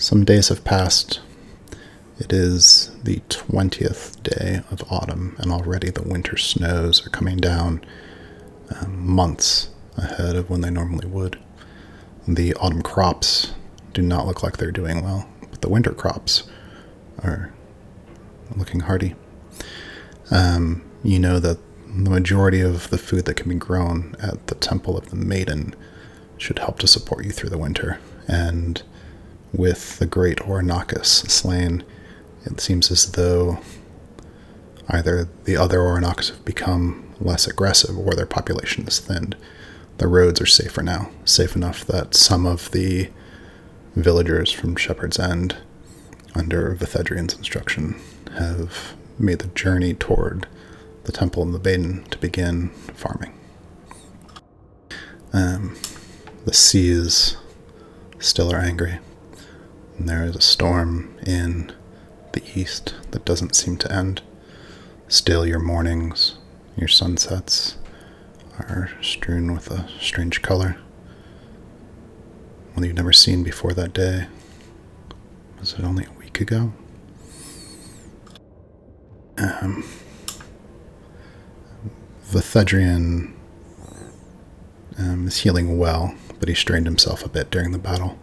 Some days have passed. It is the 20th day of autumn, and already the winter snows are coming down months ahead of when they normally would. The autumn crops do not look like they're doing well, but the winter crops are looking hardy. You know that the majority of the food that can be grown at the Temple of the Maiden should help to support you through the winter. And with the great Ornakus slain, it seems as though either the other Ornakus have become less aggressive or their population is thinned. The roads are safer now, safe enough that some of the villagers from Shepherd's End, under Vithedrian's instruction, have made the journey toward the Temple of the Maiden to begin farming. The seas still are angry, and there is a storm in the east that doesn't seem to end. Still, your mornings, your sunsets are strewn with a strange color, one you've never seen before that day. Was it only a week ago? Vithedrian is healing well, but he strained himself a bit during the battle,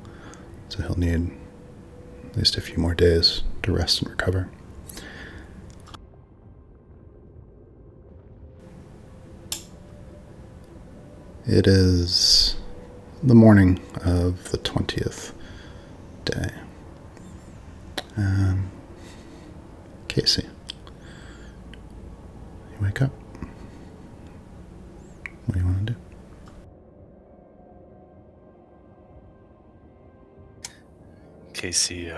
so he'll need at least a few more days to rest and recover. It is the morning of the 20th day. Casey, you wake up. What do you want to do? Casey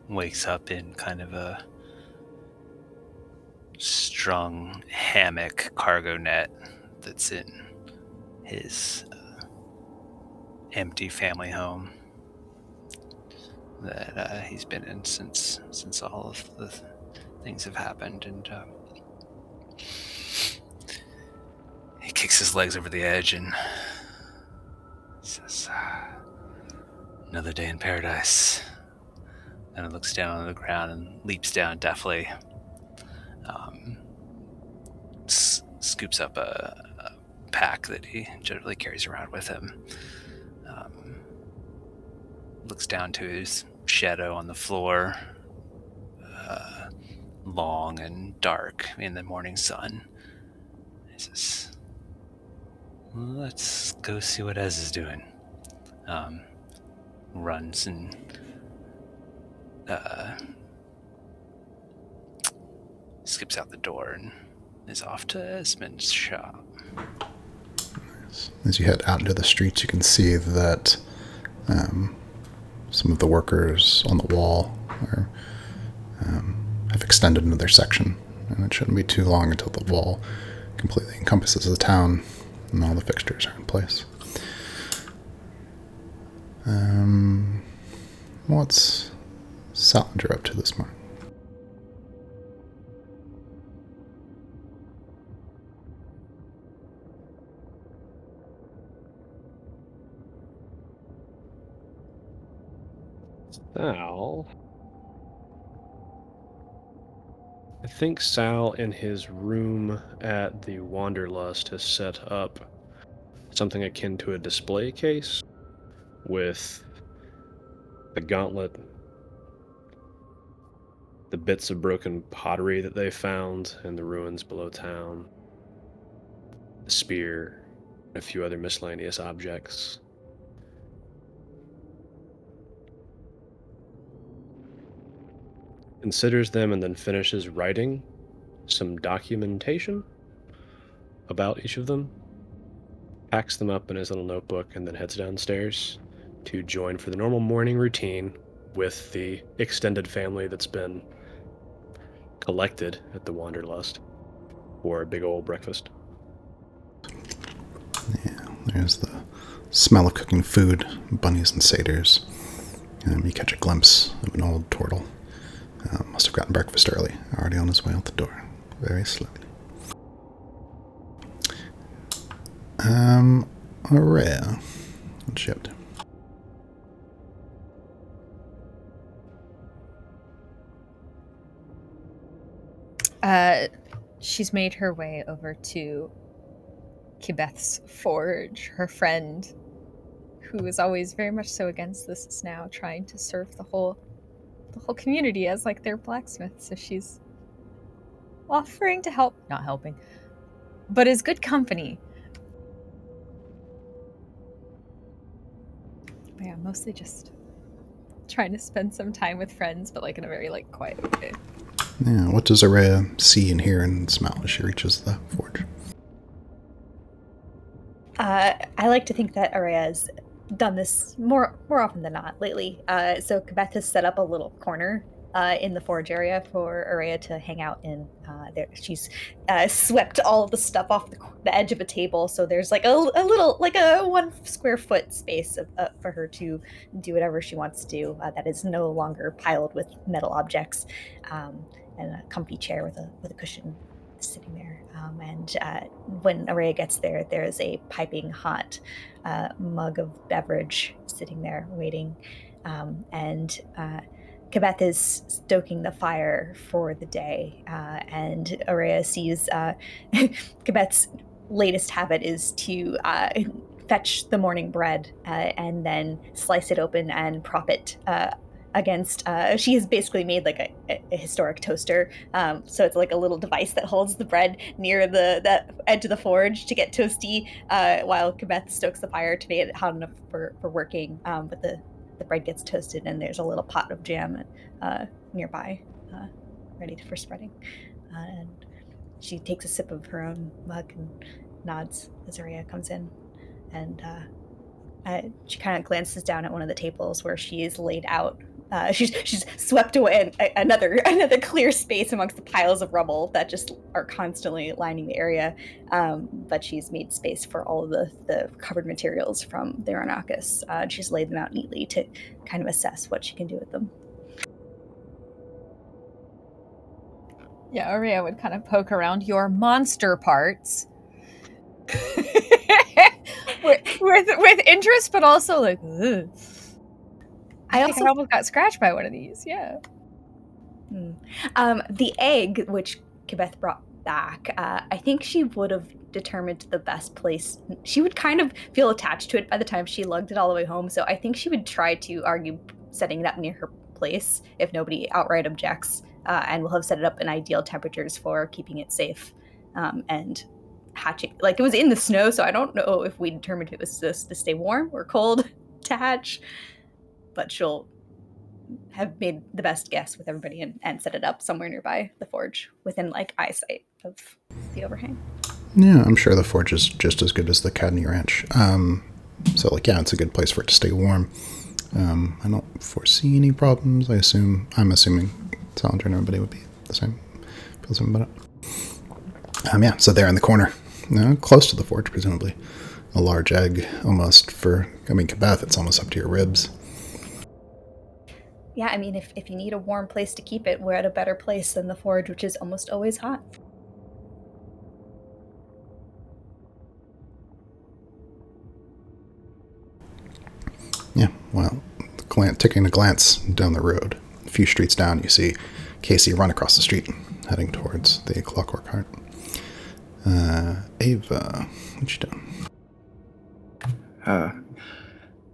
wakes up in kind of a strung hammock cargo net that's in his empty family home that he's been in since all of the things have happened, and he kicks his legs over the edge and says, "Another day in paradise." And it looks down on the ground and leaps down deftly, scoops up a pack that he generally carries around with him, looks down to his shadow on the floor, long and dark in the morning sun. He says, "Well, let's go see what Ez is doing." Runs and skips out the door and is off to Esmond's shop. As you head out into the streets, you can see that some of the workers on the wall have extended into their section, and it shouldn't be too long until the wall completely encompasses the town and all the fixtures are in place. What's Salinger up to this morning? Sal. I think Sal in his room at the Wanderlust has set up something akin to a display case with the gauntlet, the bits of broken pottery that they found in the ruins below town, the spear, and a few other miscellaneous objects. Considers them and then finishes writing some documentation about each of them, packs them up in his little notebook, and then heads downstairs to join for the normal morning routine with the extended family that's been collected at the Wanderlust for a big old breakfast. Yeah, there's the smell of cooking food, bunnies and satyrs. You catch a glimpse of an old turtle. Must have gotten breakfast early, already on his way out the door, very slowly. Aurea, what's she up to? She's made her way over to Kibeth's forge. Her friend, who is always very much so against this, is now trying to serve the whole community as like their blacksmith. So she's offering to help, not helping, but is good company. But yeah, mostly just trying to spend some time with friends, but like in a very like quiet way. Yeah, what does Araya see and hear and smell as she reaches the forge? I like to think that Araya has done this more often than not lately. So Kibeth has set up a little corner in the forge area for Araya to hang out in. There, she's swept all of the stuff off the edge of a table, so there's like a little, like a 1 square foot space for her to do whatever she wants to do. That is no longer piled with metal objects, and a comfy chair with a cushion sitting there. And when Araya gets there, there's a piping hot mug of beverage sitting there waiting. And Kibeth is stoking the fire for the day. And Araya sees Kibeth's latest habit is to fetch the morning bread and then slice it open and prop it against she has basically made like a historic toaster, so it's like a little device that holds the bread near the edge of the forge to get toasty while Kibeth stokes the fire to make it hot enough for working, but the bread gets toasted and there's a little pot of jam nearby ready for spreading, and she takes a sip of her own mug and nods as Araya comes in, and she kind of glances down at one of the tables where she is laid out. She's swept away another clear space amongst the piles of rubble that just are constantly lining the area. But she's made space for all of the covered materials from the Aranakis. She's laid them out neatly to kind of assess what she can do with them. Yeah, Araya would kind of poke around your monster parts. with interest, but also like, ugh. I almost got scratched by one of these. Yeah. The egg, which Kibeth brought back, I think she would have determined the best place. She would kind of feel attached to it by the time she lugged it all the way home. So I think she would try to argue setting it up near her place if nobody outright objects, and will have set it up in ideal temperatures for keeping it safe and hatching. Like, it was in the snow, so I don't know if we determined it was just to stay warm or cold to hatch, but she'll have made the best guess with everybody and set it up somewhere nearby the forge within like eyesight of the overhang. Yeah, I'm sure the forge is just as good as the Cadney Ranch. So like, yeah, it's a good place for it to stay warm. I don't foresee any problems. I'm assuming Salinger and everybody would be the same. Feel something about it. Yeah, so there in the corner, close to the forge, presumably. A large egg, almost Kibeth, it's almost up to your ribs. Yeah, I mean, if you need a warm place to keep it, we're at a better place than the forge, which is almost always hot. Yeah, well, taking a glance down the road, a few streets down, you see Casey run across the street, heading towards the Clockwork Heart. Ava, what you doing?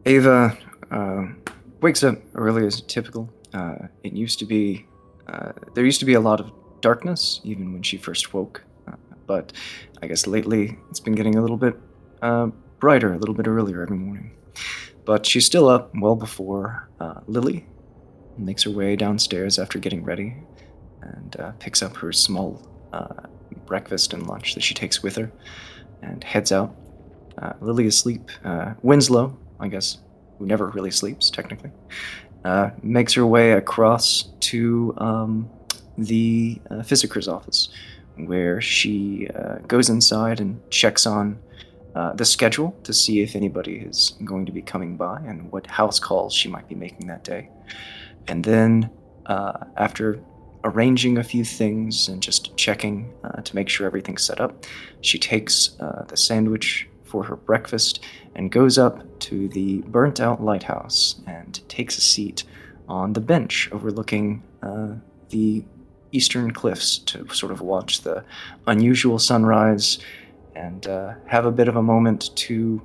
Ava wakes up early as typical. There used to be a lot of darkness even when she first woke, but I guess lately it's been getting a little bit brighter, a little bit earlier every morning. But she's still up well before Lily makes her way downstairs after getting ready and picks up her small breakfast and lunch that she takes with her and heads out. Lily is asleep. Winslow, I guess, who never really sleeps, technically, makes her way across to the Physiker's office, where she goes inside and checks on the schedule to see if anybody is going to be coming by and what house calls she might be making that day. And then, after arranging a few things and just checking to make sure everything's set up, she takes the sandwich for her breakfast and goes up to the burnt-out lighthouse and takes a seat on the bench overlooking the eastern cliffs to sort of watch the unusual sunrise and have a bit of a moment to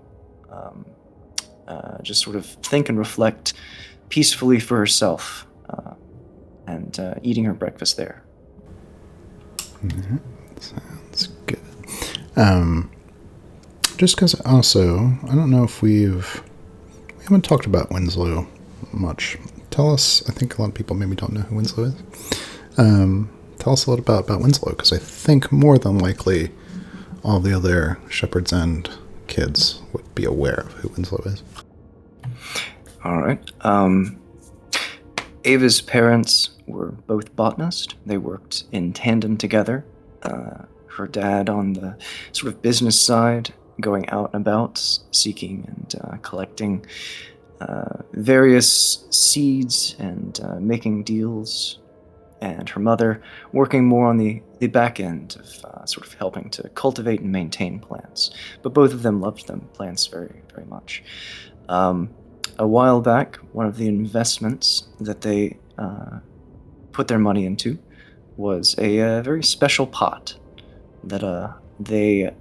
just sort of think and reflect peacefully for herself, and eating her breakfast there. Mm-hmm. Sounds good. Just because also, I don't know if we haven't talked about Winslow much. Tell us, I think a lot of people maybe don't know who Winslow is. Tell us a little about Winslow, because I think more than likely all the other Shepherd's End kids would be aware of who Winslow is. All right. Ava's parents were both botanists. They worked in tandem together. Her dad on the sort of business side, going out and about, seeking and collecting various seeds and making deals. And her mother working more on the back end of sort of helping to cultivate and maintain plants. But both of them loved them, plants, very, very much. A while back, one of the investments that they put their money into was a very special pot that they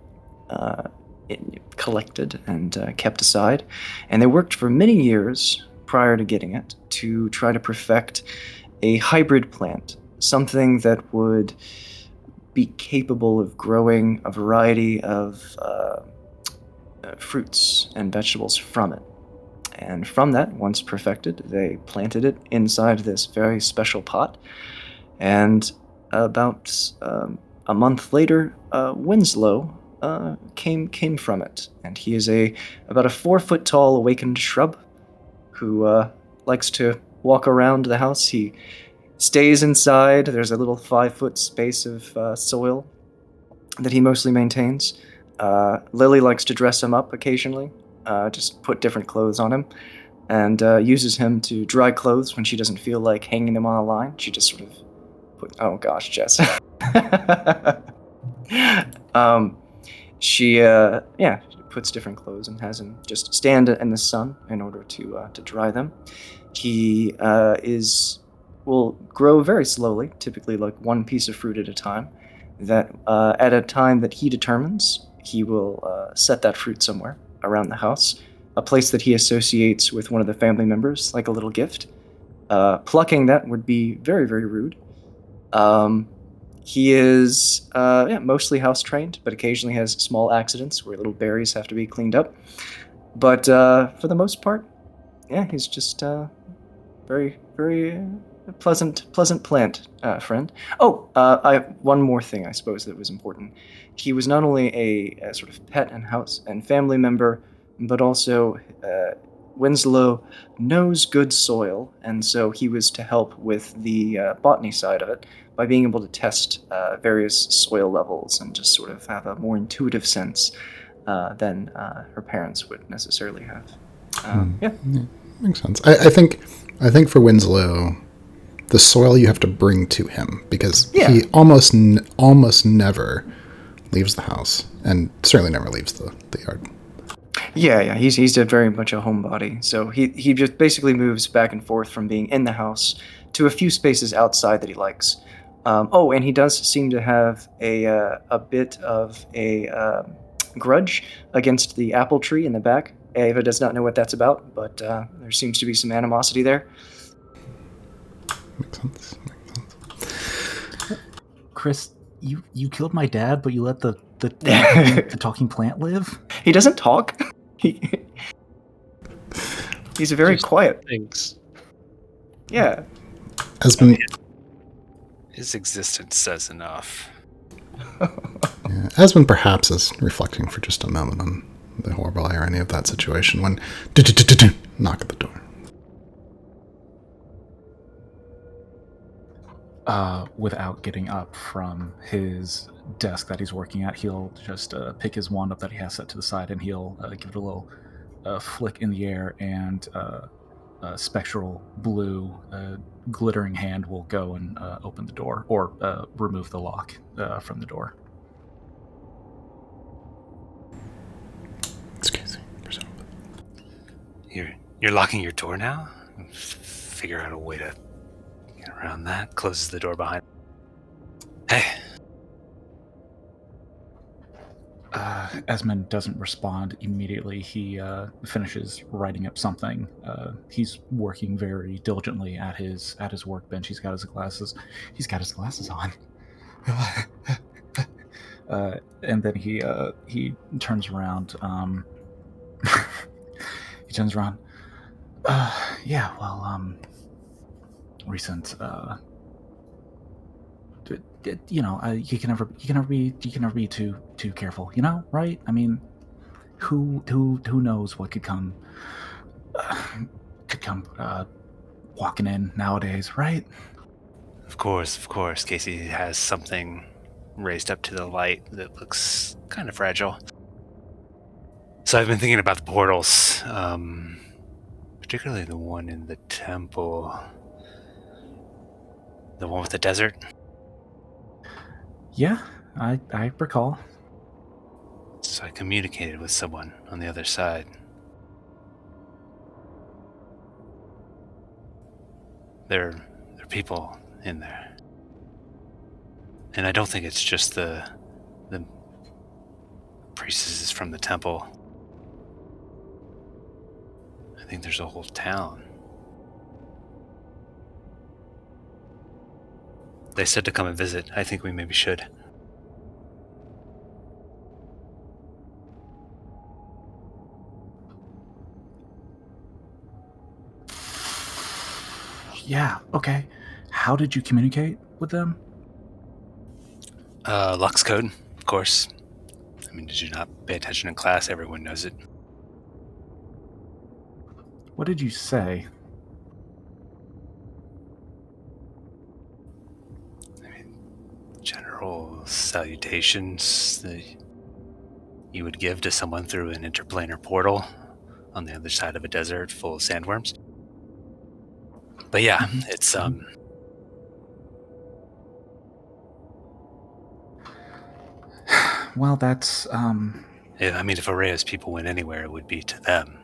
collected and kept aside. And they worked for many years prior to getting it to try to perfect a hybrid plant, something that would be capable of growing a variety of fruits and vegetables from it. And from that, once perfected, they planted it inside this very special pot. And about a month later, Winslow came from it. And he is about a 4-foot tall awakened shrub who likes to walk around the house. He stays inside. There's a little 5-foot space of soil that he mostly maintains. Lily likes to dress him up occasionally, just put different clothes on him, and uses him to dry clothes when she doesn't feel like hanging them on a line. She just sort of oh gosh, Jess. She puts different clothes and has him just stand in the sun in order to dry them. He will grow very slowly, typically like one piece of fruit at a time. That at a time that he determines, he will set that fruit somewhere around the house, a place that he associates with one of the family members, like a little gift. Plucking that would be very, very rude. He is mostly house trained, but occasionally has small accidents where little berries have to be cleaned up. But for the most part, he's just very, very pleasant plant friend. One more thing, I suppose, that was important. He was not only a sort of pet and house and family member, but also Winslow knows good soil, and so he was to help with the botany side of it by being able to test various soil levels and just sort of have a more intuitive sense than her parents would necessarily have. Yeah, makes sense. I think for Winslow, the soil you have to bring to him, because he almost never leaves the house, and certainly never leaves the yard. Yeah, he's very much a homebody. So he just basically moves back and forth from being in the house to a few spaces outside that he likes. And he does seem to have a bit of a grudge against the apple tree in the back. Ava does not know what that's about, but there seems to be some animosity there. Makes sense. Chris, you killed my dad, but you let the talking plant live? He doesn't talk. He's very Just quiet. Thanks. Yeah. His existence says enough. Esmond perhaps is reflecting for just a moment on the horrible irony of that situation when knock at the door. Without getting up from his desk that he's working at, he'll just pick his wand up that he has set to the side, and he'll give it a little flick in the air, and a spectral blue glittering hand will go and open the door, or remove the lock from the door. Excuse me. You're locking your door now? Figure out a way to get around that. Closes the door behind. Hey. Esmond doesn't respond immediately. He finishes writing up something. He's working very diligently at his workbench. He's got his glasses on. And then he turns around. He turns around. Yeah, well, recent. You can never be too careful. You know, right? I mean, who knows what could come walking in nowadays, right? Of course. Casey has something raised up to the light that looks kind of fragile. So I've been thinking about the portals, particularly the one in the temple. The one with the desert? Yeah, I recall. So I communicated with someone on the other side. There are people in there. And I don't think it's just the priestesses from the temple. I think there's a whole town. They said to come and visit. I think we maybe should. Yeah, okay. How did you communicate with them? Lux code, of course. I mean, did you not pay attention in class? Everyone knows it. What did you say? I mean, general salutations that you would give to someone through an interplanar portal on the other side of a desert full of sandworms. But yeah, it's Well, that's I mean, if Araya's people went anywhere, it would be to them.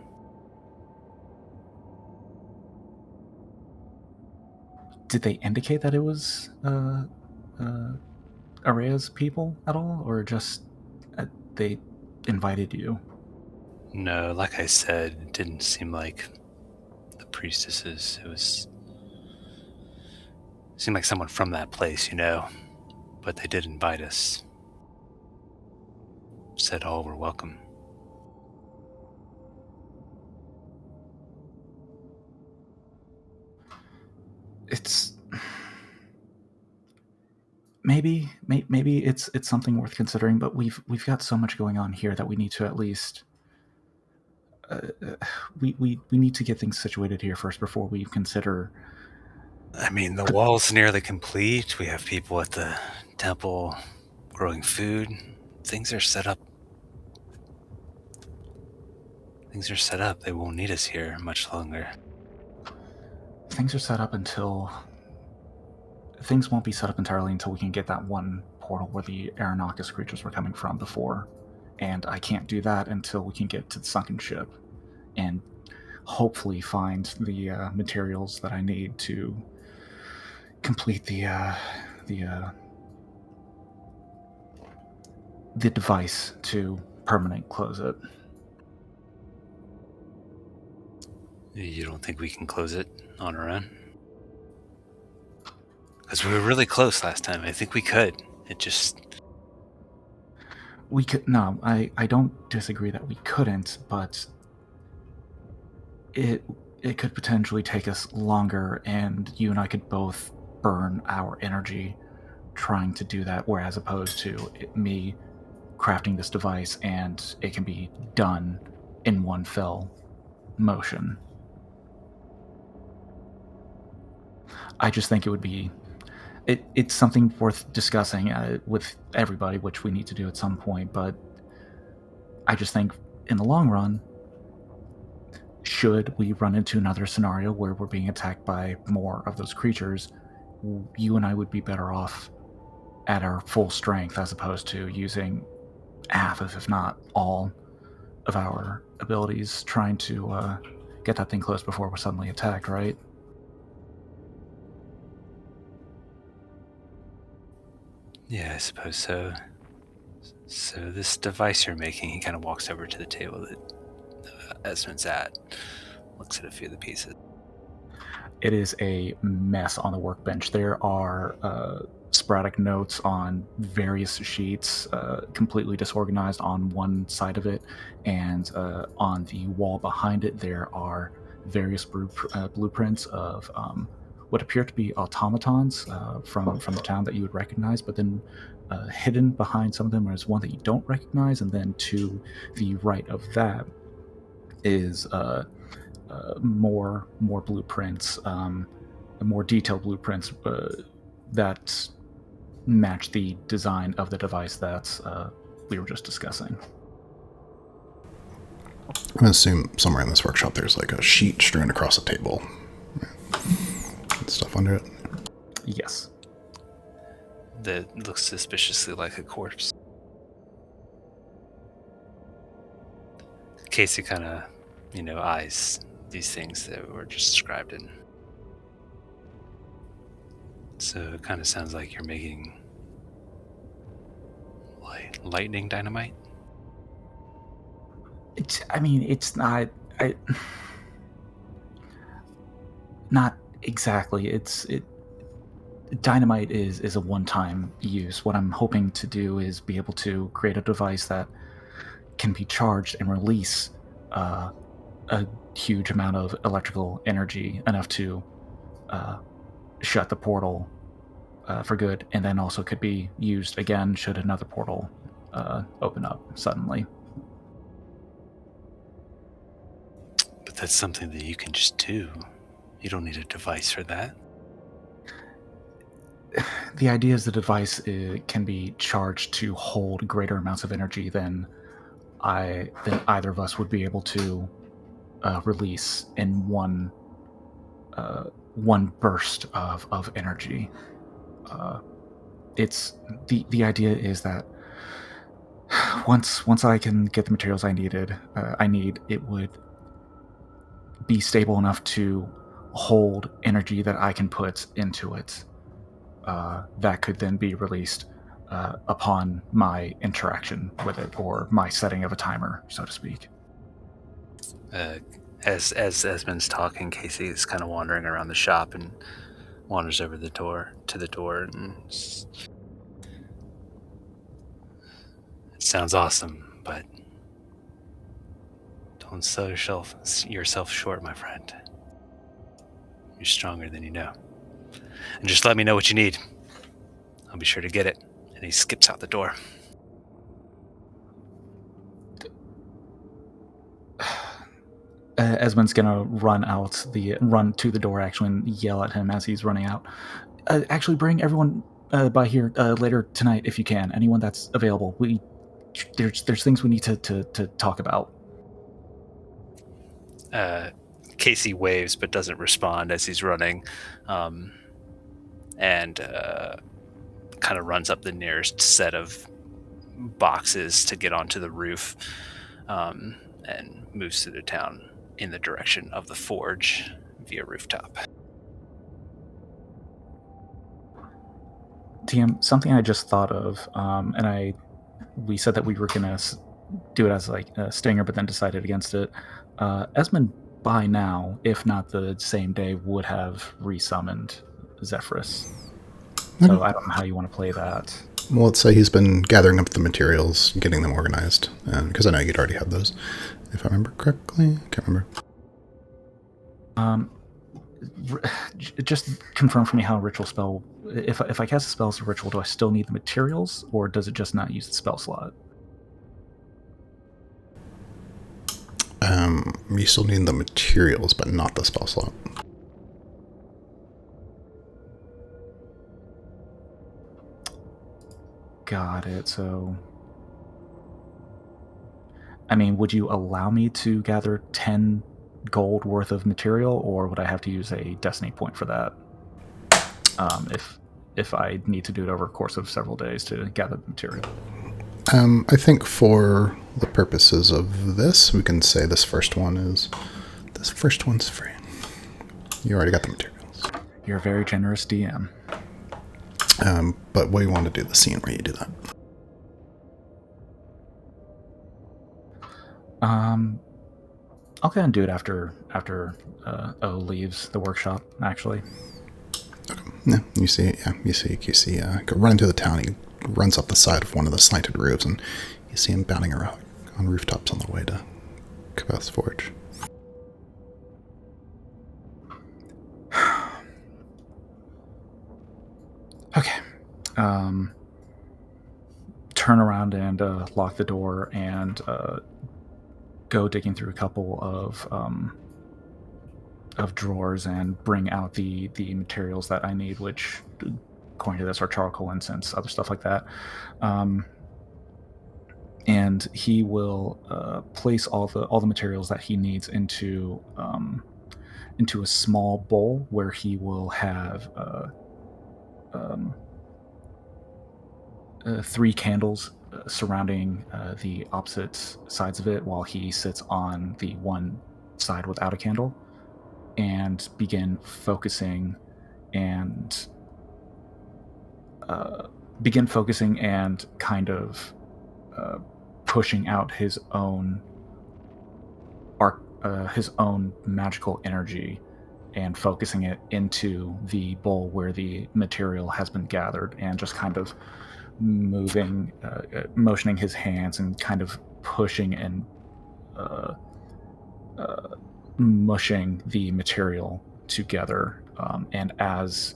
Did they indicate that it was Araya's people at all, or just they invited you? No, like I said, it didn't seem like the priestesses. Seemed like someone from that place, you know. But they did invite us. Said all were welcome. It's maybe it's something worth considering, but we've got so much going on here that we need to at least we need to get things situated here first before we consider. I mean, the wall's nearly complete. We have people at the temple growing food. Things are set up. They won't need us here much longer. Things are set up until things won't be set up entirely until we can get that one portal where the Aranakis creatures were coming from before, and I can't do that until we can get to the sunken ship and hopefully find the materials that I need to complete the device to permanent close it. You don't think we can close it on our own? Because we were really close last time. I think we could. It just... We could... No, I don't disagree that we couldn't, but it could potentially take us longer, and you and I could both burn our energy trying to do that, whereas opposed to me crafting this device and it can be done in one fell motion. I just think it would be... It's something worth discussing with everybody, which we need to do at some point, but I just think in the long run, should we run into another scenario where we're being attacked by more of those creatures, you and I would be better off at our full strength as opposed to using half of, if not all, of our abilities trying to get that thing closed before we're suddenly attacked, right? Yeah, I suppose so. So this device you're making, he kind of walks over to the table that Esmond's at, looks at a few of the pieces. It is a mess on the workbench. There are sporadic notes on various sheets, completely disorganized on one side of it, and on the wall behind it, there are various blueprints of what appear to be automatons from the town that you would recognize, but then hidden behind some of them is one that you don't recognize, and then to the right of that is more blueprints, more detailed blueprints that match the design of the device that we were just discussing. I'm going to assume somewhere in this workshop there's like a sheet strewn across a table. And stuff under it. Yes. That looks suspiciously like a corpse. Casey kind of, eyes these things that were just described in. So it kind of sounds like you're making lightning dynamite. It's not. Not exactly. Dynamite is a one-time use. What I'm hoping to do is be able to create a device that can be charged and release a huge amount of electrical energy, enough to shut the portal for good, and then also could be used again should another portal open up suddenly. But that's something that you can just do. You don't need a device for that. The idea is the device can be charged to hold greater amounts of energy than either of us would be able to release in one burst of energy. It's the idea is that once I can get the materials I need, it would be stable enough to hold energy that I can put into it. That could then be released upon my interaction with it, or my setting of a timer, so to speak. As Esmond's talking, Casey is kind of wandering around the shop and wanders over to the door, and it sounds awesome, but don't sell yourself short, my friend. You're stronger than you know. And just let me know what you need. I'll be sure to get it. And he skips out the door. Esmond's gonna run to the door actually and yell at him as he's running out. Actually, bring everyone by here later tonight if you can. Anyone that's available. There's things we need to talk about. Casey waves but doesn't respond as he's running, and kind of runs up the nearest set of boxes to get onto the roof, and moves through the town in the direction of the forge via rooftop. TM, something I just thought of, and we said that we were gonna do it as like a stinger, but then decided against it. Esmond, by now, if not the same day, would have resummoned Zephyrus. So I don't know how you want to play that. Well, let's say he's been gathering up the materials, getting them organized, because I know you'd already have those, if I remember correctly. I can't remember. Just confirm for me how a ritual spell. If I cast a spell as a ritual, do I still need the materials, or does it just not use the spell slot? You still need the materials, but not the spell slot. Got it. So, I mean, would you allow me to gather 10 gold worth of material, or would I have to use a destiny point for that? If I need to do it over a course of several days to gather the material. I think for the purposes of this, we can say this first one's free. You already got the materials. You're a very generous DM. But we want to do the scene where you do that. I'll go and do it after O leaves the workshop. Actually, Okay. Yeah, you see go running through the town. He runs up the side of one of the slanted roofs, and you see him bounding around on rooftops on the way to Cabeth's Forge. okay. Turn around and lock the door and go digging through a couple of drawers and bring out the materials that I need, which, according to this, are charcoal, incense, other stuff like that. And he will place all the materials that he needs into a small bowl where he will have 3 candles surrounding the opposite sides of it, while he sits on the one side without a candle, and begin focusing and kind of pushing out his own magical energy and focusing it into the bowl where the material has been gathered, and just kind of motioning his hands and kind of pushing and mushing the material together. And as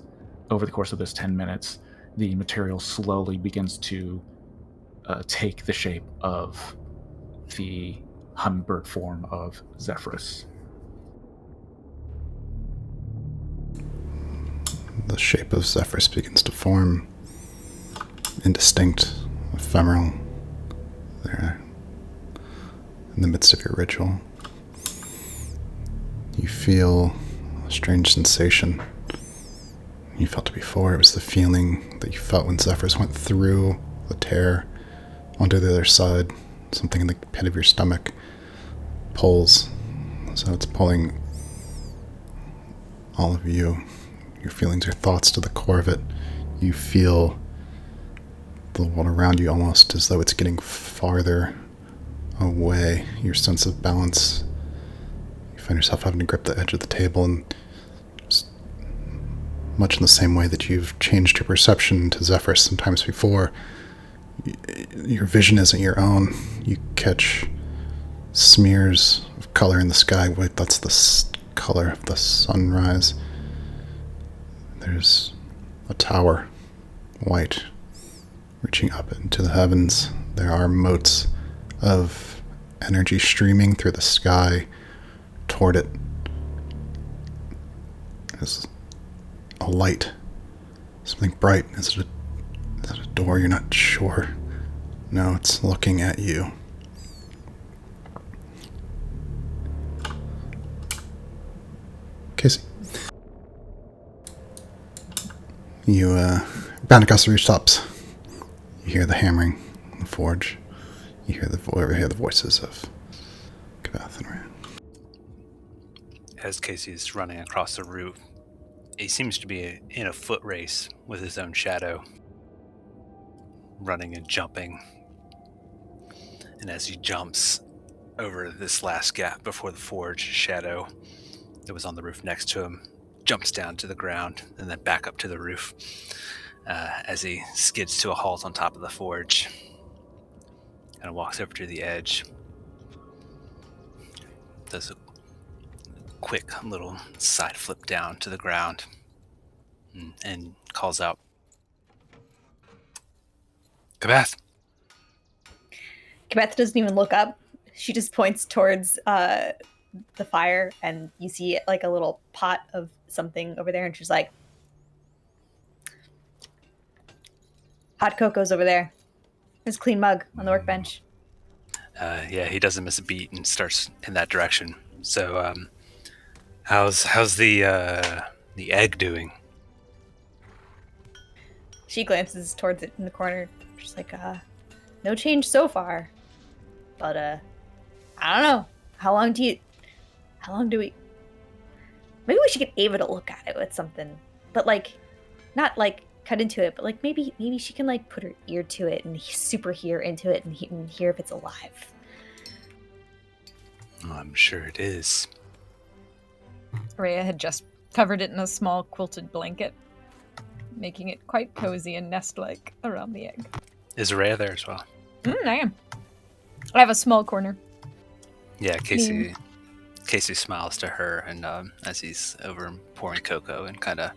over the course of this 10 minutes, the material slowly begins to take the shape of the hummingbird form of Zephyrus. The shape of Zephyrus begins to form, indistinct, ephemeral, there in the midst of your ritual. You feel a strange sensation. You felt it before. It was the feeling that you felt when Zephyrus went through the tear onto the other side. Something in the pit of your stomach pulls. So it's pulling all of you, your feelings, your thoughts, to the core of it. You feel the world around you almost as though it's getting farther away. Your sense of balance, you find yourself having to grip the edge of the table, and much in the same way that you've changed your perception to Zephyrus sometimes before, your vision isn't your own. You catch smears of color in the sky. Wait, that's the color of the sunrise. There's a tower, white, reaching up into the heavens. There are motes of energy streaming through the sky toward it. There's a light, something bright. Is it a door? You're not sure. No, it's looking at you. Casey. You bound across the rooftops. You hear the hammering in the forge. You hear the voices of Cabeth and Rand. As Casey's running across the roof, he seems to be in a foot race with his own shadow, running and jumping. And as he jumps over this last gap before the forge, shadow that was on the roof next to him jumps down to the ground and then back up to the roof as he skids to a halt on top of the forge and walks over to the edge. Does a quick little side flip down to the ground and calls out, Cabeth! Cabeth doesn't even look up. She just points towards the fire, and you see like a little pot of something over there, and she's like, hot cocoa's over there. There's a clean mug on the workbench. Yeah, he doesn't miss a beat and starts in that direction. So, how's the egg doing? She glances towards it in the corner. She's like, no change so far. But, I don't know. How long do we... Maybe we should get Ava to look at it with something. But, like, not, like, cut into it, but like maybe she can like put her ear to it and super hear into it and hear if it's alive. I'm sure it is. Rhea had just covered it in a small quilted blanket, making it quite cozy and nest-like around the egg. Is Rhea there as well? I am. I have a small corner. Yeah, Casey smiles to her, and as he's over pouring cocoa and kind of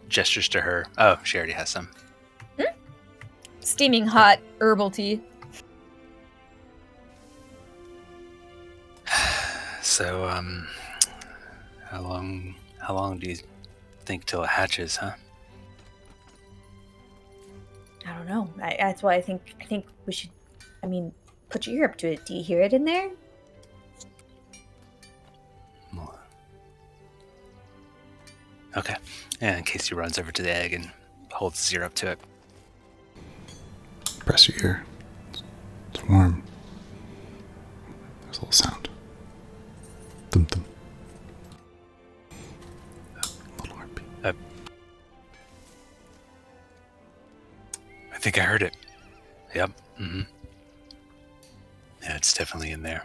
gestures to her. Oh, she already has some. Steaming hot herbal tea. So, how long do you think till it hatches, huh? I don't know. That's why I think we should. I mean, put your ear up to it. Do you hear it in there? Okay. And Casey runs over to the egg and holds his ear up to it. Press your ear. It's warm. There's a little sound. Dum dum. A little heartbeat. I think I heard it. Yep. Mm-hmm. Yeah, it's definitely in there.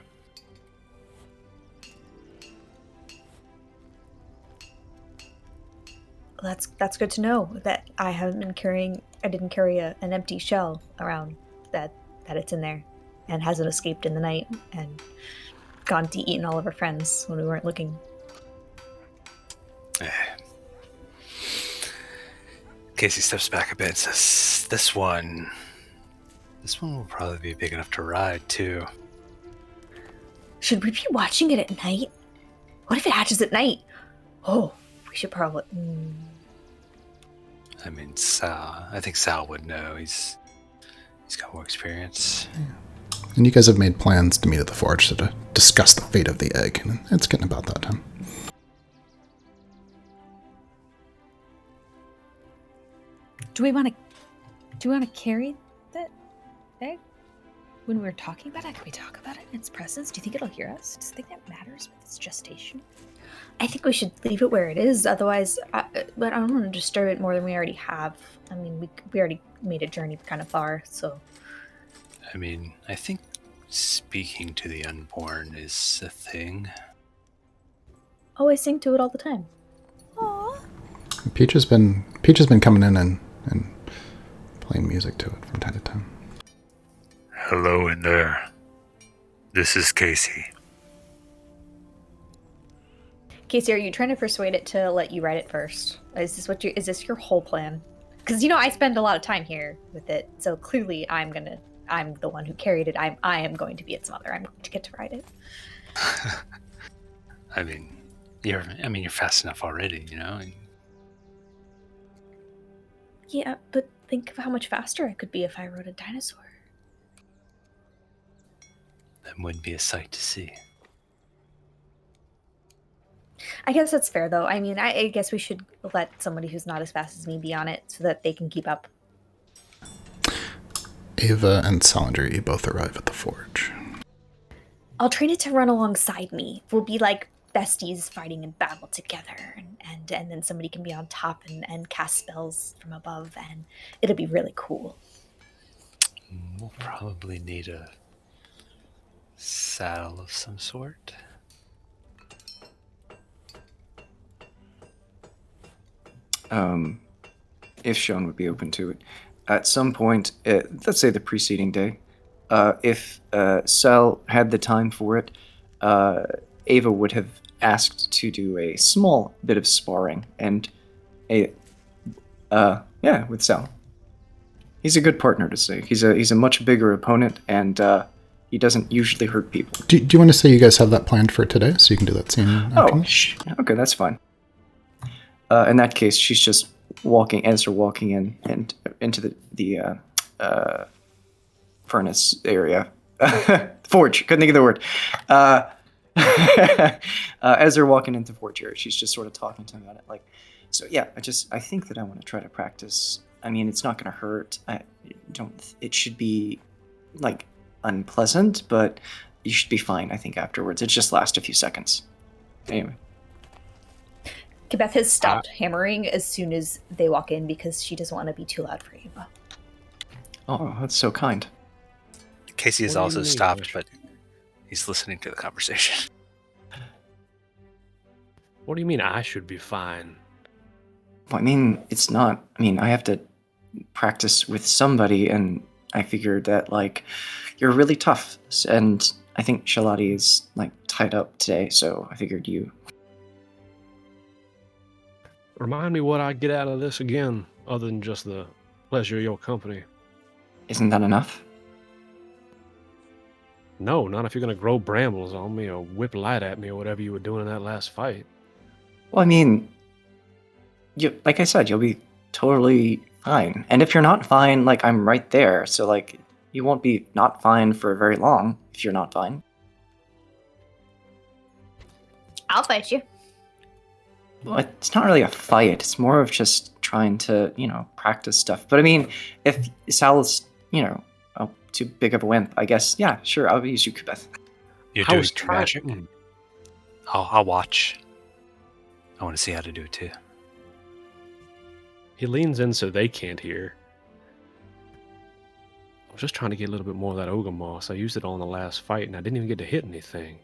Well, that's good to know that I haven't been carrying. I didn't carry an empty shell around. That it's in there, and hasn't escaped in the night and gone to eaten all of our friends when we weren't looking. Casey steps back a bit and says, This one will probably be big enough to ride, too. Should we be watching it at night? What if it hatches at night? Oh, we should probably... I mean, I think Sal would know. He's got more experience. And you guys have made plans to meet at the forge to discuss the fate of the egg. And it's getting about that time. Do we want to carry that egg? When we were talking about it, can we talk about it in its presence? Do you think it'll hear us? Do you think that matters with its gestation? I think we should leave it where it is. Otherwise, but I don't want to disturb it more than we already have. I mean, we already made a journey kind of far, so... I mean, I think speaking to the unborn is a thing. Oh, I sing to it all the time. Aww. Peach has been coming in and playing music to it from time to time. Hello in there. This is Casey. Casey, are you trying to persuade it to let you write it first? Is this your whole plan? Because I spend a lot of time here with it, so clearly I'm the one who carried it. I am going to be its mother. I'm going to get to write it. I mean, you're fast enough already, Yeah, but think of how much faster I could be if I rode a dinosaur. That would be a sight to see. I guess that's fair, though. I mean, I guess we should let somebody who's not as fast as me be on it so that they can keep up. Ava and Salinger, you both arrive at the forge. I'll train it to run alongside me. We'll be like besties fighting in battle together, and then somebody can be on top and cast spells from above, and it'll be really cool. We'll probably need a saddle of some sort. If Sean would be open to it. At some point, let's say the preceding day, if Sal had the time for it, Ava would have asked to do a small bit of sparring, and with Sal. He's a good partner to say. He's a much bigger opponent, and he doesn't usually hurt people. Do you want to say you guys have that planned for today, so you can do that scene? Okay, that's fine. In that case, she's just walking in and into the furnace area. Forge, couldn't think of the word. As they're walking into the forge area, she's just sort of talking to him about it. Like, so yeah, I think that I want to try to practice. I mean, it's not going to hurt. It should be like unpleasant, but you should be fine, I think, afterwards. It just lasts a few seconds. Anyway. Kibeth has stopped hammering as soon as they walk in because she doesn't want to be too loud for Ava. Oh, that's so kind. Casey has What do you also mean, stopped, Ash? but he's listening to the conversation. What do you mean I should be fine? Well, I mean, it's not. I mean, I have to practice with somebody, and I figured that, like, you're really tough. And I think Shalati is, like, tied up today, so I figured you. Remind me what I get out of this again, other than just the pleasure of your company. Isn't that enough? No, not if you're gonna grow brambles on me or whip light at me or whatever you were doing in that last fight. Well, I mean, like I said, you'll be totally fine. And if you're not fine, like, I'm right there. So, like, you won't be not fine for very long if you're not fine. I'll fight you. Well, it's not really a fight. It's more of just trying to, practice stuff. But I mean, if Sal's, too big of a wimp, I guess, yeah, sure, I'll use you, Kubeth. You're I doing was your trying- magic. I'll watch. I want to see how to do it too. He leans in so they can't hear. I was just trying to get a little bit more of that ogre moss. I used it on the last fight, and I didn't even get to hit anything.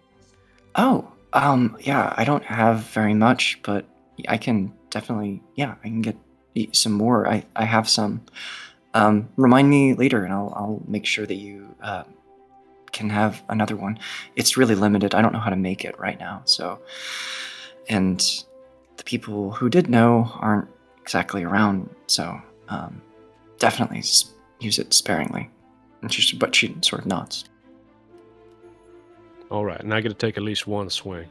Oh, yeah, I don't have very much, but I can definitely, I can get some more. I have some. Remind me later, and I'll make sure that you can have another one. It's really limited. I don't know how to make it right now, so. And the people who did know aren't exactly around, so definitely use it sparingly. But she sort of nods. All right, and I get to take at least one swing.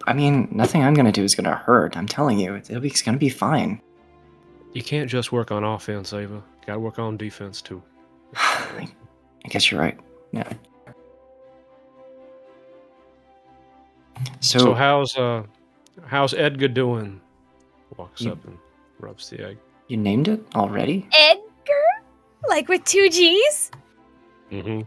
I mean, nothing I'm gonna do is gonna hurt. I'm telling you, it's gonna be fine. You can't just work on offense, Ava. You gotta work on defense, too. I guess you're right. Yeah. So how's Edgar doing? Walks up and rubs the egg. You named it already? Edgar? Like with 2 G's? Mm-hmm.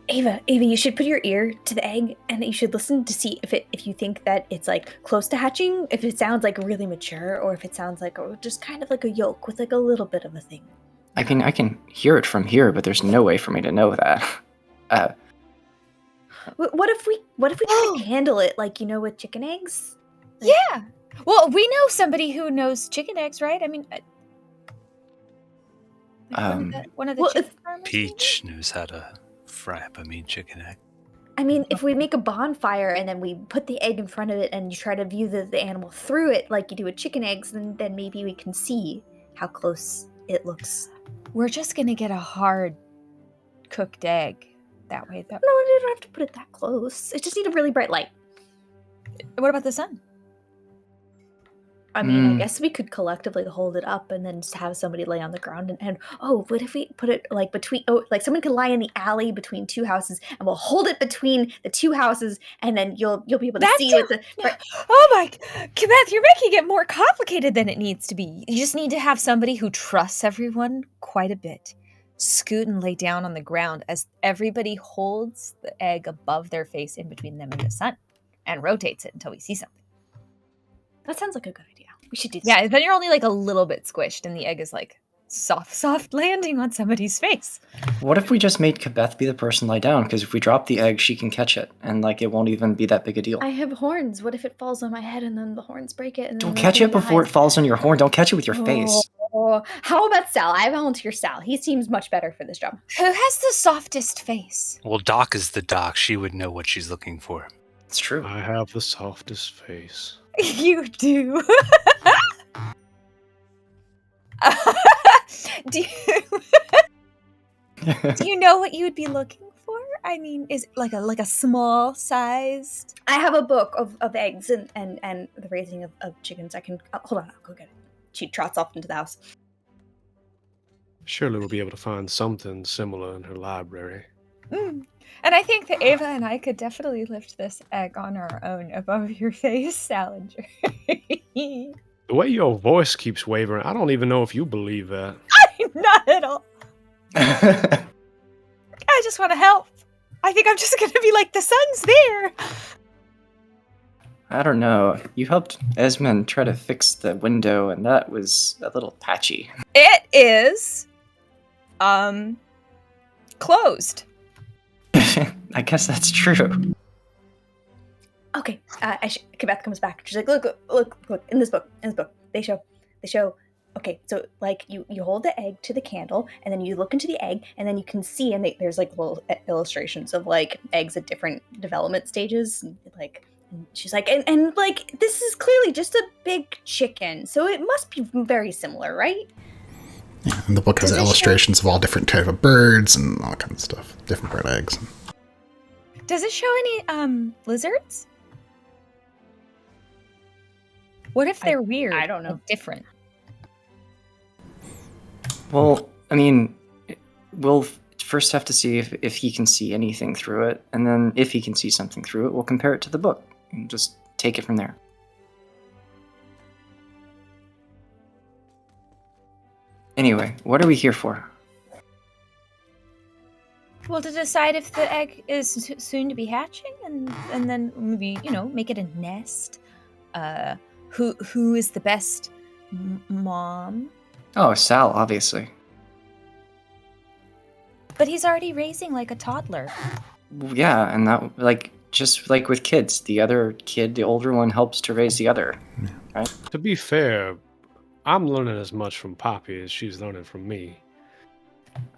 Ava, you should put your ear to the egg, and you should listen to see if you think that it's like close to hatching, if it sounds like really mature, or if it sounds like just kind of like a yolk with like a little bit of a thing. I mean, I can hear it from here, but there's no way for me to know that. What if we try to handle it like with chicken eggs? Yeah. Well, we know somebody who knows chicken eggs, right? I mean, one of the well, chicken farmers, Peach knows how to fry up a mean chicken egg. I mean, if we make a bonfire and then we put the egg in front of it and you try to view the animal through it like you do with chicken eggs, then maybe we can see how close it looks. We're just gonna get a hard cooked egg that way. No, you don't have to put it that close. It just need a really bright light. What about the sun? I mean, I guess we could collectively hold it up and then just have somebody lay on the ground and what if we put it like between, like someone could lie in the alley between 2 houses and we'll hold it between the 2 houses and then you'll be able to see what the... Oh my, Kibeth, you're making it more complicated than it needs to be. You just need to have somebody who trusts everyone quite a bit. Scoot and lay down on the ground as everybody holds the egg above their face in between them and the sun and rotates it until we see something. That sounds like a good idea. We should do Yeah, then you're only like a little bit squished and the egg is like soft landing on somebody's face. What if we just made Kibeth be the person lie down? Because if we drop the egg, she can catch it, and like it won't even be that big a deal. I have horns. What if it falls on my head and then the horns break it? And Don't catch it before it falls on your horn. Don't catch it with your face. Oh, how about Sal? I volunteer Sal. He seems much better for this job. Who has the softest face? Well, Doc is the doc. She would know what she's looking for. It's true. I have the softest face. You do. Do you know what you would be looking for? I mean, is it like a small sized? I have a book of eggs and the raising of chickens. I can hold on. I'll go get it. She trots off into the house. Surely we'll be able to find something similar in her library. And I think that Ava and I could definitely lift this egg on our own above your face, Salinger. The way your voice keeps wavering, I don't even know if you believe that. Not at all. I just want to help. I think I'm just going to be like, the sun's there. I don't know. You helped Esmond try to fix the window, and that was a little patchy. It is closed. I guess that's true. Okay, Kibeth comes back. She's like, look, in this book, they show, okay, so like you hold the egg to the candle, and then you look into the egg, and then you can see, and there's like little illustrations of like eggs at different development stages, like, and she's like, and like, this is clearly just a big chicken, so it must be very similar, right? Yeah, and the book has Does it illustrations of all different type of birds and all kinds of stuff, different bird eggs. Does it show any lizards? What if they're weird? I don't know. Like, different. Well, I mean, we'll first have to see if he can see anything through it, and then if he can see something through it, we'll compare it to the book and just take it from there. Anyway, what are we here for? Well, to decide if the egg is soon to be hatching, and then maybe make it a nest. Who is the best mom? Oh, Sal, obviously. But he's already raising like a toddler. Yeah, and that, like, just like with kids, the other kid, the older one, helps to raise the other. Right? To be fair, I'm learning as much from Poppy as she's learning from me.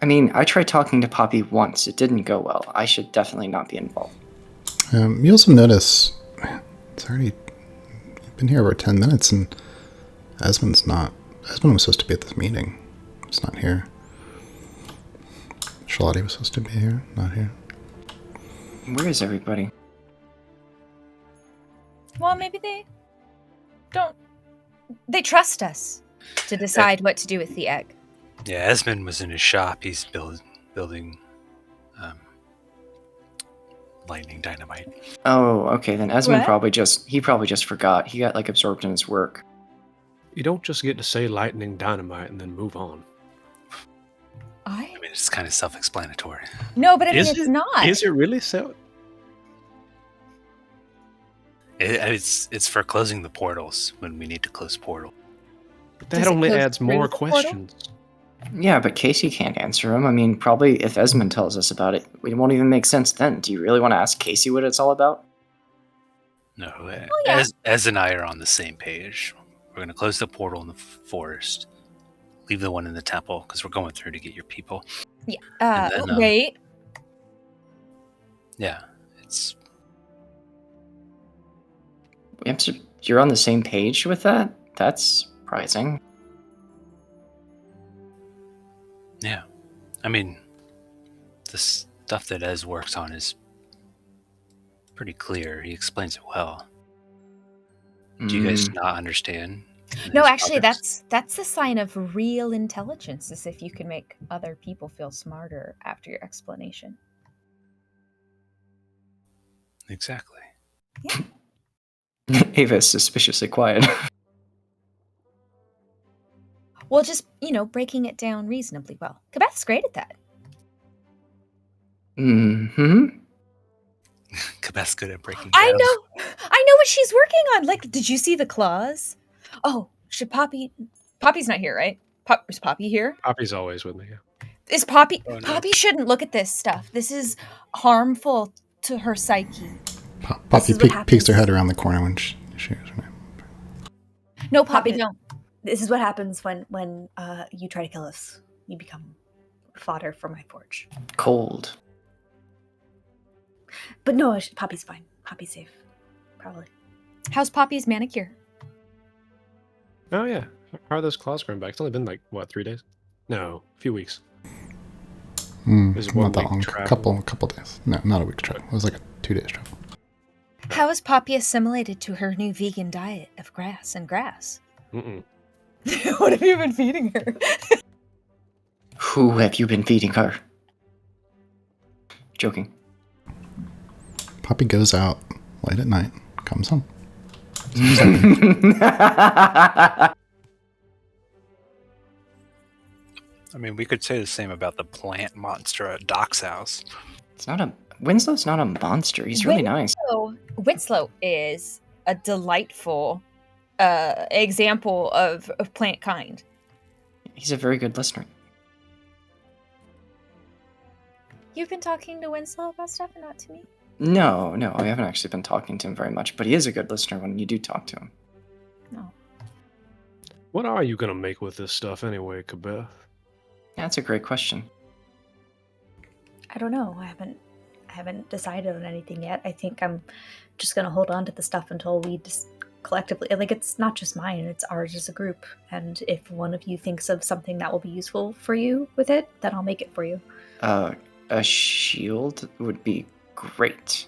I mean, I tried talking to Poppy once. It didn't go well. I should definitely not be involved. You also notice it's already been here over 10 minutes, and Esmond was supposed to be at this meeting. He's not here. Charlotte was supposed to be here, not here. Where is everybody? Well, maybe they don't. They trust us to decide what to do with the egg. Yeah, Esmond was in his shop. He's building lightning dynamite. Oh, okay. Then Esmond What? probably just forgot. He got like absorbed in his work. You don't just get to say lightning dynamite and then move on. I mean, it's kind of self-explanatory. No, but I mean, Is it's it? not. Is it really so? It's for closing the portals when we need to close portal. But Does that it only close adds through more the portal? questions. Yeah, but Casey can't answer him. I mean, probably if Esmond tells us about it, it won't even make sense then. Do you really want to ask Casey what it's all about? No, yeah. Ez and I are on the same page. We're going to close the portal in the forest. Leave the one in the temple, because we're going through to get your people. Yeah. And then, Wait. Yeah, it's... You're on the same page with that? That's surprising. Yeah. I mean, the stuff that Ez works on is pretty clear. He explains it well. Do you guys not understand? No, his actually, projects? that's the sign of real intelligence, is if you can make other people feel smarter after your explanation. Exactly. Ava's suspiciously quiet. Well, just, breaking it down reasonably well. Kabeth's great at that. Mm-hmm. Kabeth's good at breaking down. I know what she's working on. Like, did you see the claws? Oh, should Poppy's not here, right? Is Poppy here? Poppy's always with me. Yeah. Is Poppy? Oh, no. Poppy shouldn't look at this stuff. This is harmful to her psyche. Poppy is what peeks her happens. head around the corner when she hears her name. No, Poppy, Poppy- don't. This is what happens when you try to kill us. You become fodder for my forge. Cold. But no, Poppy's fine. Poppy's safe. Probably. How's Poppy's manicure? Oh yeah. How are those claws growing back? It's only been like what, 3 days? No, a few weeks. Is it 1 Not that week long. travel? Couple days. No, not a week's travel. It was like a 2 days travel. How is Poppy assimilated to her new vegan diet of grass and grass? Mm-mm. What have you been feeding her? Who have you been feeding her? Joking. Poppy goes out late at night, comes home. I mean, we could say the same about the plant monster at Doc's house. Winslow's not a monster. He's really nice. So Winslow is a delightful example of plant kind. He's a very good listener. You've been talking to Winslow about stuff and not to me? No, I haven't actually been talking to him very much, but he is a good listener when you do talk to him. No. What are you gonna make with this stuff anyway, Kabeth? Yeah, that's a great question. I don't know. I haven't decided on anything yet. I think I'm just gonna hold on to the stuff until we just collectively, like, it's not just mine, it's ours as a group. And if one of you thinks of something that will be useful for you with it, then I'll make it for you. A shield would be great.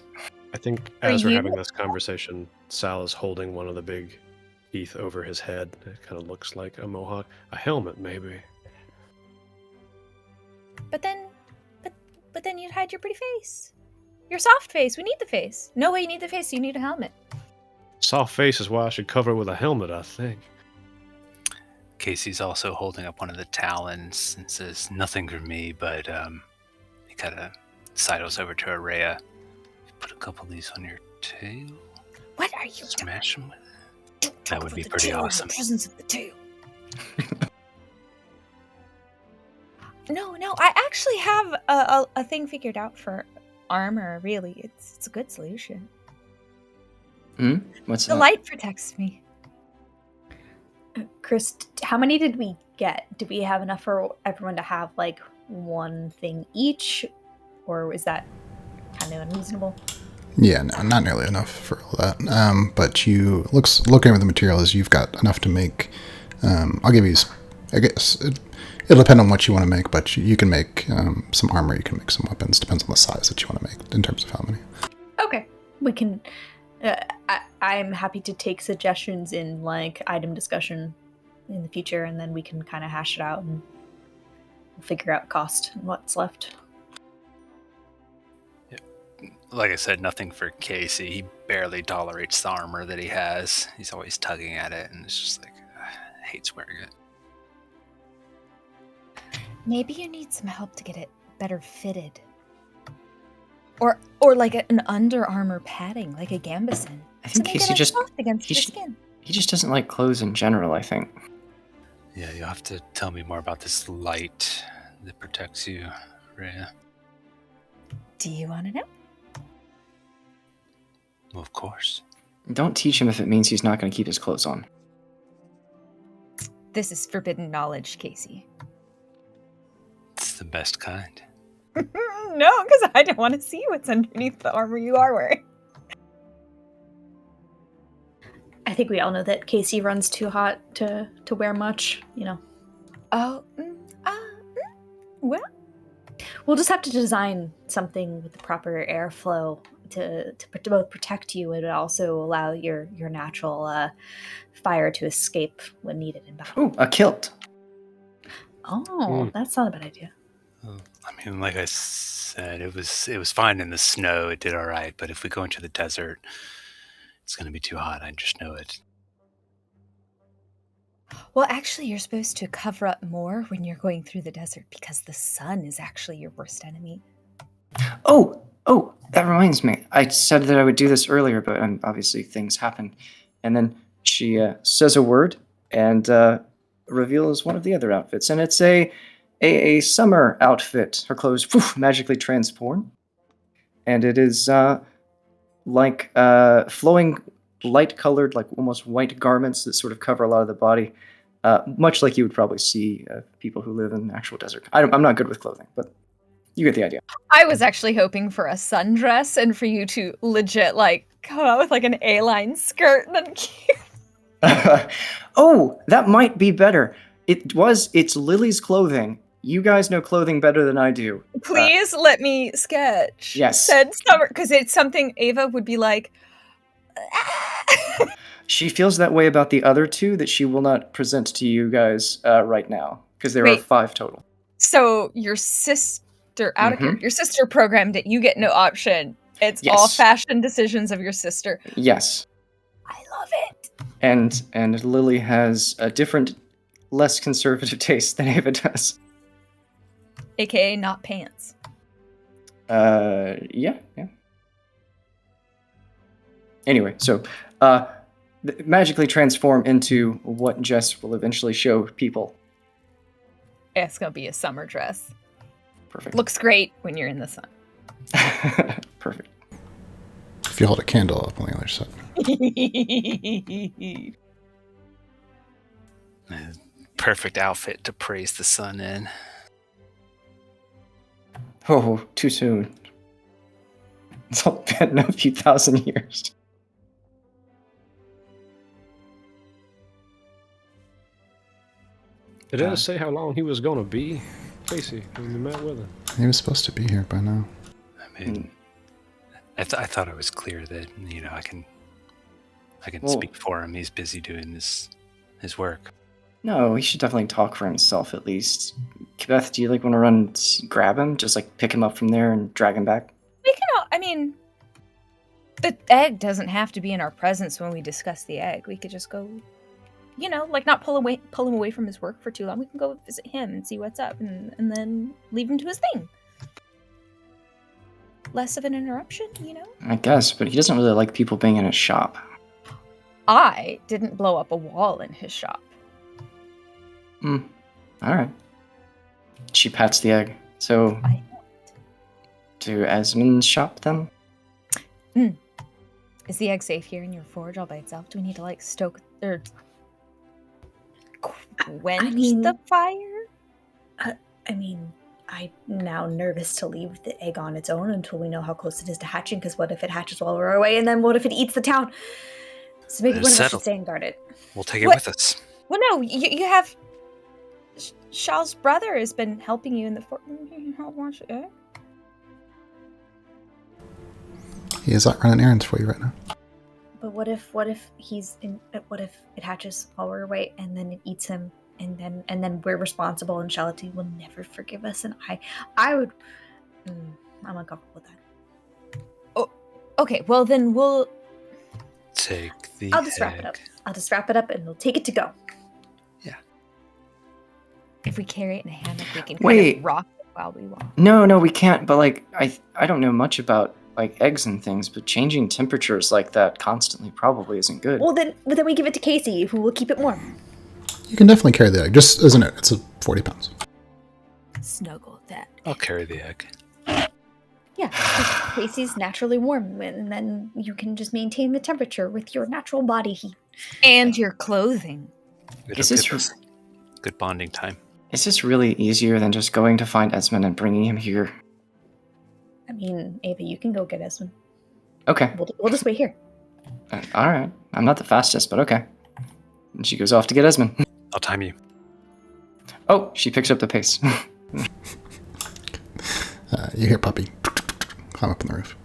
I think For as we're you? having this conversation, Sal is holding one of the big teeth over his head. It kind of looks like a mohawk. A helmet, maybe. But then you'd hide your pretty face. Your soft face. We need the face. No way you need the face, you need a helmet. Soft face is why I should cover it with a helmet, I think. Casey's also holding up one of the talons and says, "Nothing for me," but he kind of sidles over to Araya. Put a couple of these on your tail. What are you Smash them with it. Don't That would be pretty awesome. The presence of the tail. No, I actually have a thing figured out for armor. Really, it's a good solution. What's The that? light protects me. Chris, how many did we get? Do we have enough for everyone to have like one thing each, or is that kind of unreasonable? Yeah, no, not nearly enough for all that. But looking over the materials, you've got enough to make. I'll give you. I guess it'll depend on what you want to make, but you can make some armor. You can make some weapons. Depends on the size that you want to make in terms of how many. Okay, we can. I'm happy to take suggestions in like item discussion in the future, and then we can kind of hash it out and figure out cost and what's left. Like I said, nothing for Casey. He barely tolerates the armor that he has. He's always tugging at it, and it's just like, hates wearing it. Maybe you need some help to get it better fitted. Or like an Under Armour padding, like a gambeson. I think Casey just soft against he your sh- skin. he just doesn't like clothes in general, I think. Yeah, you'll have to tell me more about this light that protects you, Rhea. Do you want to know? Well, of course. Don't teach him if it means he's not going to keep his clothes on. This is forbidden knowledge, Casey. It's the best kind. No, because I don't want to see what's underneath the armor you are wearing. I think we all know that Casey runs too hot to wear much, you know. Oh, well. We'll just have to design something with the proper airflow to both protect you and also allow your natural fire to escape when needed in battle. Ooh, a kilt. Oh, that's not a bad idea. I mean, like I said, it was fine in the snow. It did all right. But if we go into the desert, it's going to be too hot. I just know it. Well, actually, you're supposed to cover up more when you're going through the desert because the sun is actually your worst enemy. Oh, that reminds me. I said that I would do this earlier, but obviously things happen. And then she says a word and reveals one of the other outfits. And it's a summer outfit. Her clothes magically transform. And it is like flowing light-colored, like almost white garments that sort of cover a lot of the body. Much like you would probably see people who live in actual desert. I'm not good with clothing, but you get the idea. I was actually hoping for a sundress and for you to legit like come out with like an A-line skirt and Oh, that might be better. It's Lily's clothing. You guys know clothing better than I do. Please let me sketch. Yes. Said summer, because it's something Ava would be like. She feels that way about the other two that she will not present to you guys right now, because there are 5 total. So your sister, out of here, your sister programmed it. You get no option. It's all fashion decisions of your sister. Yes. I love it. And Lily has a different, less conservative taste than Ava does. AKA not pants. Yeah. Anyway, so magically transform into what Jess will eventually show people. It's gonna be a summer dress. Perfect. Looks great when you're in the sun. Perfect. If you hold a candle up on the other side. Perfect outfit to praise the sun in. Oh, too soon. It's all been a few thousand years. It does say how long he was going to be, Casey, when you met with him. He was supposed to be here by now. I mean, I thought it was clear that I can Well- speak for him. He's busy doing his work. No, he should definitely talk for himself at least. Beth, do you want to run and grab him? Just pick him up from there and drag him back? We can all, I mean, the egg doesn't have to be in our presence when we discuss the egg. We could just go, not pull him away from his work for too long. We can go visit him and see what's up and then leave him to his thing. Less of an interruption, I guess, but he doesn't really like people being in his shop. I didn't blow up a wall in his shop. Alright. She pats the egg. So, I to Esmond's shop then? Is the egg safe here in your forge all by itself? Do we need to stoke or quench the fire? I'm now nervous to leave the egg on its own until we know how close it is to hatching, because what if it hatches while we're away, and then what if it eats the town? So maybe one of us should stay and guard it. We'll take it with us. Well, no, you have... Shaw's brother has been helping you in the fort. Help watch the egg? He is out running errands for you right now. But what if he's in? What if it hatches while we're away, and then it eats him, and then we're responsible, and Charlotte will never forgive us, and I would. I'm uncomfortable with that. Oh, okay. Well, then we'll take the. I'll just wrap it up. I'll just wrap it up, and we'll take it to go. Yeah. If we carry it in a hammock, we can Wait. kind of rock it while we walk. No, we can't, but I don't know much about eggs and things, but changing temperatures like that constantly probably isn't good. Well, then we give it to Casey, who will keep it warm. You can definitely carry the egg, just as a note. It's 40 pounds. Snuggle that. I'll carry the egg. Yeah, Casey's naturally warm, and then you can just maintain the temperature with your natural body heat. And your clothing. Is this good bonding time? Is this really easier than just going to find Esmond and bringing him here? I mean, Ava, you can go get Esmond. Okay. We'll just wait here. All right. I'm not the fastest, but okay. And she goes off to get Esmond. I'll time you. Oh, she picks up the pace. You hear Puppy climb up on the roof.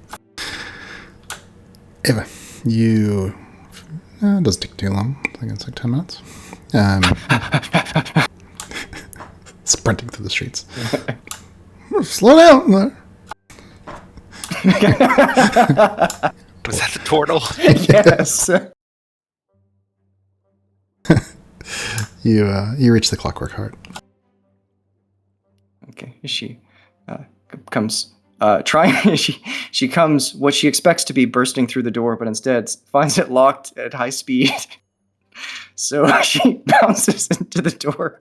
Ava, you... it doesn't take too long. I think it's 10 minutes. Sprinting through the streets. Slow down there. Was that the portal? Yes. You reach the Clockwork Heart. Okay. She comes she comes what she expects to be bursting through the door, but instead finds it locked at high speed. So she bounces into the door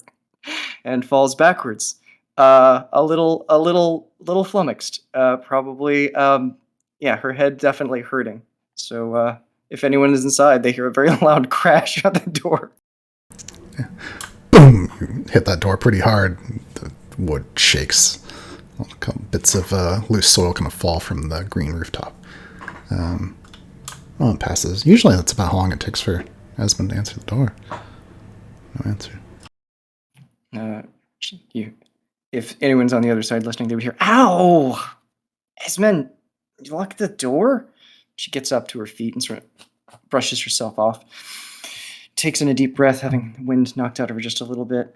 and falls backwards. A little flummoxed. Probably her head definitely hurting. So if anyone is inside, they hear a very loud crash at the door. Yeah. Boom! You hit that door pretty hard. The wood shakes. Bits of loose soil kind of fall from the green rooftop. It passes. Usually that's about how long it takes for Esmond to answer the door. No answer. If anyone's on the other side listening, they would hear, "Ow! Esmond, you locked the door?" She gets up to her feet and sort of brushes herself off. Takes in a deep breath, having the wind knocked out of her just a little bit.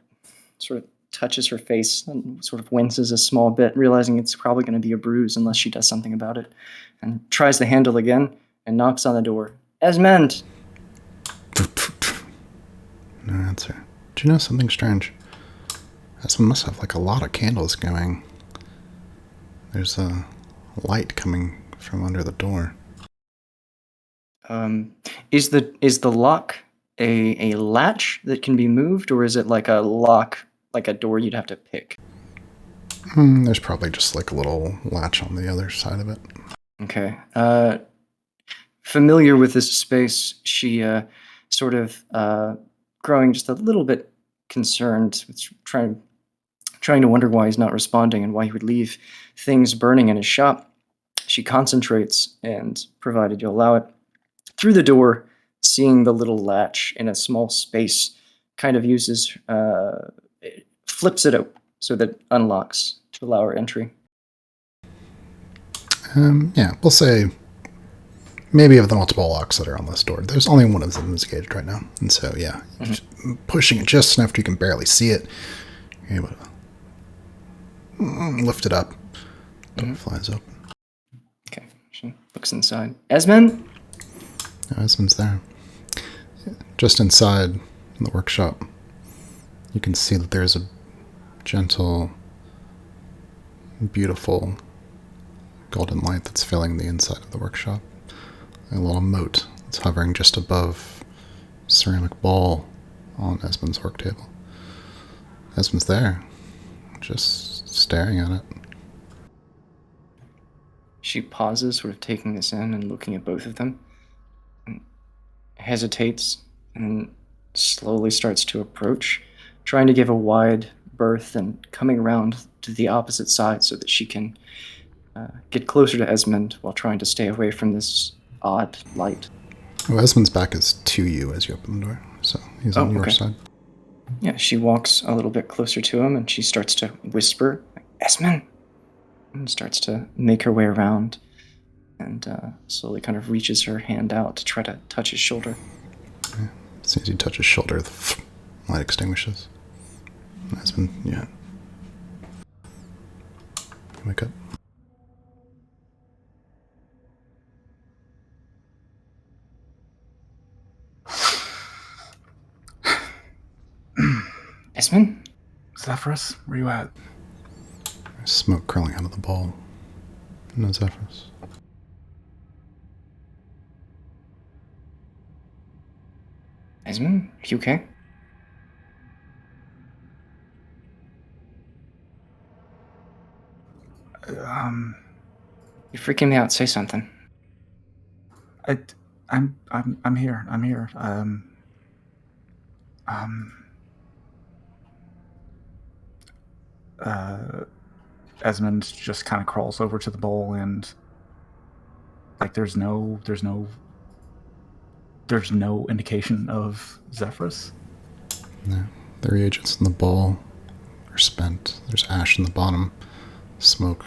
Sort of touches her face and sort of winces a small bit, realizing it's probably going to be a bruise unless she does something about it. And tries the handle again and knocks on the door. "Esmond!" No answer. Do you know something strange? Esmond must have a lot of candles going. There's a light coming from under the door. Is the lock a latch that can be moved, or is it like a lock, like a door you'd have to pick? There's probably just like a little latch on the other side of it. Okay. Familiar with this space, she sort of growing just a little bit concerned, trying to wonder why he's not responding and why he would leave things burning in his shop. She concentrates and, provided you allow it, through the door, seeing the little latch in a small space, kind of uses, flips it out so that it unlocks to allow her entry. Yeah, we'll say maybe of the multiple locks that are on this door, there's only one of them is engaged right now. And so, yeah, pushing it just enough you can barely see it. You're able to lift it up. Door flies open. Okay, she looks inside. Esmond? No, Esmond's there. Just inside in the workshop, you can see that there's a gentle, beautiful golden light that's filling the inside of the workshop. A little moat that's hovering just above a ceramic ball on Esmond's work table. Esmond's there, just staring at it. She pauses, sort of taking this in and looking at both of them, and hesitates, and slowly starts to approach, trying to give a wide berth and coming around to the opposite side so that she can get closer to Esmond while trying to stay away from this odd light. Well, Esmond's back is to you as you open the door, so he's on your side. Yeah, she walks a little bit closer to him and she starts to whisper, Esmond! And starts to make her way around and slowly kind of reaches her hand out to try to touch his shoulder. Yeah. As soon as you touch his shoulder, the light extinguishes. Esmond, yeah. Wake up. Esmond? Zephyrus, where you at? There's smoke curling out of the ball. No Zephyrus. Esmond, are you okay? You're freaking me out. Say something. I'm here. I'm here. Esmond just kind of crawls over to the bowl and like there's no indication of Zephyrus. No. The reagents in the bowl are spent. There's ash in the bottom. Smoke.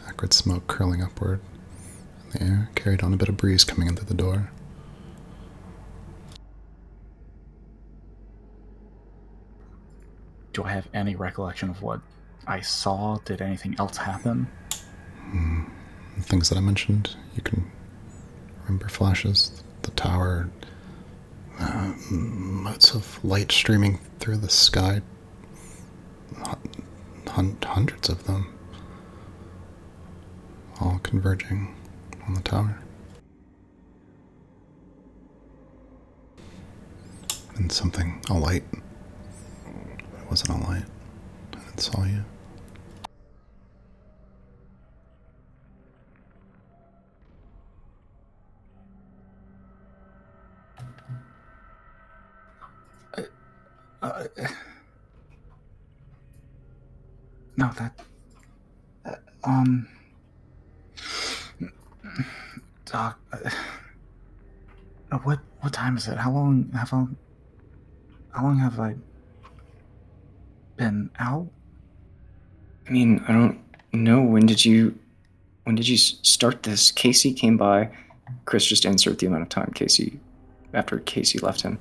Acrid smoke curling upward in the air, carried on a bit of breeze coming in through the door. Do I have any recollection of what I saw? Did anything else happen? The things that I mentioned, you can remember flashes. The tower, motes of light streaming through the sky. Hundreds of them. All converging on the tower. And something, a light. It wasn't a light. And it saw you. No, that. Doc. What time is it? How long have I been out? I mean, I don't know. When did you start this? Casey came by. Chris, just insert the amount of time after Casey left him.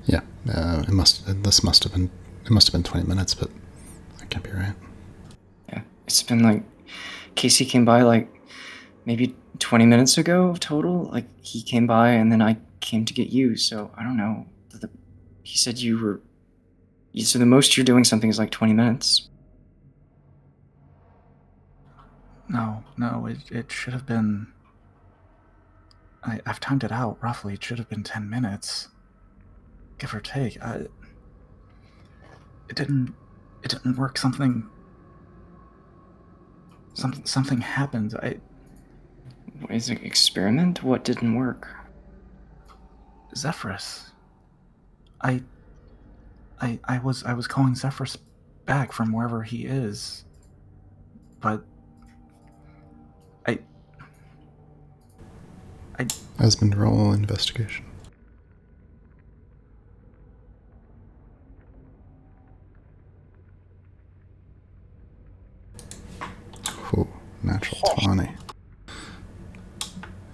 Yeah, it must have been 20 minutes, but that can't be right. Yeah, it's been like Casey came by like maybe 20 minutes ago total. Like he came by and then I came to get you. So I don't know. He said so the most you're doing something is like 20 minutes. No, it should have been I've timed it out roughly. It should have been 10 minutes, give or take. It didn't work. Something happened. Is it an experiment? What didn't work? Zephyrus. I was calling Zephyrus back from wherever he is, but Husband, roll investigation. Ooh, natural 20.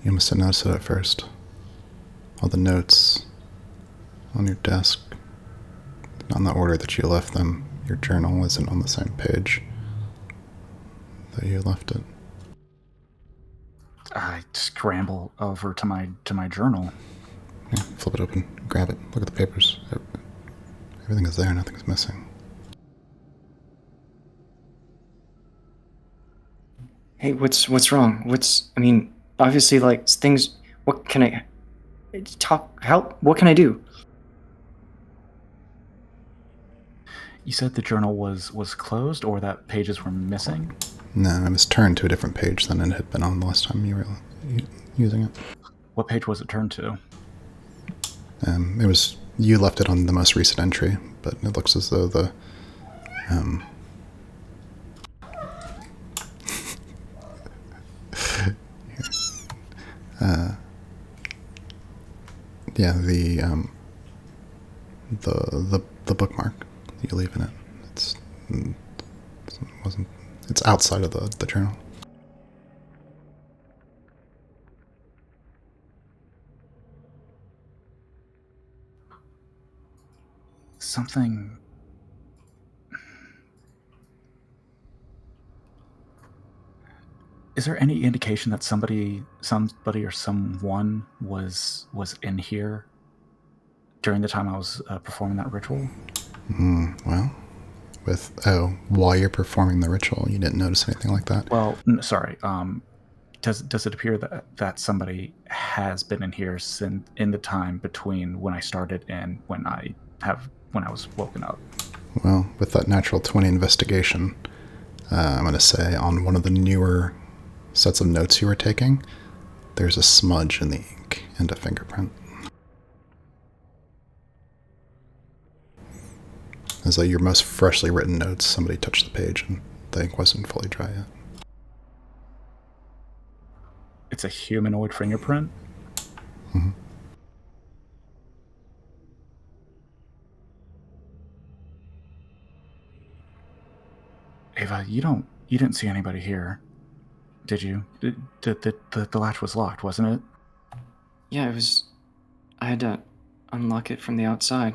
You must have noticed it at first. All the notes on your desk, not in the order that you left them. Your journal isn't on the same page that you left it. I scramble over to my journal. Yeah, flip it open, grab it, look at the papers. Everything is there, nothing's missing. Hey, what's wrong? Obviously, like, things... What can I... Help? What can I do? You said the journal was closed, or that pages were missing? No, it was turned to a different page than it had been on the last time you were using it. What page was it turned to? It was... You left it on the most recent entry, but it looks as though the... yeah, the bookmark that you leave in it. It's outside of the journal. Something... Is there any indication that somebody or someone was in here during the time I was performing that ritual? Well, while you're performing the ritual, you didn't notice anything like that? Well, sorry. Does it appear that somebody has been in here in the time between when I started and when I was woken up? Well, with that natural 20 investigation, I'm going to say on one of the newer sets of notes you were taking, there's a smudge in the ink and a fingerprint. As though your most freshly written notes, somebody touched the page and the ink wasn't fully dry yet. It's a humanoid fingerprint? Mm-hmm. Ava, you didn't see anybody here, did you? The latch was locked, wasn't it? Yeah, it was... I had to unlock it from the outside.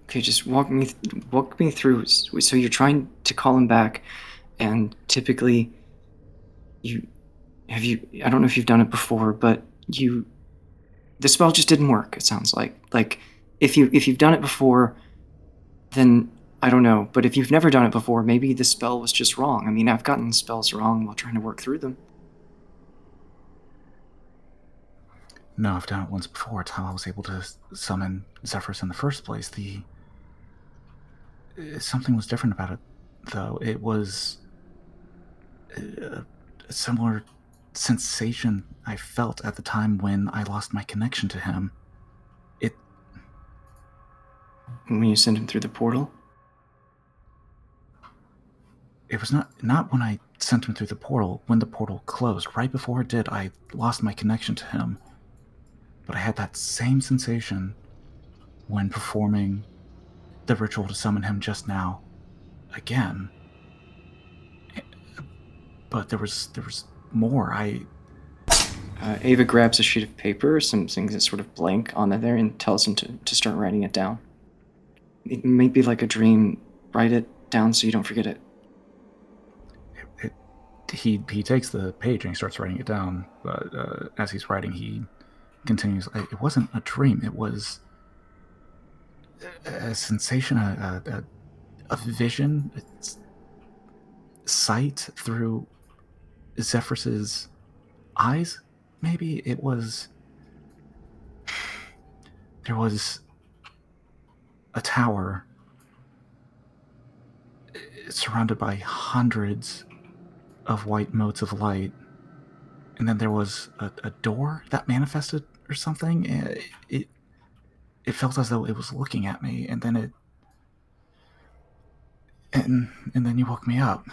Okay, just walk me through. So you're trying to call him back, and typically, I don't know if you've done it before, but the spell just didn't work. It sounds like if you've done it before, then I don't know. But if you've never done it before, maybe the spell was just wrong. I mean, I've gotten spells wrong while trying to work through them. No, I've done it once before. It's how I was able to summon Zephyrus in the first place. Something was different about it, though. It was a similar sensation I felt at the time when I lost my connection to him. When you sent him through the portal? It was not when I sent him through the portal. When the portal closed, right before it did, I lost my connection to him. But I had that same sensation when performing the ritual to summon him just now, again. But there was more. Ava grabs a sheet of paper, something that's sort of blank on there, and tells him to start writing it down. It might be like a dream. Write it down so you don't forget it. he takes the page and he starts writing it down. But as he's writing, he continues. It wasn't a dream. It was a sensation, a vision, sight through Zephyrus's eyes. Maybe it was. There was a tower surrounded by hundreds of white motes of light, and then there was a door that manifested or something. It felt as though it was looking at me, and then and then you woke me up.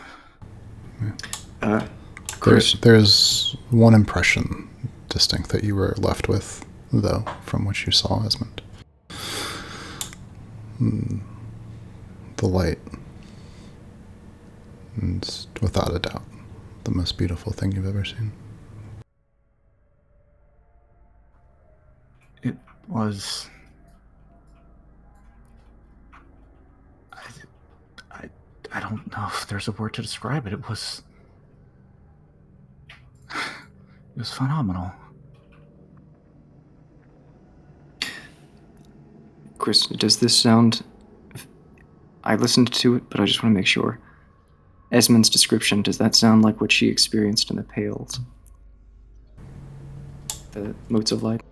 There's one impression distinct that you were left with, though, from what you saw, Esmond. The light. It's without a doubt the most beautiful thing you've ever seen. It was... I don't know if there's a word to describe it. It was phenomenal. Chris, does this sound... I listened to it, but I just want to make sure. Esmond's description, does that sound like what she experienced in the Pales? The motes of light?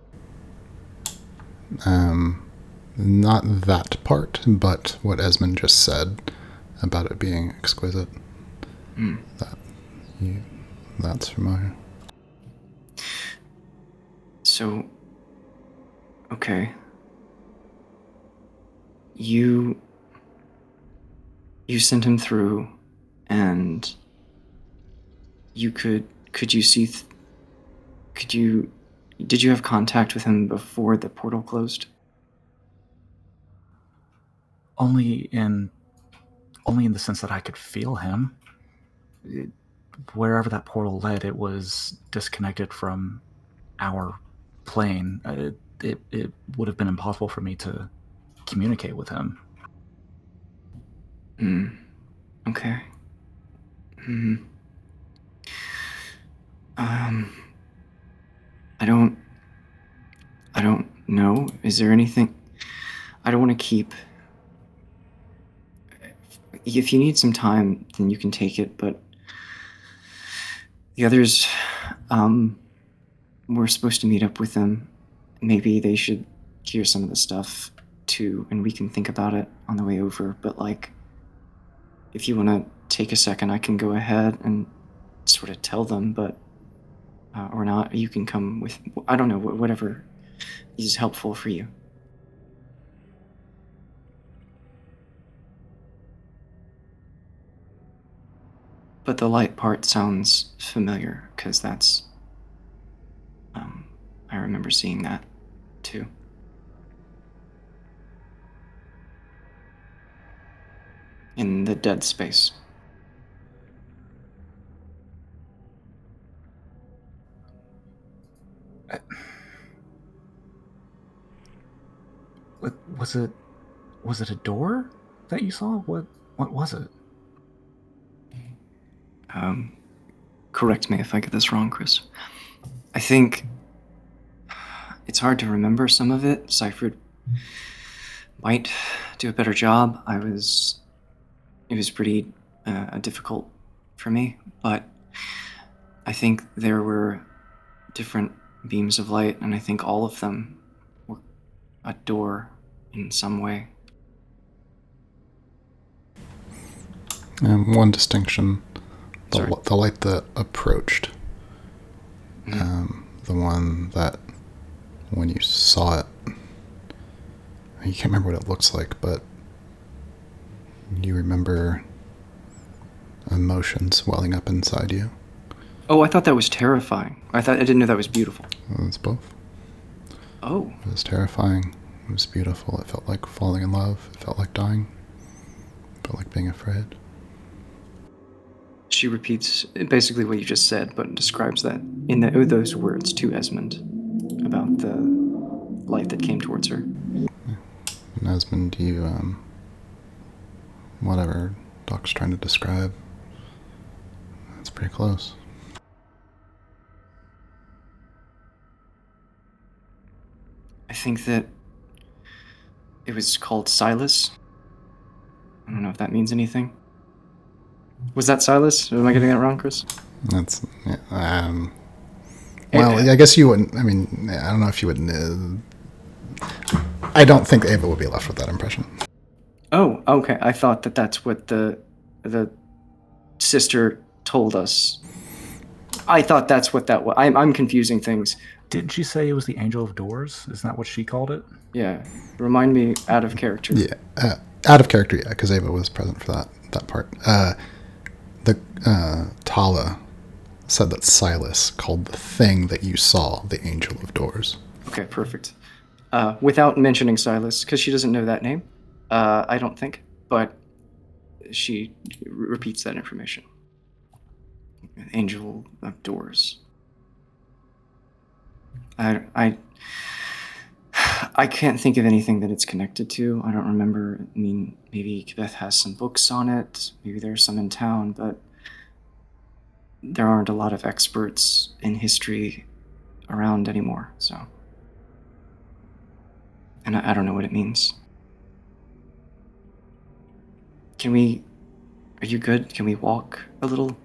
Not that part, but what Esmond just said about it being exquisite. That's familiar. So, okay. You sent him through, and you could you see, did you have contact with him before the portal closed? Only in the sense that I could feel him. Wherever that portal led, it was disconnected from our plane. It would have been impossible for me to communicate with him. Okay. I don't know. Is there anything... I don't want to keep... If you need some time, then you can take it, but the others, we're supposed to meet up with them. Maybe they should hear some of the stuff too, and we can think about it on the way over, but like, if you want to take a second, I can go ahead and sort of tell them, but, or not, you can come with, I don't know, whatever is helpful for you. But the light part sounds familiar, because that's, I remember seeing that, too. In the dead space. Was it a door that you saw? What was it? Correct me if I get this wrong, Chris. I think it's hard to remember some of it. Seifert might do a better job. It was pretty difficult for me, but I think there were different beams of light, and I think all of them were a door in some way. One distinction, Sorry. the light that approached, the one that when you saw it, you can't remember what it looks like, but you remember emotions welling up inside you. Oh, I thought that was terrifying. I didn't know that was beautiful. It's both. Oh. It was terrifying. It was beautiful. It felt like falling in love. It felt like dying. It felt like being afraid. She repeats basically what you just said, but describes that in those words to Esmond about the light that came towards her. And Esmond, you, whatever Doc's trying to describe, it's Pretty close. I think that it was called Silas. I don't know if that means anything. Was that Silas? Am I getting that wrong, Chris? That's well, I guess you wouldn't. I mean, I don't know if you would. I don't think Ava would be left with that impression. Oh, okay. I thought that that's what the sister told us. I thought that's what that was. I'm confusing things. Didn't she say it was the Angel of Doors? Isn't that what she called it? Yeah. Remind me out of character. Yeah, out of character. Yeah, because Ava was present for that part. Tala said that Silas called the thing that you saw the Angel of Doors. Okay, perfect. Without mentioning Silas, because she doesn't know that name, I don't think, but she repeats that information. Angel of Doors. I can't think of anything that it's connected to. I don't remember. I mean, maybe Beth has some books on it. Maybe there's some in town, but there aren't a lot of experts in history around anymore, so. And I don't know what it means. Are you good? Can we walk a little?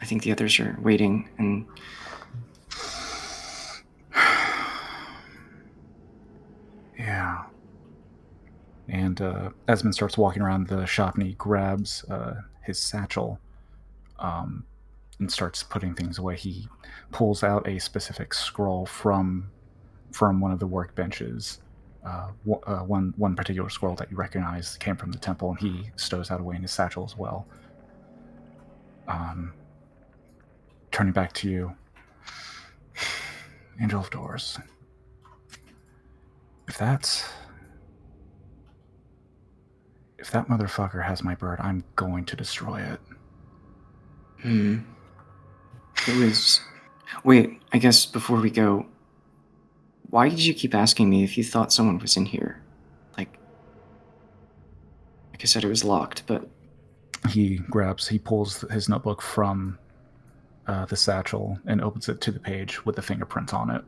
I think the others are waiting, and... Yeah. And Esmond starts walking around the shop, and he grabs his satchel and starts putting things away. He pulls out a specific scroll from one of the workbenches. One particular scroll that you recognize came from the temple, and he stows that away in his satchel as well. Turning back to you, Angel of Doors. If that motherfucker has my bird, I'm going to destroy it. It was... Wait, I guess before we go, why did you keep asking me if you thought someone was in here? Like I said, it was locked, but... He pulls his notebook from the satchel and opens it to the page with the fingerprint on it.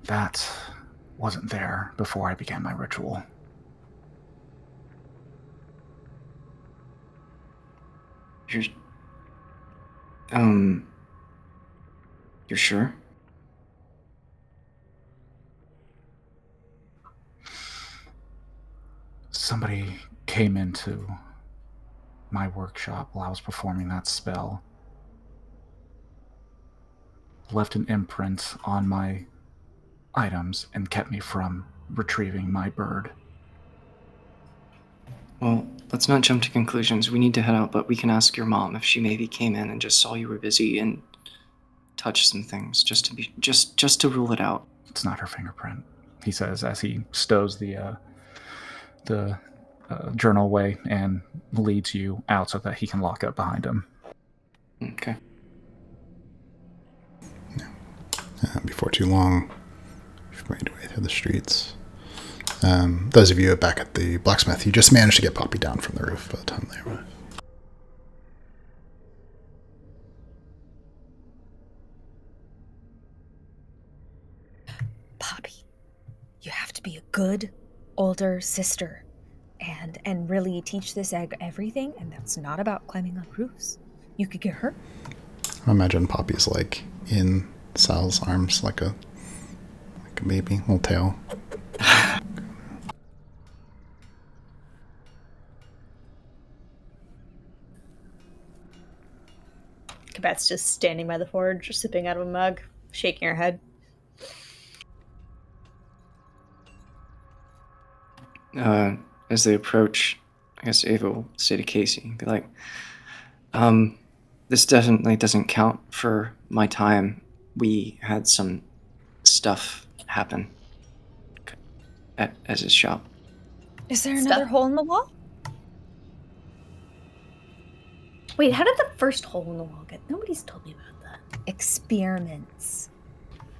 That wasn't there before I began my ritual. You're sure? Somebody came into my workshop while I was performing that spell, left an imprint on my items, and kept me from retrieving my bird. Well, let's not jump to conclusions. We need to head out, but we can ask your mom if she maybe came in and just saw you were busy and touched some things, just to rule it out. It's not her fingerprint, he says as he stows the journal away and leads you out so that he can lock it behind him. Okay. Before too long, you've made your way through the streets. Those of you back at the blacksmith, you just managed to get Poppy down from the roof by the time they arrived. Poppy, you have to be a good older sister and really teach this egg everything, and that's not about climbing on roofs. You could get hurt. I imagine Poppy's like in Sal's arms like a baby, little tail. Kabet's just standing by the forge, sipping out of a mug, shaking her head. As they approach, I guess Ava will say to Casey, be like, this definitely doesn't count for my time. We had some stuff happen at his shop. Is there another hole in the wall? Wait, how did the first hole in the wall get? Nobody's told me about that. Experiments.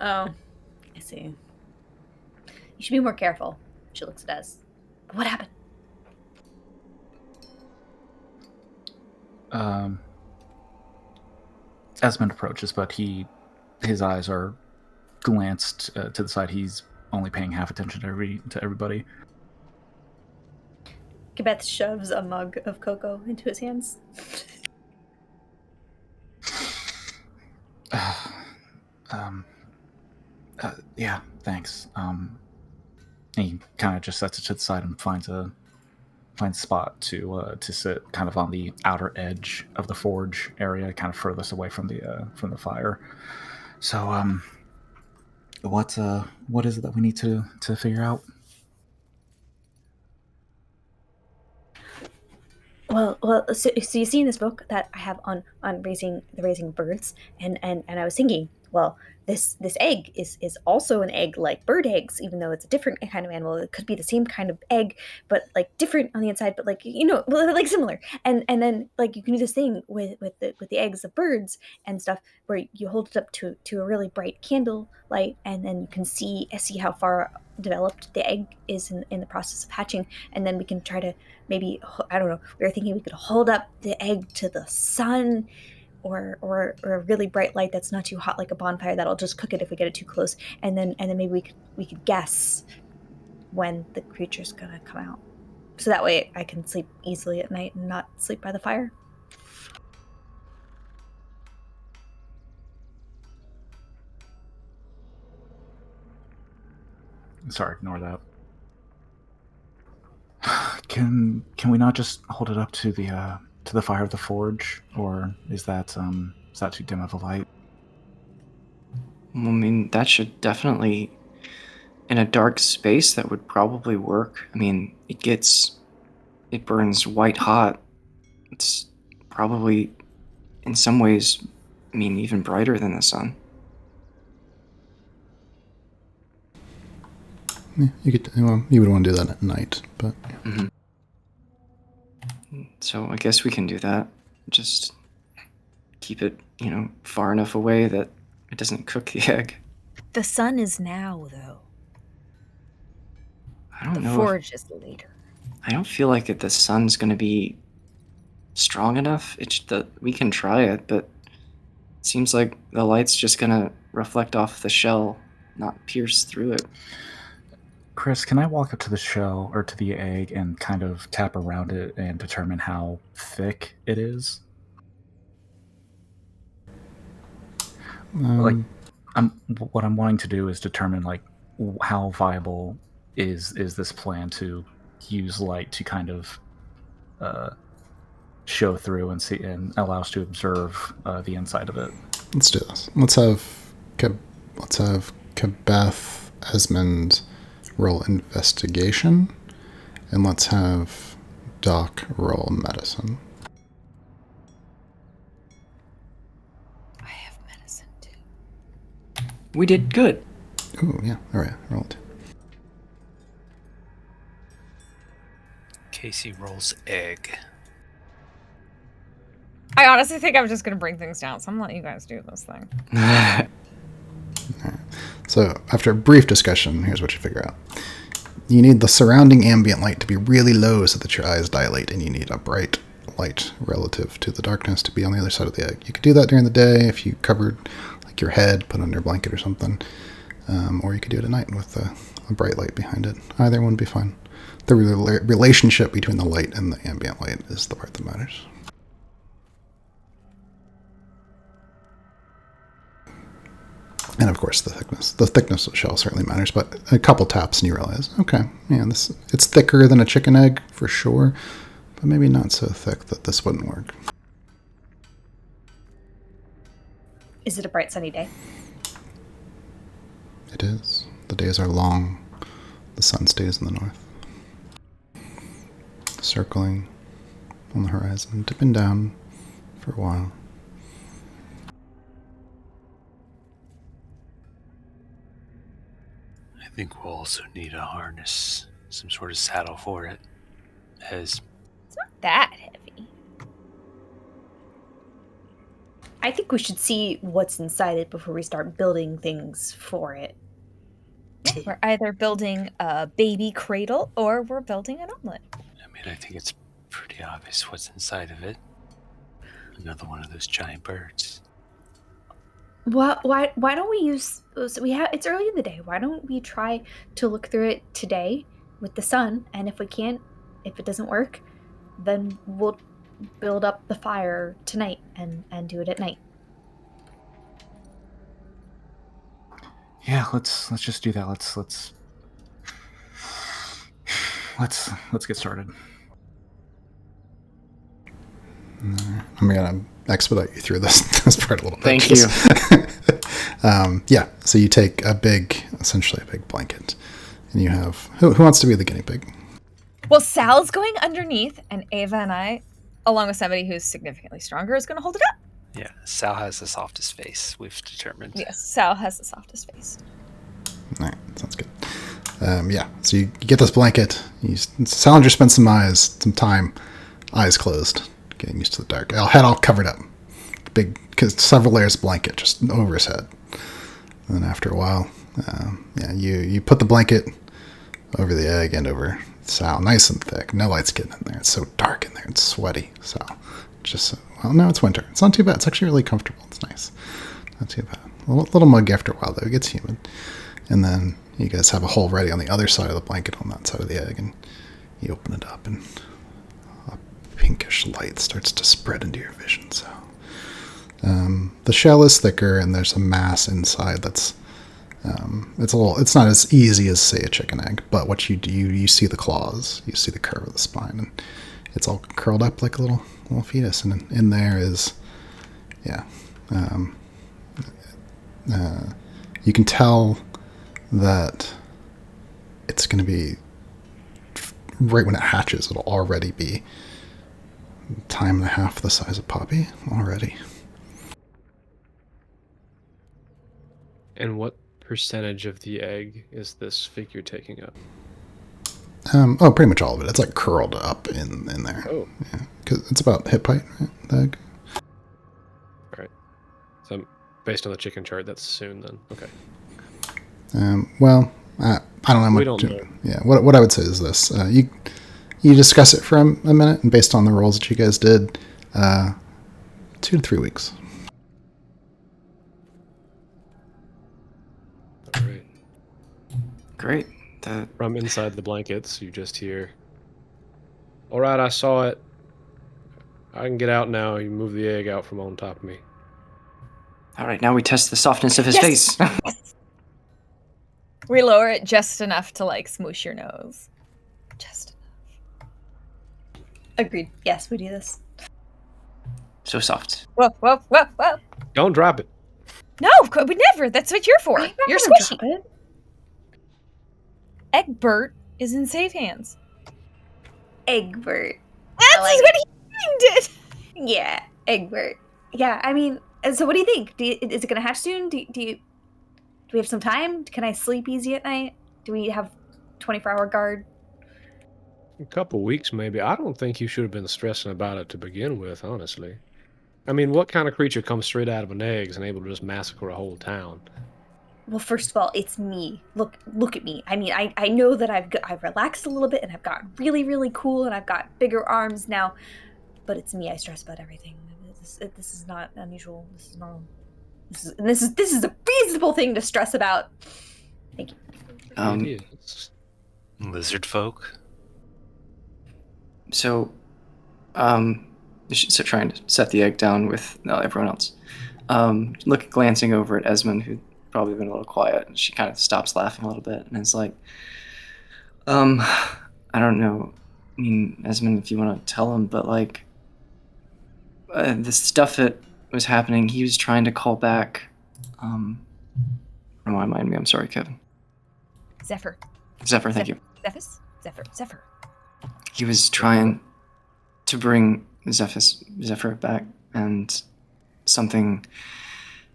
Oh, I see. You should be more careful. She looks at us. What happened? Esmond approaches, but his eyes are glanced to the side. He's only paying half attention to everybody. Kibeth shoves a mug of cocoa into his hands. Yeah, thanks. He kind of just sets it to the side and finds a spot to sit, kind of on the outer edge of the forge area, kind of furthest away from the fire. So, what is it that we need to figure out? Well, so you see in this book that I have on raising birds, and I was thinking, well, this egg is also an egg like bird eggs, even though it's a different kind of animal. It could be the same kind of egg, but like different on the inside, but like like similar. And then like you can do this thing with the eggs of birds and stuff, where you hold it up to a really bright candle light, and then you can see how far developed the egg is in the process of hatching, and then we can try to maybe, I don't know, we were thinking we could hold up the egg to the sun, or a really bright light that's not too hot, like a bonfire that'll just cook it if we get it too close, and then maybe we could guess when the creature's gonna come out, so that way I can sleep easily at night and not sleep by the fire. Sorry, ignore that. Can we not just hold it up to the fire of the forge, or is that too dim of a light? Well, I mean, that should definitely, in a dark space, that would probably work. I mean, it burns white hot. It's probably, in some ways, I mean, even brighter than the sun. Yeah, you would want to do that at night, but yeah. Mm-hmm. So I guess we can do that. Just keep it, far enough away that it doesn't cook the egg. The sun is now, though. I don't know. The forge is later. I don't feel like the sun's going to be strong enough. We can try it, but it seems like the light's just going to reflect off the shell, not pierce through it. Chris, can I walk up to the shell or to the egg and kind of tap around it and determine how thick it is? What I'm wanting to do is determine like how viable is this plan to use light to kind of show through and see and allow us to observe the inside of it. Let's do this. Let's have Kibeth, Esmond roll investigation, and let's have Doc roll medicine. I have medicine too. We did good. Ooh, yeah. All right, rolled. Casey rolls egg. I honestly think I'm just going to bring things down, so I'm letting you guys do this thing. Right. So, after a brief discussion, here's what you figure out. You need the surrounding ambient light to be really low so that your eyes dilate, and you need a bright light relative to the darkness to be on the other side of the egg. You could do that during the day if you covered like your head, put under a blanket or something, or you could do it at night with a bright light behind it. Either one would be fine. The relationship between the light and the ambient light is the part that matters. And of course, the thickness of the shell certainly matters, but a couple taps and you realize, okay, yeah, it's thicker than a chicken egg for sure, but maybe not so thick that this wouldn't work. Is it a bright sunny day? It is. The days are long. The sun stays in the north. Circling on the horizon, dipping down for a while. I think we'll also need a harness, some sort of saddle for it. It's not that heavy. I think we should see what's inside it before we start building things for it. We're either building a baby cradle or we're building an omelet. I mean, I think it's pretty obvious what's inside of it. Another one of those giant birds. Why don't we use? So it's early in the day. Why don't we try to look through it today with the sun? And if it doesn't work, then we'll build up the fire tonight and do it at night. Yeah, let's just do that. Let's get started. I'm gonna expedite you through this part a little bit. Thank you. Yeah. So you take essentially a big blanket, and you have who wants to be the guinea pig? Well, Sal's going underneath, and Ava and I, along with somebody who's significantly stronger, is going to hold it up. Yeah, Sal has the softest face, we've determined. Yes, Sal has the softest face. All right, sounds good. Yeah. So you get this blanket. Salinger spends some time, eyes closed, getting used to the dark. Head all covered up, because several layers of blanket just over his head. And then after a while, you put the blanket over the egg and over Sal, nice and thick. No light's getting in there. It's so dark in there. It's sweaty. So now it's winter. It's not too bad. It's actually really comfortable. It's nice. Not too bad. A little muggy after a while though. It gets humid. And then you guys have a hole ready on the other side of the blanket on that side of the egg, and you open it up, and a pinkish light starts to spread into your vision. So the shell is thicker, and there's a mass inside that's it's not as easy as, say, a chicken egg, but what you do, you see the claws, you see the curve of the spine, and it's all curled up like a little fetus, and in there is, you can tell that it's going to be, right when it hatches, it'll already be time and a half the size of Poppy already. And what percentage of the egg is this figure taking up? Pretty much all of it. It's like curled up in there. Oh. Yeah, because it's about hip height, right? The egg. All right. So based on the chicken chart, that's soon then. Okay. Well, I don't know much. We don't know. Yeah. What I would say is this: you discuss it for a minute, and based on the rolls that you guys did, 2 to 3 weeks. All right. Great. From inside the blankets, you just hear, "All right, I saw it. I can get out now. You move the egg out from on top of me." All right, now we test the softness of his Yes! face. We lower it just enough to like smoosh your nose. Just enough. Agreed. Yes, we do this. So soft. Whoa, whoa, whoa, whoa. Don't drop it. No, we never. That's what you're for. I'm not You're gonna squishy. drop it. Egbert is in safe hands. Egbert. That's like what he did. Yeah, Egbert. Yeah, I mean, so what do you think? Is it going to hatch soon? Do we have some time? Can I sleep easy at night? Do we have 24-hour guard? A couple weeks, maybe. I don't think you should have been stressing about it to begin with, honestly. I mean, what kind of creature comes straight out of an egg and able to just massacre a whole town? Well, first of all, it's me. Look at me. I mean, I know that I've relaxed a little bit and I've gotten really, really cool and I've got bigger arms now, but it's me. I stress about everything. This is not unusual. This is normal. This is a reasonable thing to stress about. Thank you. Lizard folk. So trying to set the egg down with everyone else. Glancing over at Esmond, who'd probably been a little quiet, and she kind of stops laughing a little bit, and is like, I don't know. I mean, Esmond, if you want to tell him, but like, the stuff that was happening, he was trying to call back. Remind me. I'm sorry, Kevin. Zephyr, thank you. Zephyr. He was trying to bring Zephyr back, and something,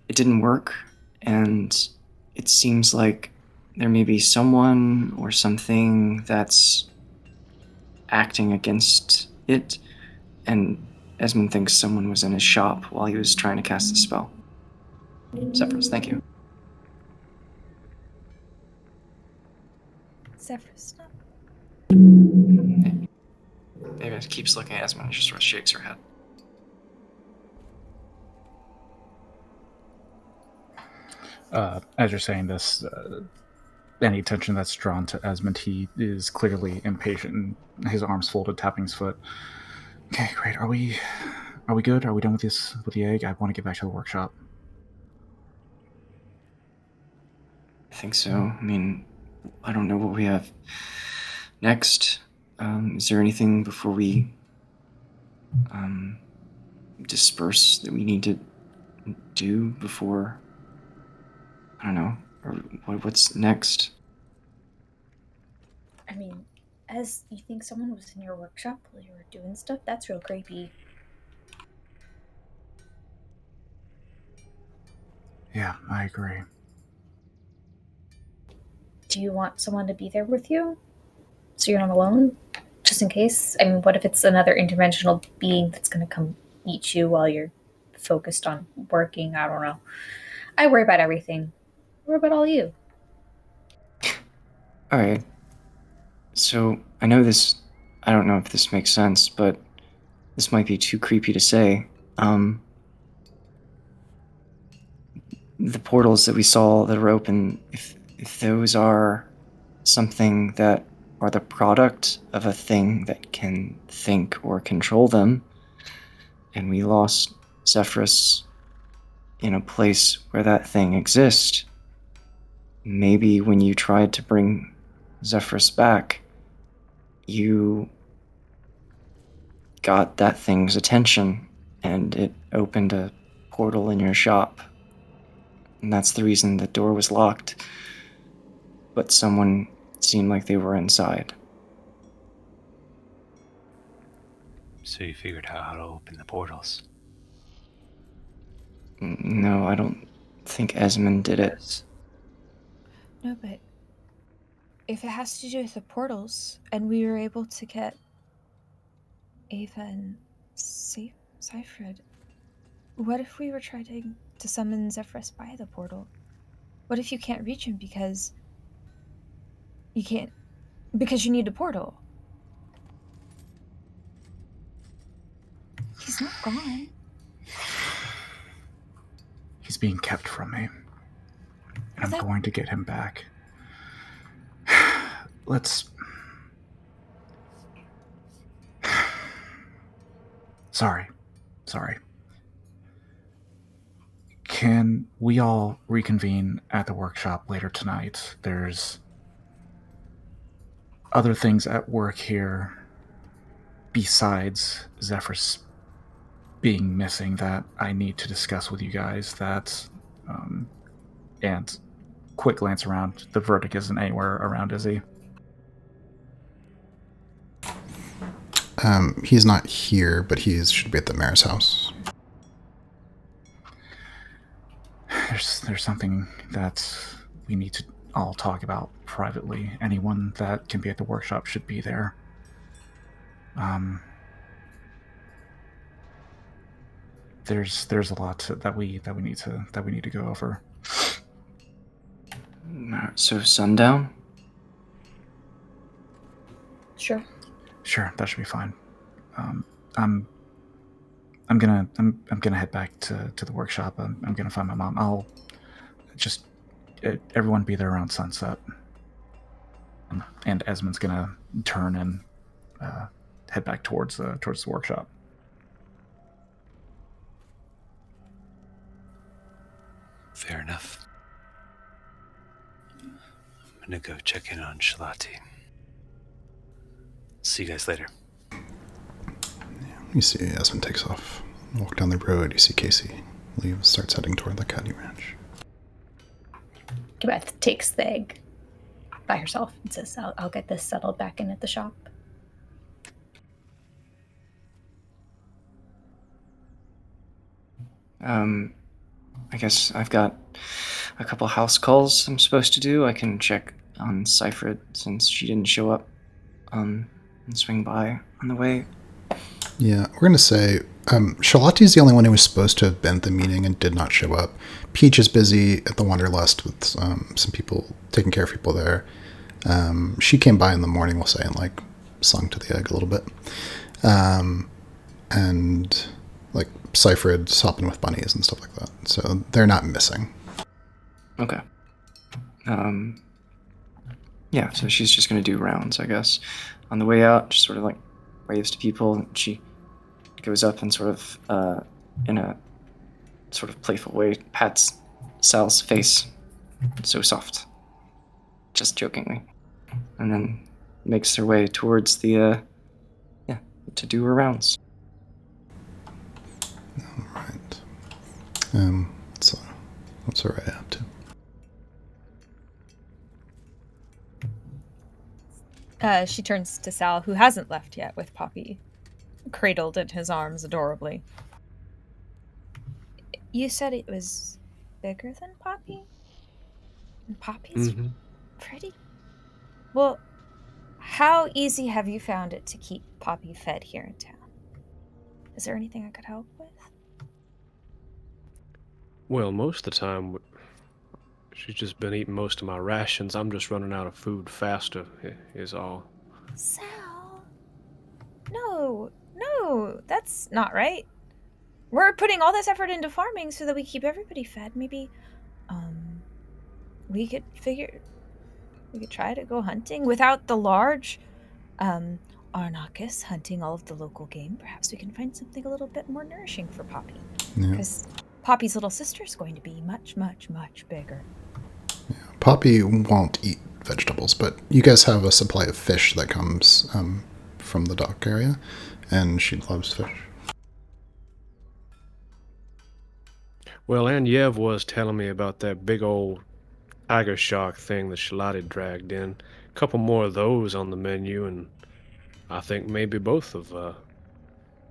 it didn't work, and it seems like there may be someone or something that's acting against it, and Esmond thinks someone was in his shop while he was trying to cast the spell. Zephyrus, thank you. Zephyr, stop. Ava keeps looking at Esmond and just sort of shakes her head. As you're saying this, any attention that's drawn to Esmond, he is clearly impatient, his arms folded, tapping his foot. Okay, great. Are we good? Are we done with this, with the egg? I want to get back to the workshop. I think so. I mean, I don't know what we have next. Is there anything before we disperse that we need to do before? I don't know. Or what's next? I mean, as you think someone was in your workshop while you were doing stuff, that's real creepy. Yeah, I agree. Do you want someone to be there with you? So you're not alone? Just in case? I mean, what if it's another interdimensional being that's going to come eat you while you're focused on working? I don't know. I worry about everything. I worry about all you. Alright. So, I know this. I don't know if this makes sense, but this might be too creepy to say. The portals that we saw that are open, if those are something that are the product of a thing that can think or control them, and we lost Zephyrus in a place where that thing exists, maybe when you tried to bring Zephyrus back, you got that thing's attention and it opened a portal in your shop. And that's the reason the door was locked. But someone seemed like they were inside. So you figured out how to open the portals? No, I don't think Esmond did it. No, but if it has to do with the portals, and we were able to get Ava and Seyfried, what if we were trying to summon Zephyrus by the portal? What if you can't reach him because you need a portal? He's not gone. He's being kept from me. And I'm going to get him back. Let's... Sorry. Can we all reconvene at the workshop later tonight? There's other things at work here besides Zephyrus being missing that I need to discuss with you guys. And quick glance around. The verdict isn't anywhere around, is he? He's not here, but he should be at the mayor's house. There's something that we need to all talk about privately. Anyone that can be at the workshop should be there. There's a lot that we need to go over. So sundown? Sure, that should be fine. I'm gonna head back to the workshop. I'm gonna find my mom. I'll just everyone be there around sunset. And Esmond's gonna turn and head back towards the workshop. Fair enough. I'm gonna go check in on Shalati. See you guys later. You see Esmond takes off. Walk down the road, you see Casey leaves, starts heading toward the Caddy Ranch. Beth takes the egg by herself and says, I'll get this settled back in at the shop. I guess I've got a couple house calls I'm supposed to do. I can check on Seyfried since she didn't show up and swing by on the way. Yeah, we're going to say Shalati's the only one who was supposed to have been at the meeting and did not show up. Peach is busy at the Wanderlust with some people, taking care of people there. She came by in the morning, we'll say, and like sung to the egg a little bit. And like Seyfried's hopping with bunnies and stuff like that. So they're not missing. Okay. Yeah, so she's just going to do rounds, I guess. On the way out, she sort of like waves to people. She goes up and sort of, in a sort of playful way, pats Sal's face. So soft. Just jokingly. And then makes her way towards the, to do her rounds. All right. What's Araya up to? She turns to Sal, who hasn't left yet, with Poppy cradled in his arms adorably. You said it was bigger than Poppy? And Poppy's pretty? Well, how easy have you found it to keep Poppy fed here in town? Is there anything I could help with? Well, most of the time, she's just been eating most of my rations. I'm just running out of food faster, is all. Sal? No, that's not right. We're putting all this effort into farming so that we keep everybody fed. Maybe, we could try to go hunting without the large, Arnakis hunting all of the local game. Perhaps we can find something a little bit more nourishing for Poppy. Because Poppy's little sister is going to be much, much, much bigger. Yeah. Poppy won't eat vegetables, but you guys have a supply of fish that comes from the dock area, and she loves fish. Well, Aunt Yev was telling me about that big old tiger shark thing that Shalati dragged in. A couple more of those on the menu, and I think maybe both of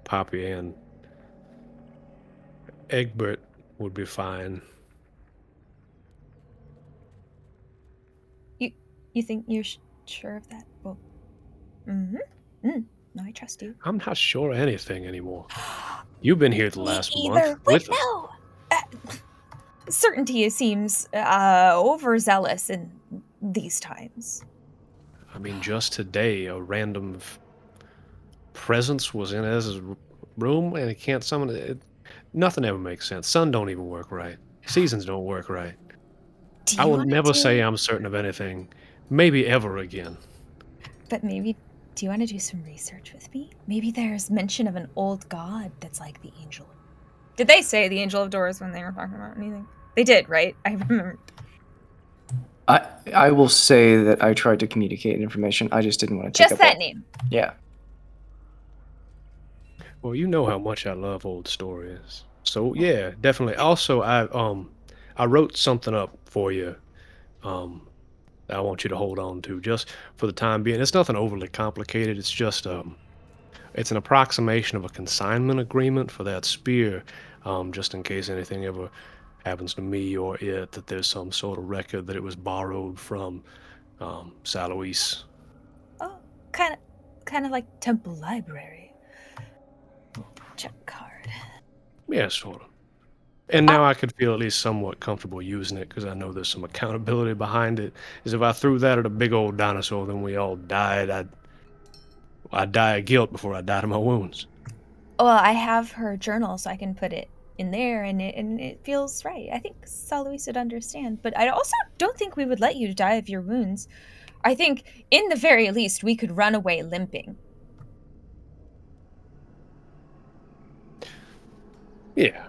Poppy and Egbert would be fine. You think you're sure of that? Well, no, I trust you. I'm not sure of anything anymore. You've been here the last month Wait, with us. no! Certainty seems overzealous in these times. I mean, just today, a random presence was in Ez's room, and he can't summon it. Nothing ever makes sense. Sun don't even work right. Seasons don't work right. I will never say I'm certain of anything. Maybe ever again. But maybe, do you want to do some research with me? Maybe there's mention of an old god that's like the angel. Did they say the angel of doors when they were talking about anything? They did, right? I remember. I will say that I tried to communicate information. I just didn't want to take Just that name. Yeah. Well, you know how much I love old stories. So yeah, definitely. Also, I wrote something up for you. That I want you to hold on to just for the time being. It's nothing overly complicated. It's just it's an approximation of a consignment agreement for that spear, just in case anything ever happens to me or it, that there's some sort of record that it was borrowed from Salois. Oh, kind of like Temple Library. Check card. Yeah, sort of. And now I could feel at least somewhat comfortable using it because I know there's some accountability behind it. Is if I threw that at a big old dinosaur, then we all died. I'd die of guilt before I died of my wounds. Well, I have her journal, so I can put it in there, and it feels right. I think Salois would understand, but I also don't think we would let you die of your wounds. I think, in the very least, we could run away limping. Yeah.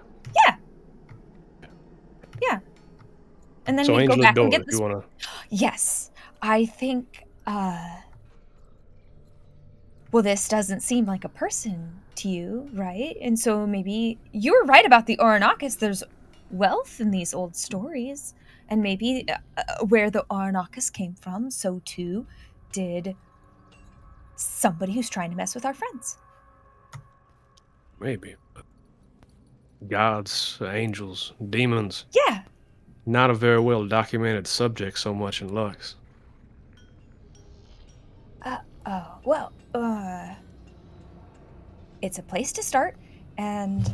Yeah. And then So we'd go Angel back Door, and get if this. you want to. Yes. I think, well, this doesn't seem like a person to you, right? And so maybe you were right about the Ornakis. There's wealth in these old stories. And maybe where the Ornakis came from, so too did somebody who's trying to mess with our friends. Maybe. Gods, angels, demons. Yeah. Not a very well documented subject so much in Lux. It's a place to start, and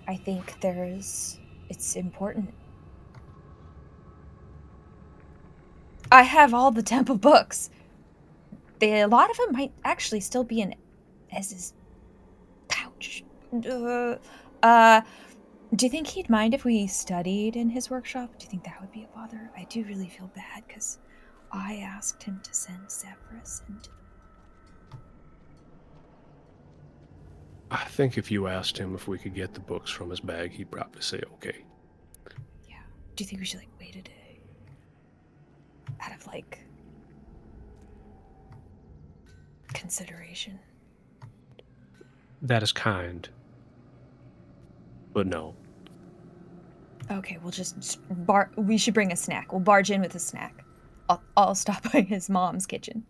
I think it's important. I have all the temple books. A lot of them might actually still be in Ez's pouch. Do you think he'd mind if we studied in his workshop? Do you think that would be a bother? I do really feel bad because I asked him to send Severus into the... I think if you asked him if we could get the books from his bag, he'd probably say okay. Yeah. Do you think we should, wait a day? Out of, consideration? That is kind. But no. Okay, we'll just we should bring a snack. We'll barge in with a snack. I'll stop by his mom's kitchen.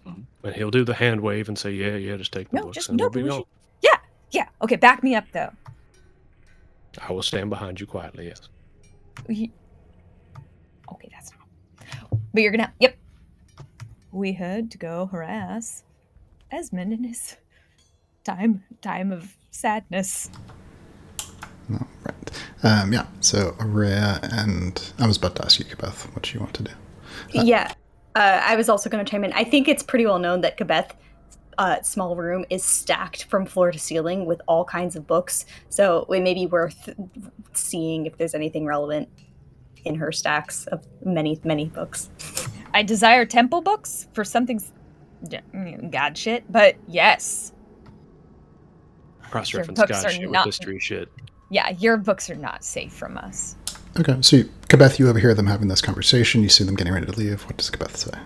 And he'll do the hand wave and say, yeah, just take the books and we'll be gone. Yeah. Okay, back me up, though. I will stand behind you quietly, yes. Okay, that's not... But you're gonna... Yep. We had to go harass Esmond in his time of sadness. All right. Yeah, so Araya and... I was about to ask you, Kabeth, what you want to do. Yeah. I was also going to chime in. I think it's pretty well known that Kabeth's small room is stacked from floor to ceiling with all kinds of books. So it may be worth seeing if there's anything relevant in her stacks of many, many books. I desire temple books for something god shit, but yes. Cross-reference Your books god are shit not- with history shit. Yeah, your books are not safe from us. Okay, so Kabeth, you overhear them having this conversation. You see them getting ready to leave. What does Kabeth say?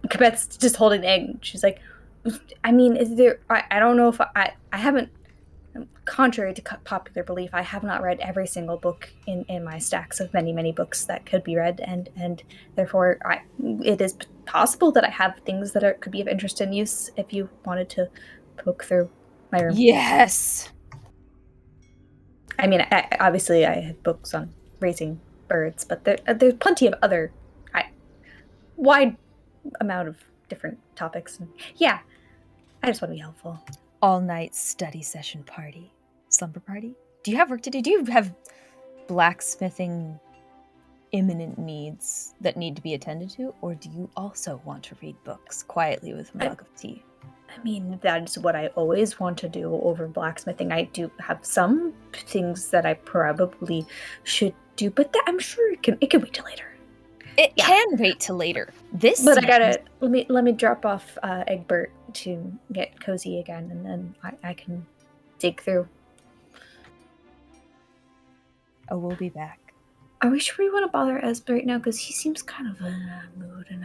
Kabeth's just holding the egg. She's like, I mean, is there... I don't know if I haven't... Contrary to popular belief, I have not read every single book in my stacks of many, many books that could be read, and therefore it is possible that I have things that could be of interest and use if you wanted to poke through my room. Yes! I mean, obviously I have books on raising birds, but there's plenty of other wide amount of different topics. And yeah, I just want to be helpful. All-night study session party. Slumber party? Do you have work to do? Do you have blacksmithing imminent needs that need to be attended to? Or do you also want to read books quietly with a mug of tea? I mean, that is what I always want to do over blacksmithing. I do have some things that I probably should do, but I'm sure it can wait till later. It can wait till later. But I gotta let me drop off Egbert to get cozy again, and then I can dig through. Oh, we'll be back. Are we sure we want to bother Esbert right now? Because he seems kind of in a mood, and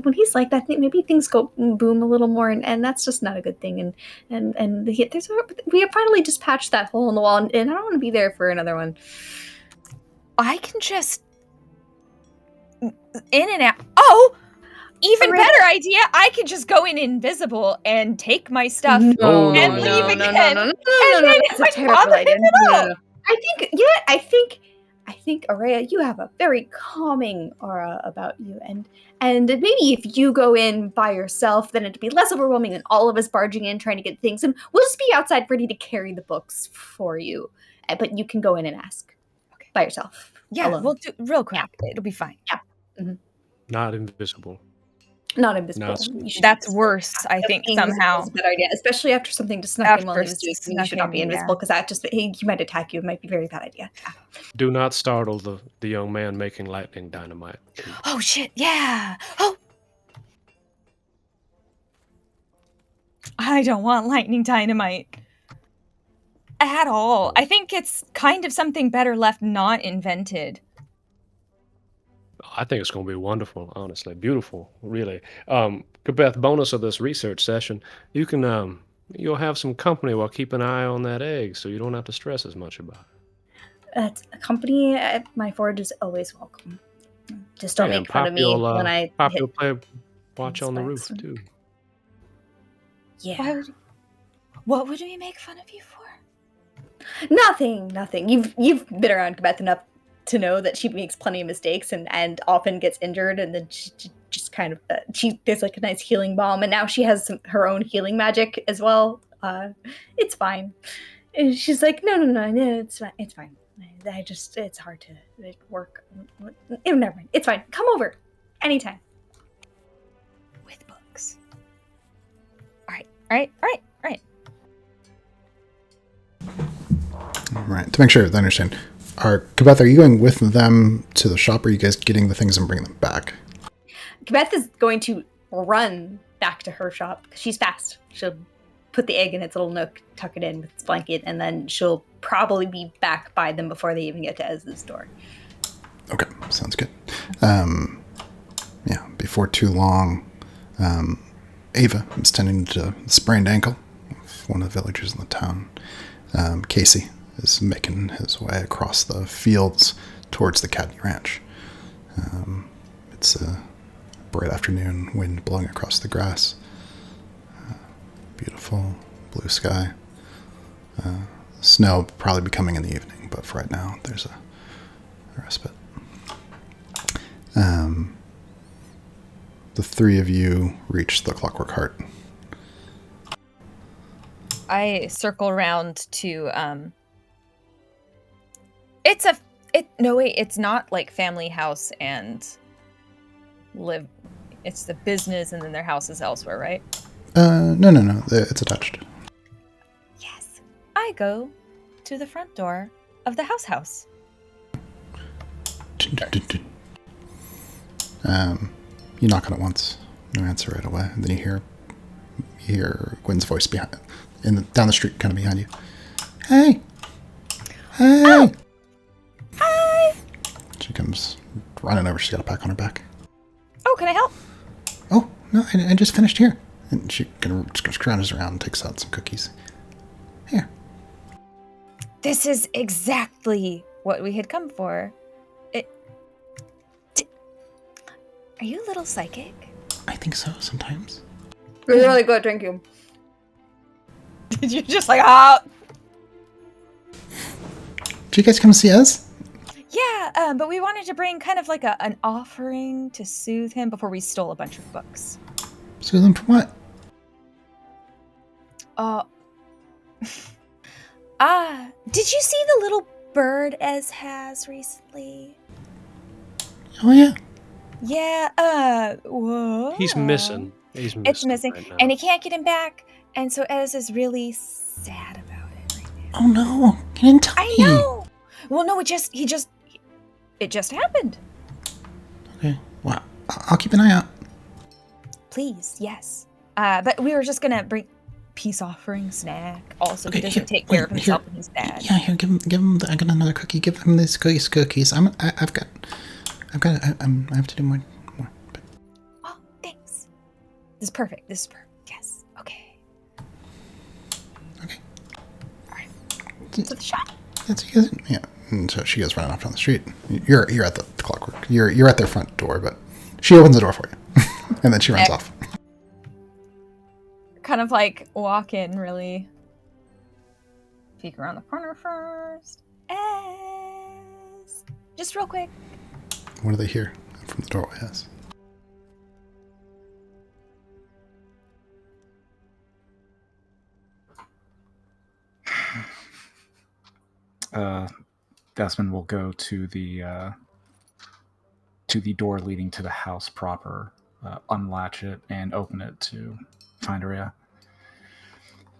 when he's like that, I think maybe things go boom a little more, and that's just not a good thing. We have finally just patched that hole in the wall, and I don't want to be there for another one. I can just in and out. Oh, even better idea! I could just go in invisible and take my stuff and leave again. No, that's a terrible idea. No. I think Araya, you have a very calming aura about you, and maybe if you go in by yourself, then it'd be less overwhelming than all of us barging in trying to get things, and we'll just be outside ready to carry the books for you. But you can go in and ask by yourself. Yeah, alone. we'll do real quick. Yeah. It'll be fine. Yeah. Mm-hmm. Not invisible. Not invisible. That's worse, I think, somehow. Is a better idea, especially after something just snuck in while he was doing something. You should not be invisible, because he might attack you. It might be a very bad idea. Yeah. Do not startle the young man making lightning dynamite. Oh, shit, yeah! Oh! I don't want lightning dynamite. At all. I think it's kind of something better left not invented. I think it's going to be wonderful, honestly. Beautiful, really. Kabeth, bonus of this research session, you can, you'll have some company while keeping an eye on that egg, so you don't have to stress as much about it. Company at my forge is always welcome. Just don't make fun of me when I Popular player watch on the roof, too. Yeah. What would we make fun of you for? Nothing. You've been around Kabeth enough to know that she makes plenty of mistakes and often gets injured, and then she just kind of there's like a nice healing balm, and now she has her own healing magic as well. It's fine. And she's like, no, it's fine. It's hard to work. Never mind. It's fine. Come over anytime. With books. All right. right. To make sure I understand, Kibeth, are you going with them to the shop, or are you guys getting the things and bringing them back? Kibeth is going to run back to her shop because she's fast. She'll put the egg in its little nook, tuck it in with its blanket, and then she'll probably be back by them before they even get to Ez's door. Okay, sounds good. Yeah, before too long, Ava is tending to the sprained ankle of one of the villagers in the town. Casey is making his way across the fields towards the Cadney Ranch. It's a bright afternoon, wind blowing across the grass. Beautiful blue sky. Snow probably be coming in the evening, but for right now, there's a respite. The three of you reach the Clockwork Heart. I circle around to it's not like family house and live. It's the business and then their house is elsewhere, right? No. It's attached. Yes. I go to the front door of the house. You knock on it once. No answer right away. And then you hear Gwen's voice down the street, kind of behind you. Hey! Oh. Hi! She comes running over. She's got a pack on her back. Oh, can I help? Oh, no, I just finished here. And she kind of scrounges around and takes out some cookies. Here. This is exactly what we had come for. Are you a little psychic? I think so, sometimes. Really good, thank you. Did you just like, Did you guys come see us? Yeah, but we wanted to bring kind of like an offering to soothe him before we stole a bunch of books. Soothe them for what? Did you see the little bird Ez has recently? Oh, yeah. Yeah, whoa. He's missing. It's missing, right now. and he can't get him back, and so Ez is really sad about it right now. Oh, no. He didn't tell me. I know! Well, no, it just happened. Okay, well, I'll keep an eye out. Please, yes. But we were just gonna bring peace offering, snack. Also, he doesn't take care of himself when he's bad. Yeah, here, give him. I got another cookie. Give him these cookies. I have to do more. But... Oh, thanks. This is perfect. Yes. Okay. Okay. All right. To the shop. Yeah. And so she goes running off down the street. You're at the Clockwork. You're at their front door, but she opens the door for you, and then she runs off. Kind of like walk in, really peek around the corner first. Just real quick. What do they hear from the doorway? Yes. Desmond will go to the door leading to the house proper, unlatch it, and open it to find Aria.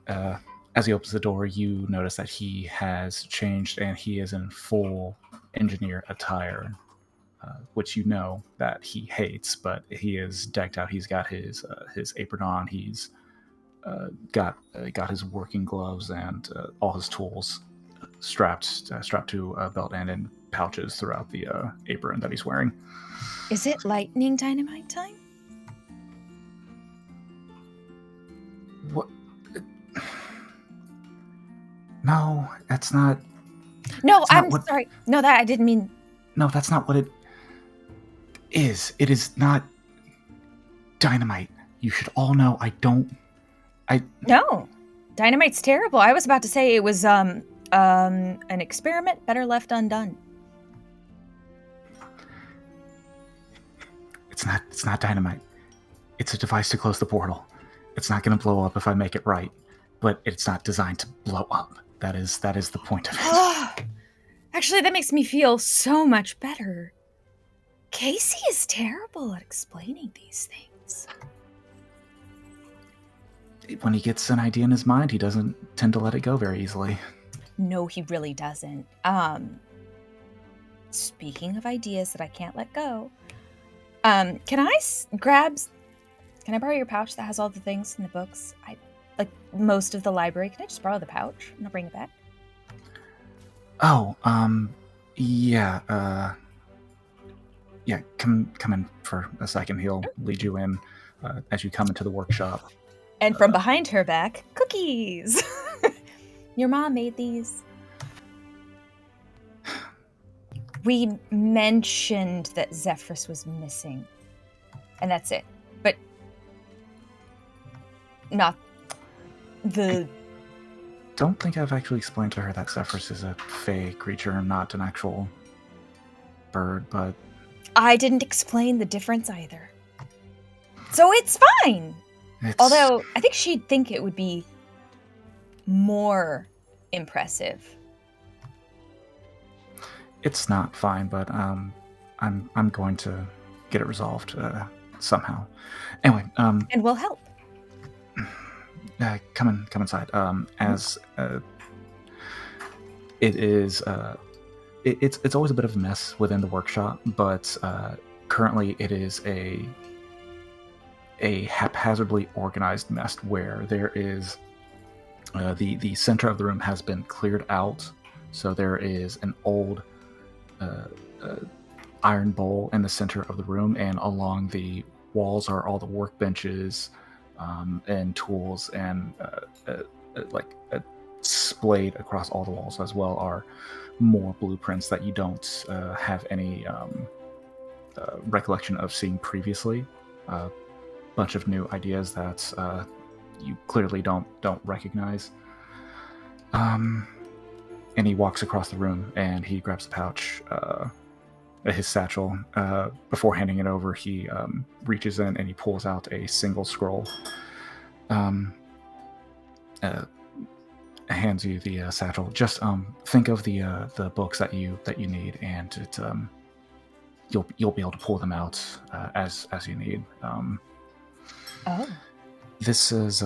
As he opens the door, you notice that he has changed and he is in full engineer attire, which you know that he hates, but he is decked out. He's got his apron on. He's got his working gloves and all his tools strapped to a belt and in pouches throughout the apron that he's wearing. Is it lightning dynamite time? What? No, that's not. No, I'm sorry. No, that I didn't mean. No, that's not what it is. It is not dynamite. You should all know. No, dynamite's terrible. I was about to say it was an experiment better left undone. It's not dynamite. It's a device to close the portal. It's not going to blow up if I make it right, but it's not designed to blow up. That is the point of it. Actually, that makes me feel so much better. Casey is terrible at explaining these things. When he gets an idea in his mind, he doesn't tend to let it go very easily. No, he really doesn't. Speaking of ideas that I can't let go, can I borrow your pouch that has all the things in the books? I like most of the library. Can I just borrow the pouch and I'll bring it back? Oh, yeah, yeah, come in for a second. He'll lead you in as you come into the workshop. And from behind her back, cookies. Your mom made these. We mentioned that Zephyrus was missing, and that's it. But not the... Don't think I've actually explained to her that Zephyrus is a fey creature, not an actual bird, but... I didn't explain the difference either. So it's fine! Although, I think she'd think it would be more impressive. It's not fine, but I'm going to get it resolved somehow. Anyway, and we'll help. Come inside. As it is, it's always a bit of a mess within the workshop, but currently it is a haphazardly organized mess where there is the center of the room has been cleared out, so there is an old iron bowl in the center of the room, and along the walls are all the workbenches and tools, and splayed across all the walls as well are more blueprints that you don't have any recollection of seeing previously. A bunch of new ideas that you clearly don't recognize. And he walks across the room and he grabs the pouch, his satchel. Before handing it over, he reaches in and he pulls out a single scroll. Hands you the satchel. Just think of the books that you need, and it, you'll be able to pull them out as you need. Oh. This is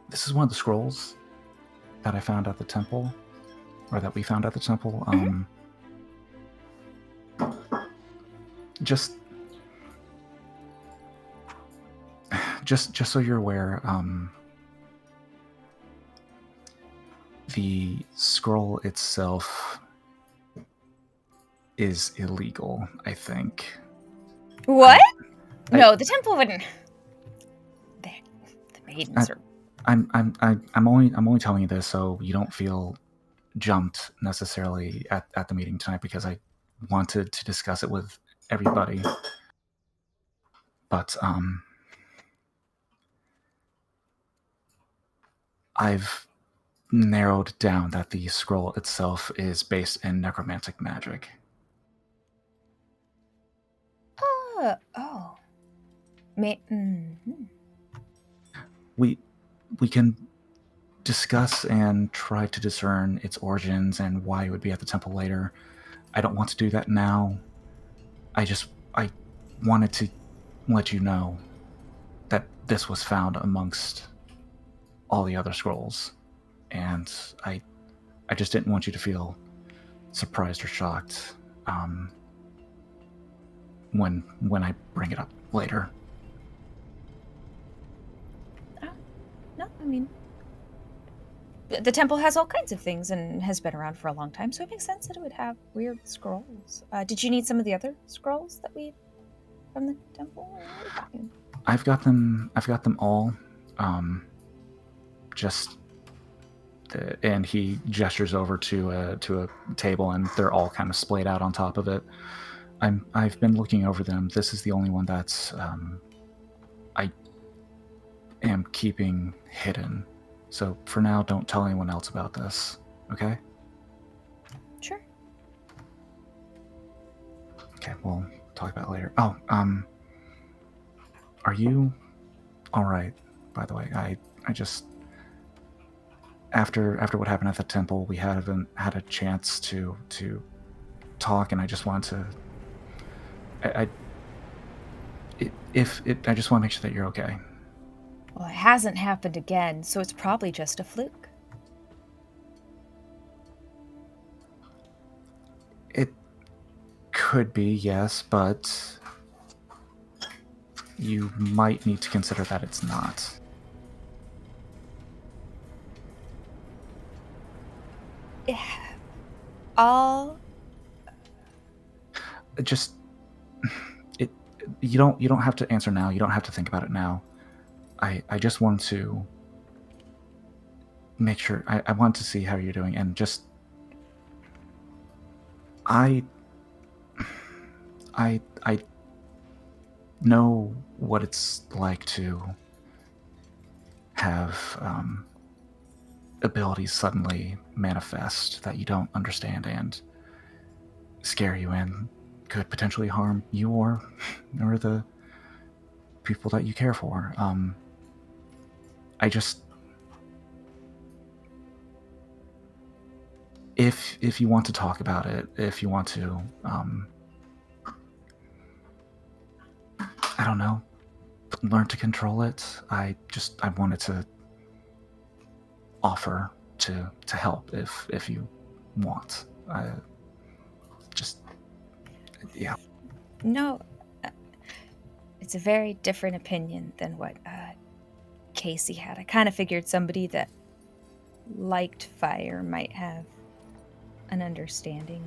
this is one of the scrolls that I found at the temple, or that we found at the temple. Just so you're aware, the scroll itself is illegal, I think. What? No, the temple wouldn't. The maidens are... I'm only telling you this so you don't feel jumped necessarily at the meeting tonight, because I wanted to discuss it with everybody. But I've narrowed down that the scroll itself is based in necromantic magic. Oh. We can discuss and try to discern its origins and why it would be at the temple later. I don't want to do that now. I wanted to let you know that this was found amongst all the other scrolls, and I just didn't want you to feel surprised or shocked when I bring it up later. No, I mean, the temple has all kinds of things and has been around for a long time, so it makes sense that it would have weird scrolls. Did you need some of the other scrolls that we from the temple? I've got them all. And he gestures over to a table, and they're all kind of splayed out on top of it. I've been looking over them. This is the only one that's I am keeping hidden. So for now, don't tell anyone else about this, okay? Sure. Okay, we'll talk about it later. Oh, are you all right? By the way, I just after what happened at the temple, we haven't had a chance to talk, and I just want to. I just want to make sure that you're okay. Well, it hasn't happened again, so it's probably just a fluke. could be, yes, but you might need to consider that it's not. All Just you don't have to answer now. You don't have to think about it now. I just want to make sure. I want to see how you're doing, and just I know what it's like to have abilities suddenly manifest that you don't understand and scare you and could potentially harm you or the people that you care for. I just, if you want to talk about it, if you want to, I don't know, learn to control it. I wanted to offer to help if you want. Yeah. No, it's a very different opinion than what Casey had. I kind of figured somebody that liked fire might have an understanding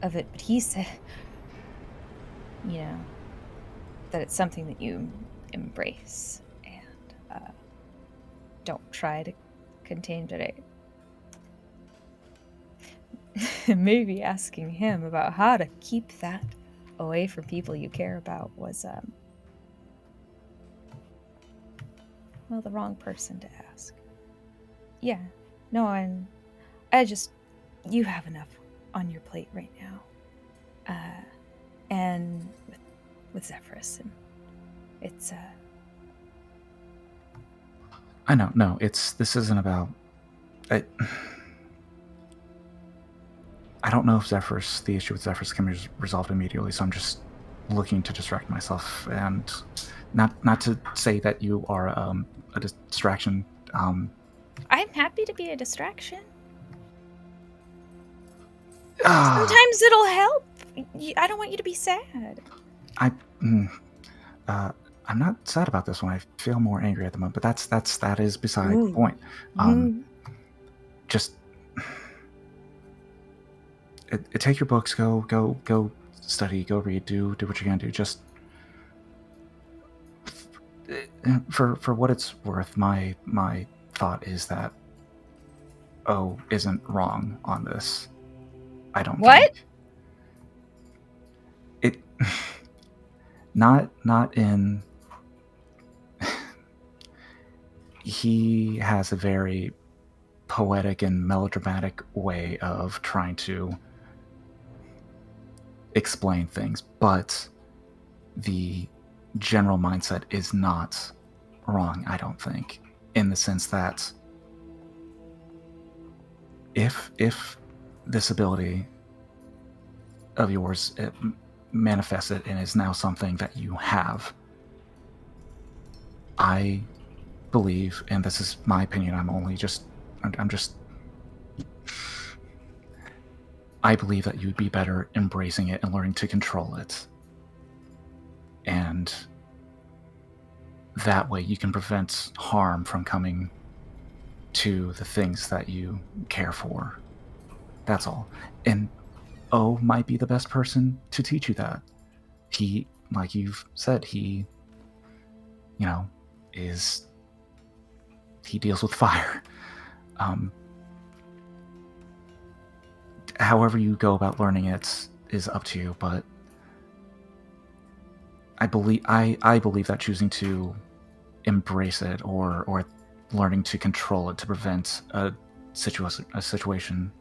of it, but he said, that it's something that you embrace and don't try to contain it. Maybe asking him about how to keep that away from people you care about was, the wrong person to ask. Yeah, no, you have enough on your plate right now. And with Zephyrus, and it's, I know, no, this isn't about, I don't know if the issue with Zephyrus can be resolved immediately, so I'm just looking to distract myself, and not to say that you are a distraction. I'm happy to be a distraction. Sometimes it'll help. I don't want you to be sad. I'm not sad about this one. I feel more angry at the moment, but that is beside the point. Just take your books, go study, go read, do what you're gonna do. Just for what it's worth, my thought is that O isn't wrong on this. I don't think it. Not in. He has a very poetic and melodramatic way of trying to explain things, but the general mindset is not wrong, I don't think, in the sense that if this ability of yours manifested and is now something that you have, I believe, and this is my opinion, I believe that you'd be better embracing it and learning to control it. And that way you can prevent harm from coming to the things that you care for. That's all. And O might be the best person to teach you that. He, like you've said, he deals with fire. However you go about learning it is up to you, but I believe that choosing to embrace it or learning to control it to prevent a situation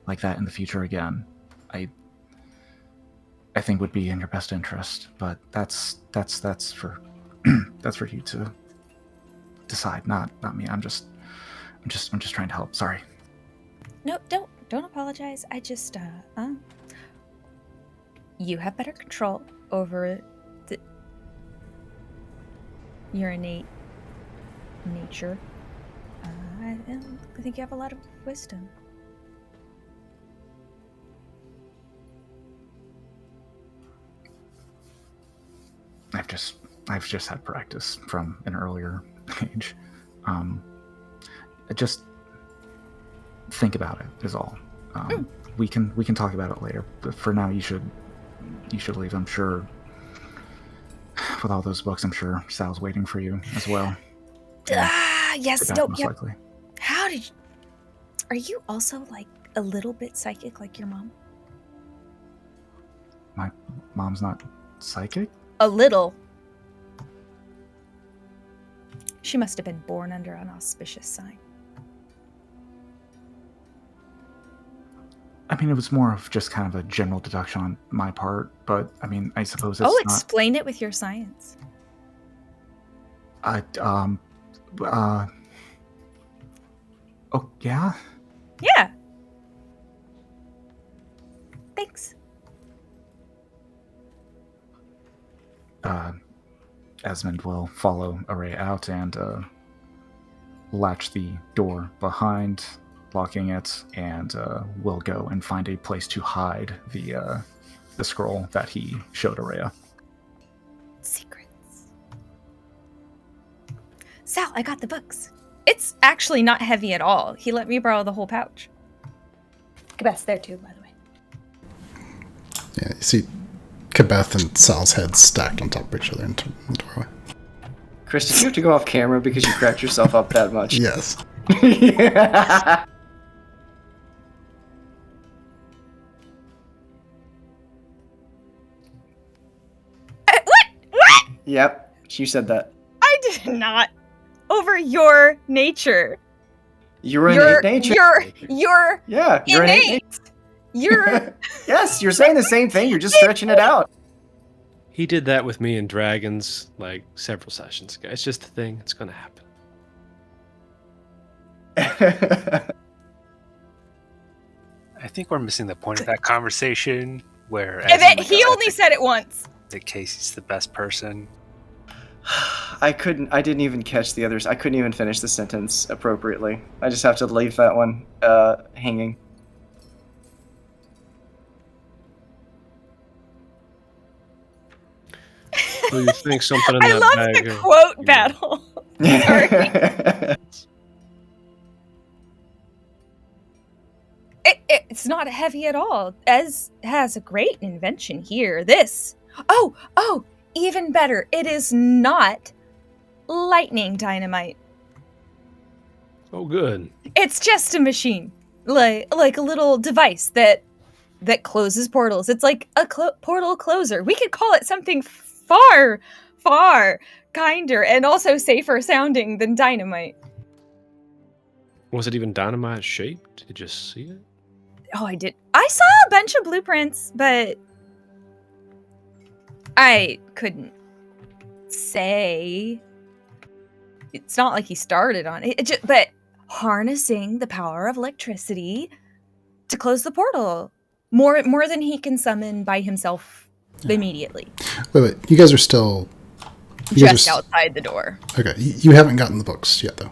like that in the future again, I think would be in your best interest. But that's for that's for you to decide, not me. I'm just trying to help. Sorry. No, don't apologize. I just you have better control over your innate nature. I think you have a lot of wisdom. I've just had practice from an earlier age. Just think about it is all. We can talk about it later, but for now you should leave. I'm sure with all those books, I'm sure Sal's waiting for you as well. Yes, Most likely. Are you also like a little bit psychic like your mom? My mom's not psychic? A little. She must have been born under an auspicious sign. I mean, it was more of just kind of a general deduction on my part, but I mean, I suppose it's explain it with your science. Oh, yeah? Yeah. Thanks. Esmond will follow Araya out and latch the door behind, locking it, and will go and find a place to hide the scroll that he showed Araya. Secrets. Sal, I got the books. It's actually not heavy at all. He let me borrow the whole pouch. Kabeth's there too, by the way. Yeah, you see Kabeth and Sal's heads stacked on top of each other in the doorway. Chris, did you have to go off camera because you cracked yourself up that much? Yes. Yeah. What? Yep, you said that. I did not. Over your nature. You're innate nature. You're yeah, you're innate. You're Yes, you're saying the same thing. You're just stretching it out. He did that with me in Dragons like several sessions ago. It's just a thing. It's going to happen. I think we're missing the point of that conversation where he only said it once. That Casey's the best person. I didn't even catch the others. I couldn't even finish the sentence appropriately. I just have to leave that one hanging. So you think something in I that love bag the quote battle. Sorry. It's not heavy at all. Ez has a great invention here. This. Oh, even better. It is not lightning dynamite. Oh, good. It's just a machine. Like a little device that closes portals. It's like a portal closer. We could call it something far, far kinder and also safer sounding than dynamite. Was it even dynamite shaped? Did you see it? Oh, I did. I saw a bunch of blueprints, but I couldn't say. It's not like he started on it. But harnessing the power of electricity to close the portal more than he can summon by himself immediately. Wait. You guys are still just outside the door. Okay, you haven't gotten the books yet, though.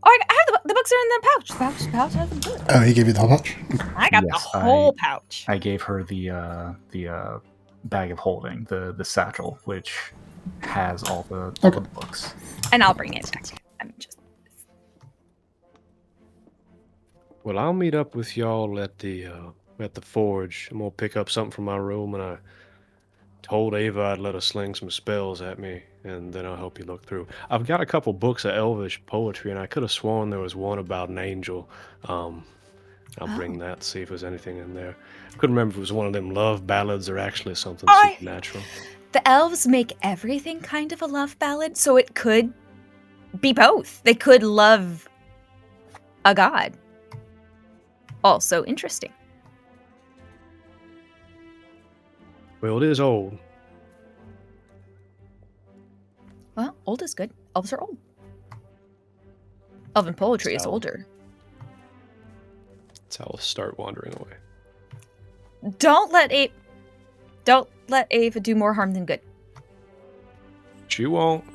Oh, I have the books are in the pouch. The pouch has the book. Oh, he gave you the whole pouch? Okay. I got the whole pouch. I gave her the bag of holding, the satchel, which has all the books. And I'll bring it back. Well, I'll meet up with y'all at the forge. I'm gonna pick up something from my room, and I told Ava I'd let her sling some spells at me, and then I'll help you look through. I've got a couple books of Elvish poetry, and I could have sworn there was one about an angel. I'll bring that, see if there's anything in there. I couldn't remember if it was one of them love ballads or actually something supernatural. The elves make everything kind of a love ballad, so it could be both. They could love a god. Also interesting. Well, it is old. Well, old is good. Elves are old. Elven poetry is older. That's how I'll start wandering away. Don't let Ava do more harm than good. She won't.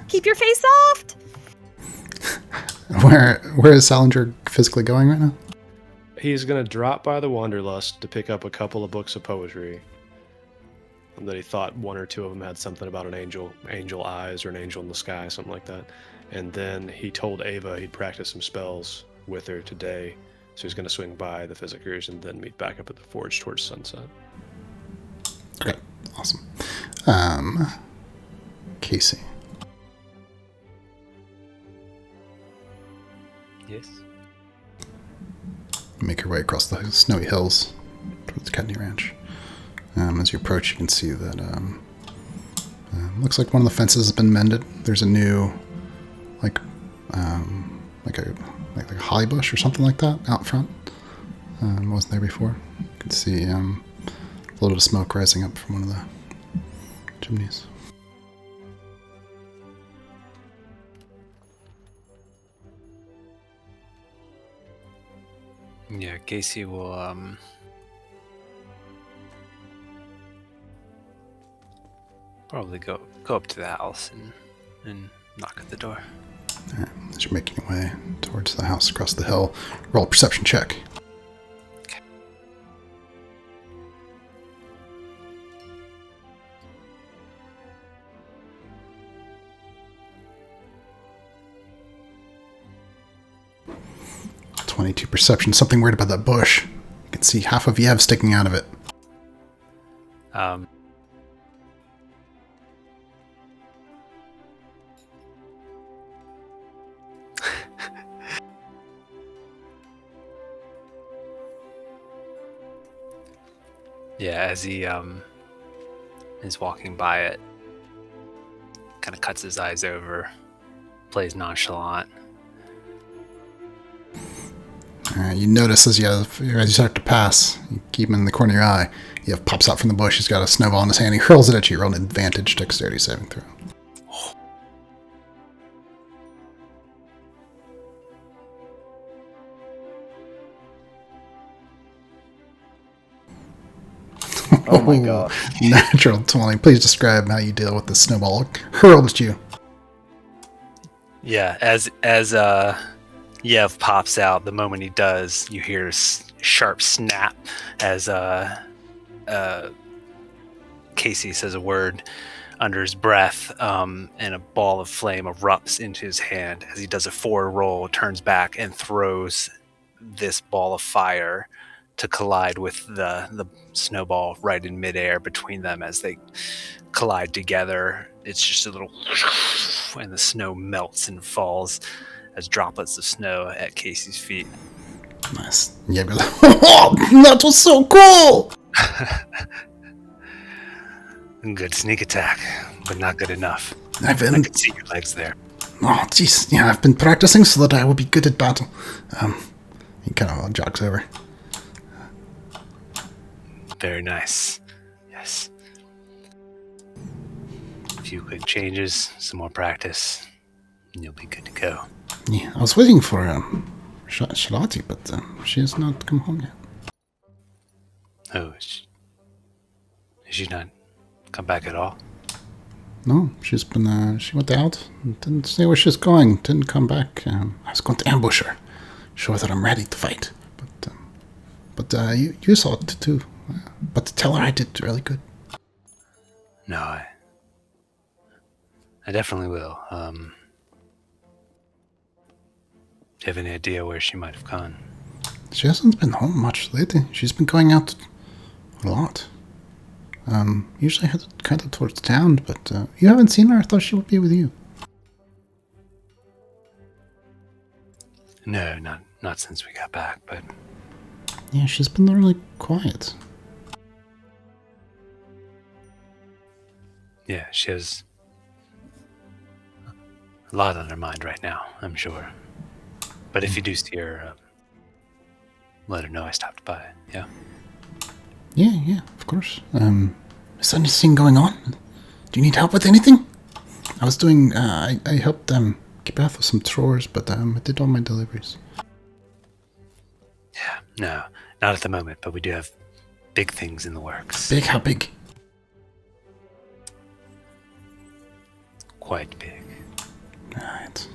Keep your face soft. Where is Salinger physically going right now? He's gonna drop by the Wanderlust to pick up a couple of books of poetry. that he thought one or two of them had something about an angel eyes or an angel in the sky, something like that. And then he told Ava he'd practice some spells with her today, so he's going to swing by the Physicers and then meet back up at the forge towards sunset. Okay, awesome. Casey. Yes. Make your way across the snowy hills towards Kidney Ranch. As you approach, you can see that looks like one of the fences has been mended. There's a new, like a holly bush or something like that out front. Wasn't there before. You can see a little bit of smoke rising up from one of the chimneys. Yeah, Casey will probably go up to the house and knock at the door. All right, as you're making your way towards the house across the hill, roll a perception check. Okay. .22 perception. Something weird about that bush. You can see half of Yev sticking out of it. Yeah, as he is walking by it, kind of cuts his eyes over, plays nonchalant. You notice as you start to pass, you keep him in the corner of your eye. Yev pops out from the bush. He's got a snowball in his hand. He hurls it at you. Roll an advantage dexterity saving throw. Oh my god. Natural 20. Please describe how you deal with the snowball hurled at you. Yeah, as Yev pops out, the moment he does, you hear a sharp snap as Casey says a word under his breath, and a ball of flame erupts into his hand. As he does a forward roll, turns back and throws this ball of fire to collide with the snowball right in midair between them. As they collide together, it's just a little and the snow melts and falls as droplets of snow at Casey's feet. Nice. Yeah, be like, oh, that was so cool! Good sneak attack, but not good enough. I I can see your legs there. Oh, jeez. Yeah, I've been practicing so that I will be good at battle. He kind of jogs over. Very nice. Yes. A few quick changes, some more practice, and you'll be good to go. Yeah, I was waiting for Charlotte, but she has not come home yet. Oh, is she not come back at all? No, she's been, she went out, didn't say where she's going, didn't come back. I was going to ambush her, show her that I'm ready to fight. But you saw it too. But tell her I did really good. No, I definitely will. Do you have any idea where she might have gone? She hasn't been home much lately. She's been going out a lot. Usually headed kind of towards town, but you haven't seen her. I thought she would be with you. No, not since we got back, but Yeah, she's been really quiet. yeah, she has a lot on her mind right now, I'm sure. But if you do see her, let her know I stopped by, yeah? Yeah, of course. Is there anything going on? Do you need help with anything? I was doing, I helped keep out with some chores, but I did all my deliveries. Yeah, no, not at the moment, but we do have big things in the works. Big? How big? Quite big. Alright.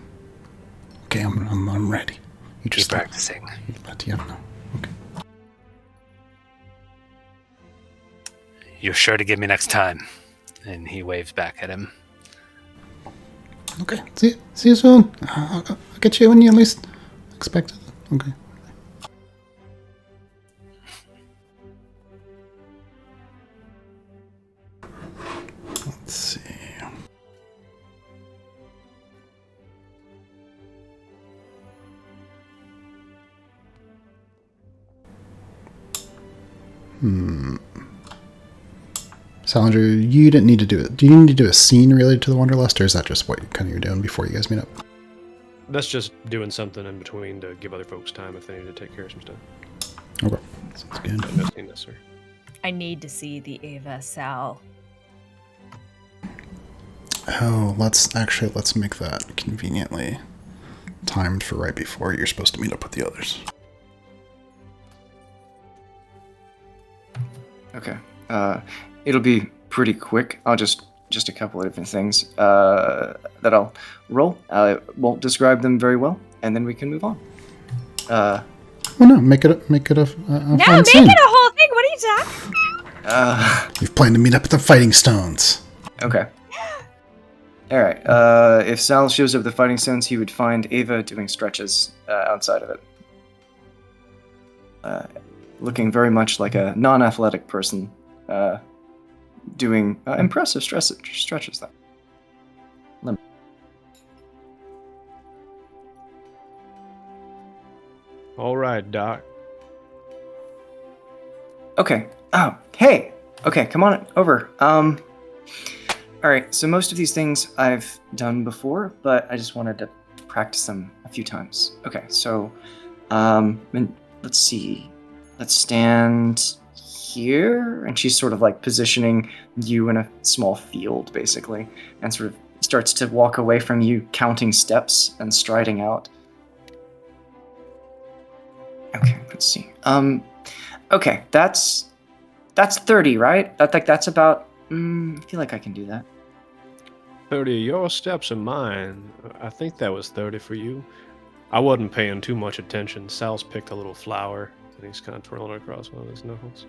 Okay, I'm ready. You just Keep practicing. Let Yev know. Okay. You're sure to give me next time. And he waves back at him. Okay, see you soon. I'll get you when you least expect it. Okay. Let's see. Salinger, you didn't need to do it. Do you need to do a scene related to the Wanderlust, or is that just what you're doing before you guys meet up? That's just doing something in between to give other folks time if they need to take care of some stuff. Okay, sounds good. Nothing necessary. I need to see the Ava Sal. Oh, let's make that conveniently timed for right before you're supposed to meet up with the others. Okay. It'll be pretty quick. I'll just a couple of different things that I'll roll. I won't describe them very well, and then we can move on. Oh no, make it a No, fun make scene. it a whole thing. What are you talking about? You've planned to meet up at the Fighting Stones. Okay. All right. If Sal shows up at the Fighting Stones, he would find Ava doing stretches outside of it. Looking very much like a non-athletic person, doing impressive stretches. Though. All right, Doc. Okay. Oh, hey. Okay, come on over. All right. So most of these things I've done before, but I just wanted to practice them a few times. Okay. So, let's see. Let's stand here, and she's sort of like positioning you in a small field, basically, and sort of starts to walk away from you, counting steps and striding out. Okay, let's see. Okay, that's 30, right? That's about. I feel like I can do that. 30 of your steps and mine. I think that was 30 for you. I wasn't paying too much attention. Sal's picked a little flower, and he's kind of twirling it across one of his knuckles.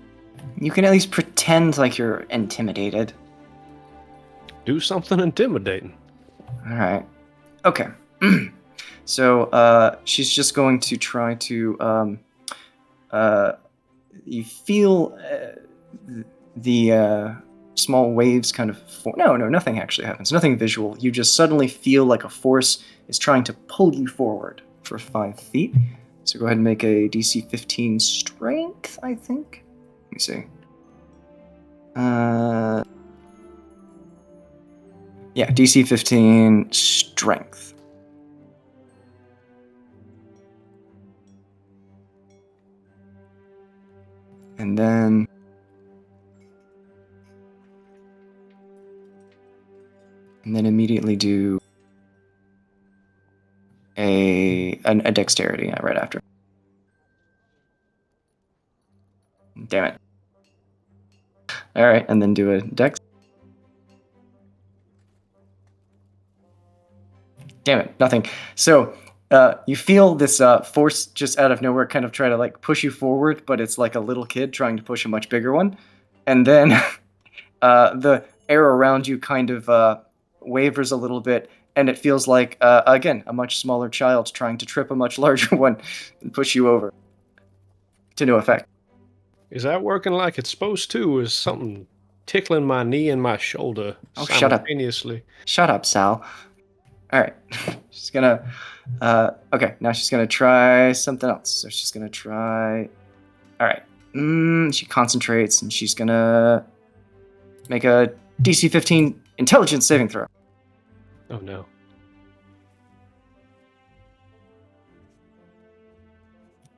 You can at least pretend like you're intimidated. Do something intimidating. All right. Okay. So she's just going to try to. You feel the small waves kind of. No, nothing actually happens. Nothing visual. You just suddenly feel like a force is trying to pull you forward for 5 feet. So go ahead and make a DC 15 strength, I think. Let me see. Yeah, DC 15 strength. And then immediately do a dexterity right after. Damn it. All right, and then do a dex. Damn it, nothing. So you feel this force just out of nowhere kind of try to like push you forward, but it's like a little kid trying to push a much bigger one. And then the air around you kind of wavers a little bit, and it feels like, again, a much smaller child trying to trip a much larger one and push you over. To no effect. Is that working like it's supposed to? Is something tickling my knee and my shoulder simultaneously? Shut up, Sal. All right. She's gonna... okay, now she's gonna try something else. So she's gonna try... All right. She concentrates, and she's gonna make a DC 15 intelligence saving throw. Oh, no.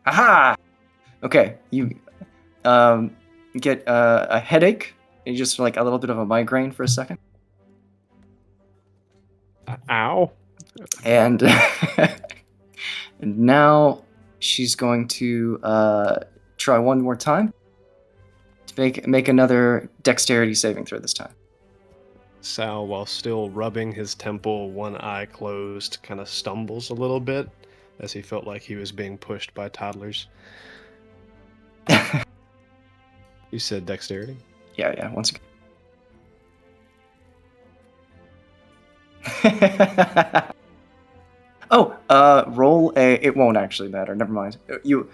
Aha! Okay, you get a headache, and just like a little bit of a migraine for a second. Ow. And and now she's going to try one more time to make another dexterity saving throw this time. Sal, while still rubbing his temple, one eye closed, kind of stumbles a little bit as he felt like he was being pushed by toddlers. You said dexterity? Yeah. Once again. Roll a. It won't actually matter. Never mind. You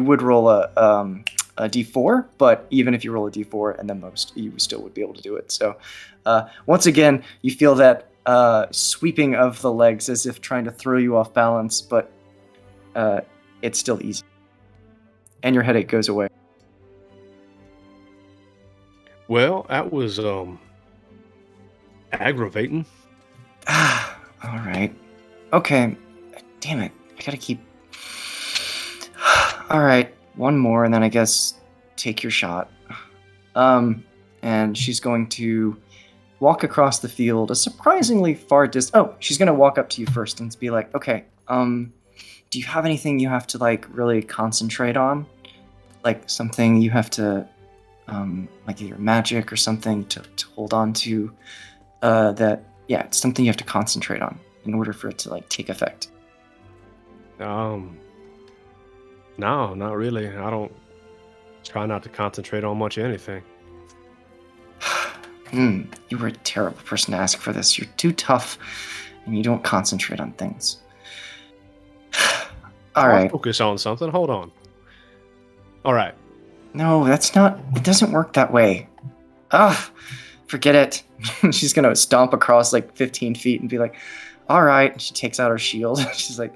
would roll a d4, but even if you roll a d4 and then most, you still would be able to do it. So, once again, you feel that sweeping of the legs as if trying to throw you off balance, but it's still easy, and your headache goes away. Well, that was aggravating. All right. Okay. Damn it. I gotta keep. All right. One more, and then I guess take your shot. And she's going to walk across the field a surprisingly far distance. Oh, she's gonna walk up to you first and be like, okay, do you have anything you have to like really concentrate on? Like something you have to, like either magic or something to hold on to, it's something you have to concentrate on in order for it to like take effect. No, not really. I don't try not to concentrate on much anything. You were a terrible person to ask for this. You're too tough, and you don't concentrate on things. All right. Focus on something. Hold on. All right. No, that's not. It doesn't work that way. Forget it. She's gonna stomp across like 15 feet and be like, "All right." And she takes out her shield. She's like,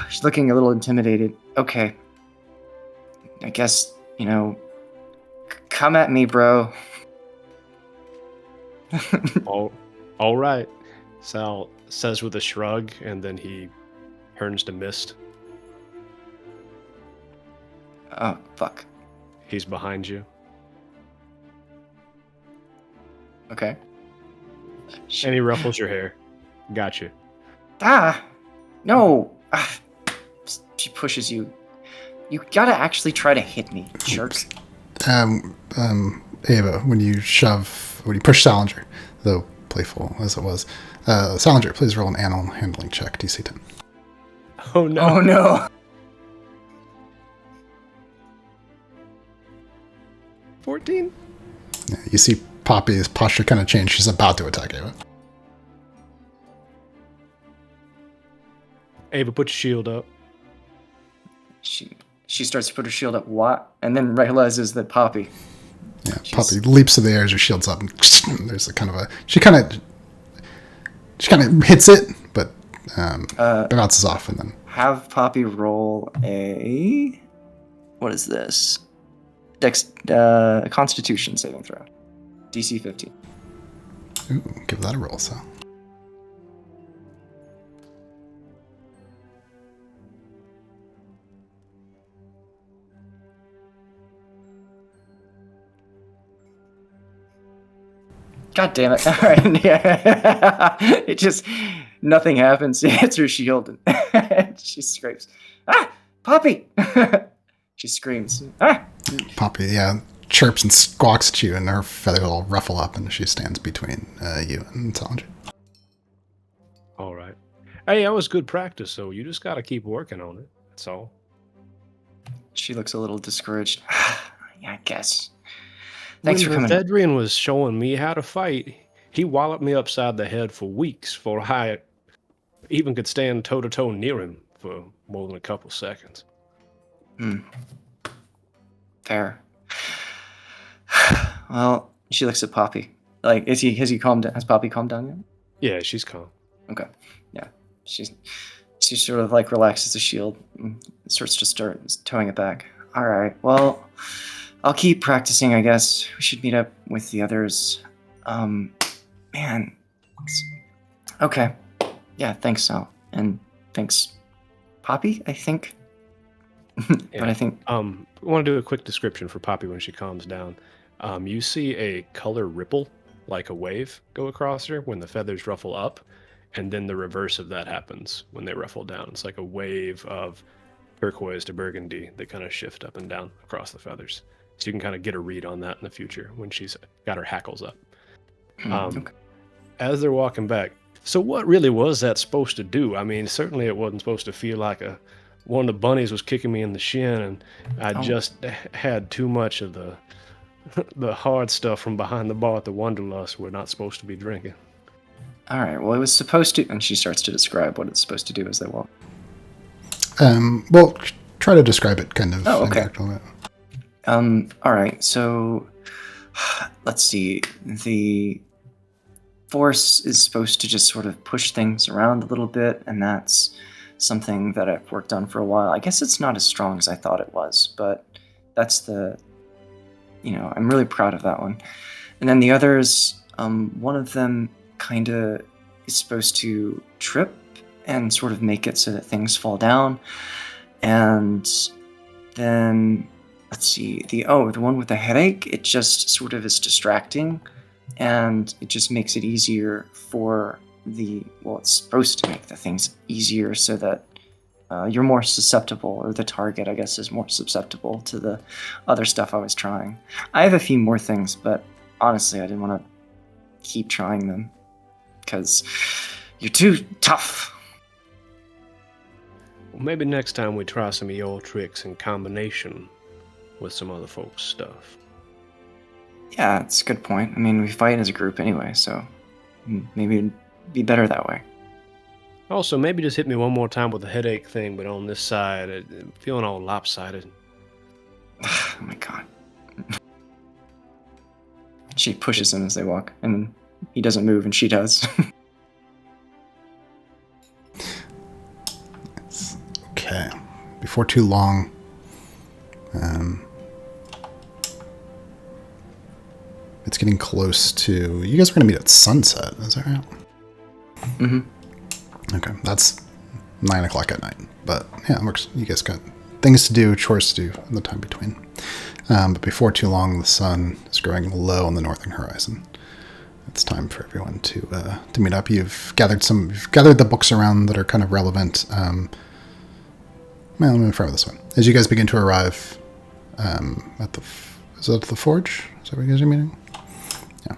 she's looking a little intimidated. Okay. I guess come at me, bro. All right. Sal says with a shrug, and then he turns to mist. Oh, fuck. He's behind you. Okay. And he ruffles your hair. Got you. No. She pushes you. You gotta actually try to hit me, jerk. Ava, when you push Salinger, though playful as it was, Salinger, please roll an animal handling check, DC 10. Oh no. Oh no. 14? Yeah, you see Poppy's posture kind of change. She's about to attack Ava. Ava, put your shield up. She starts to put her shield up, and then realizes that Poppy. Yeah, Poppy leaps to the air as her shield's up, and there's a kind of a she kind of hits it, but bounces off, and then have Poppy roll a what is this? Constitution saving throw, DC 15. Ooh, give that a roll, so. God damn it. All right. Yeah. It just, nothing happens. She hits her shield and she scrapes. Poppy! She screams. Poppy, chirps and squawks at you, and her feathers all ruffle up, and she stands between you and Salinger. All right. Hey, that was good practice, so you just got to keep working on it. That's all. She looks a little discouraged. Yeah, I guess. Thanks for coming. When Fedrian was showing me how to fight, he walloped me upside the head for weeks before I even could stand toe-to-toe near him for more than a couple seconds. Fair. Well, she looks at Poppy. Like, has he calmed down? Has Poppy calmed down yet? Yeah, she's calm. Okay. Yeah. She sort of like relaxes the shield and starts towing it back. All right. Well, I'll keep practicing, I guess. We should meet up with the others. Man. Okay. Yeah, thanks, Sal. And thanks, Poppy, I think. But I think... I want to do a quick description for Poppy when she calms down. You see a color ripple, like a wave, go across her when the feathers ruffle up, and then the reverse of that happens when they ruffle down. It's like a wave of turquoise to burgundy that kind of shift up and down across the feathers. So you can kind of get a read on that in the future when she's got her hackles up. Okay. As they're walking back, so what really was that supposed to do? I mean, certainly it wasn't supposed to feel like one of the bunnies was kicking me in the shin, and I just had too much of the the hard stuff from behind the bar at the Wanderlust we're not supposed to be drinking. All right. Well, it was supposed to, and she starts to describe what it's supposed to do as they walk. Well, try to describe it kind of. Oh, okay. indirectly. All right. So, let's see. The force is supposed to just sort of push things around a little bit, and that's something that I've worked on for a while. I guess it's not as strong as I thought it was, but that's the, I'm really proud of that one. And then the others, one of them kind of is supposed to trip and sort of make it so that things fall down. And then, let's see, the one with the headache, it just sort of is distracting, and it just makes it easier for it's supposed to make the things easier so that you're more susceptible, or the target, I guess, is more susceptible to the other stuff I was trying. I have a few more things, but honestly, I didn't want to keep trying them, because you're too tough. Well, maybe next time we try some of your tricks in combination with some other folks' stuff. Yeah, it's a good point. I mean, we fight as a group anyway, so maybe it'd be better that way. Also, maybe just hit me one more time with the headache thing, but on this side, I'm feeling all lopsided. Oh my god. She pushes him as they walk, and he doesn't move, and she does. Okay. Before too long, it's getting close to. You guys are going to meet at sunset, is that right? Mm-hmm. Okay, that's 9 o'clock at night. But yeah, it works. You guys got things to do, chores to do in the time between. But before too long, the sun is growing low on the northern horizon. It's time for everyone to meet up. You've gathered the books around that are kind of relevant. Let me frame this one. As you guys begin to arrive at the forge? Is that where you guys are meeting? Yeah.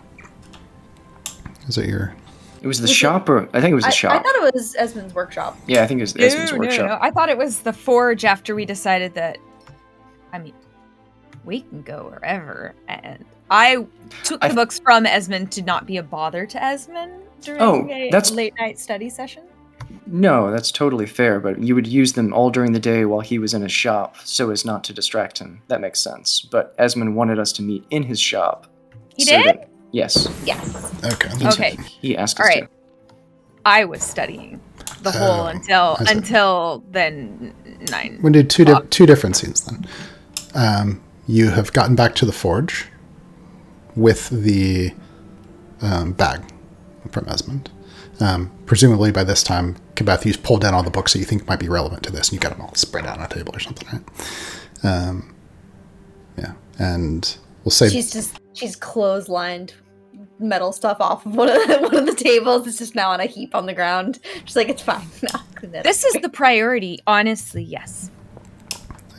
Is it your? It was the shop, or I think it was the shop. I thought it was Esmond's workshop. Yeah, I think it was Esmond's workshop. No. I thought it was the forge after we decided that, we can go wherever. And I took the books from Esmond to not be a bother to Esmond during a late night study session. No, that's totally fair, but you would use them all during the day while he was in his shop so as not to distract him. That makes sense. But Esmond wanted us to meet in his shop. He did? Yes. Yes. Okay. He asked us to. I was studying the whole until then 9. We did two different scenes then. You have gotten back to the forge with the bag from Esmond. Presumably by this time, Kibeth, you've pulled down all the books that you think might be relevant to this, and you got them all spread out on a table or something, right? Yeah, and we'll say she's clotheslined metal stuff off of one of the tables. It's just now on a heap on the ground. She's like, it's fine. No, this is the priority, honestly. Yes.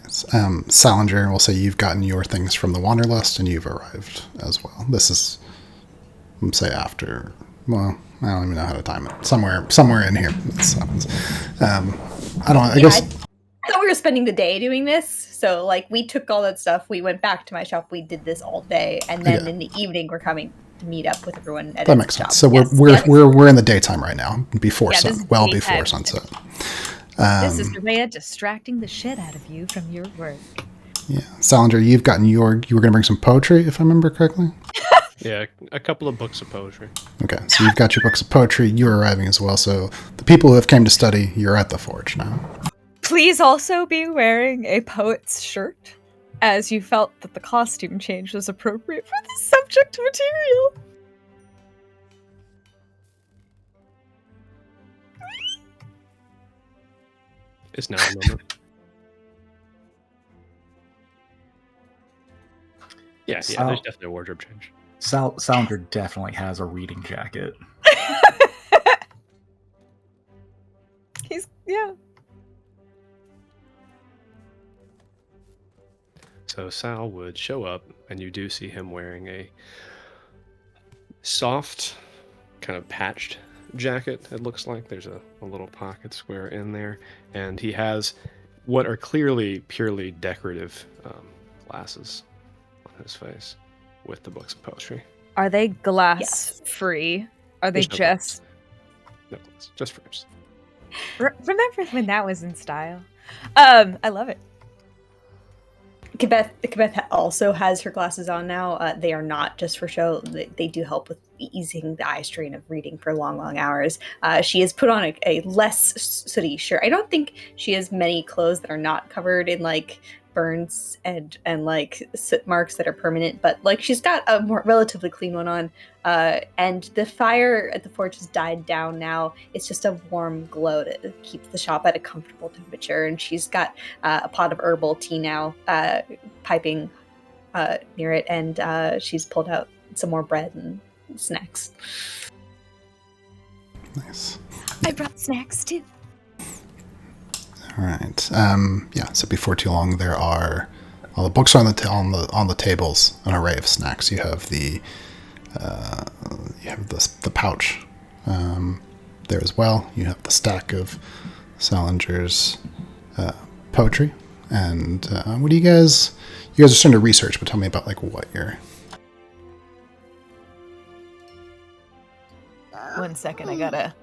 Salinger, we'll say you've gotten your things from the Wanderlust, and you've arrived as well. This is, say, after. Well, I don't even know how to time it. Somewhere in here, this happens. I guess. I thought we were spending the day doing this. So, we took all that stuff. We went back to my shop. We did this all day, and then in the evening, we're coming to meet up with everyone at that makes sense. So we're in the daytime right now, before before sunset. This is Rhea distracting the shit out of you from your work. Yeah, Salinger, you were going to bring some poetry, if I remember correctly. Yeah, a couple of books of poetry. Okay, so you've got your books of poetry. You're arriving as well. So the people who have came to study, you're at the forge now. Please also be wearing a poet's shirt, as you felt that the costume change was appropriate for the subject material. It's now a moment. Yeah, there's definitely a wardrobe change. Salinger definitely has a reading jacket. Yeah. So Sal would show up, and you do see him wearing a soft, kind of patched jacket. It looks like there's a little pocket square in there, and he has what are clearly purely decorative glasses on his face. with the books of poetry. Are they glass Yes. free? Are they There's no glass. just... No glass, just frames. Remember when that was in style? I love it. Kibeth also has her glasses on now. They are not just for show. They do help with easing the eye strain of reading for long, long hours. She has put on a less sooty shirt. I don't think she has many clothes that are not covered in like burns and like soot marks that are permanent, but like she's got a more relatively clean one on. And the fire at the forge has died down now. It's just a warm glow to keep the shop at a comfortable temperature. And she's got a pot of herbal tea now piping near it, and she's pulled out some more bread and snacks. Nice. I brought snacks too. All right. Yeah. So before too long, there are all the books are on the tables. An array of snacks. You have the pouch there as well. You have the stack of Salinger's poetry. And what do you guys? You guys are starting to research, but tell me about like what you're. 1 second, I gotta.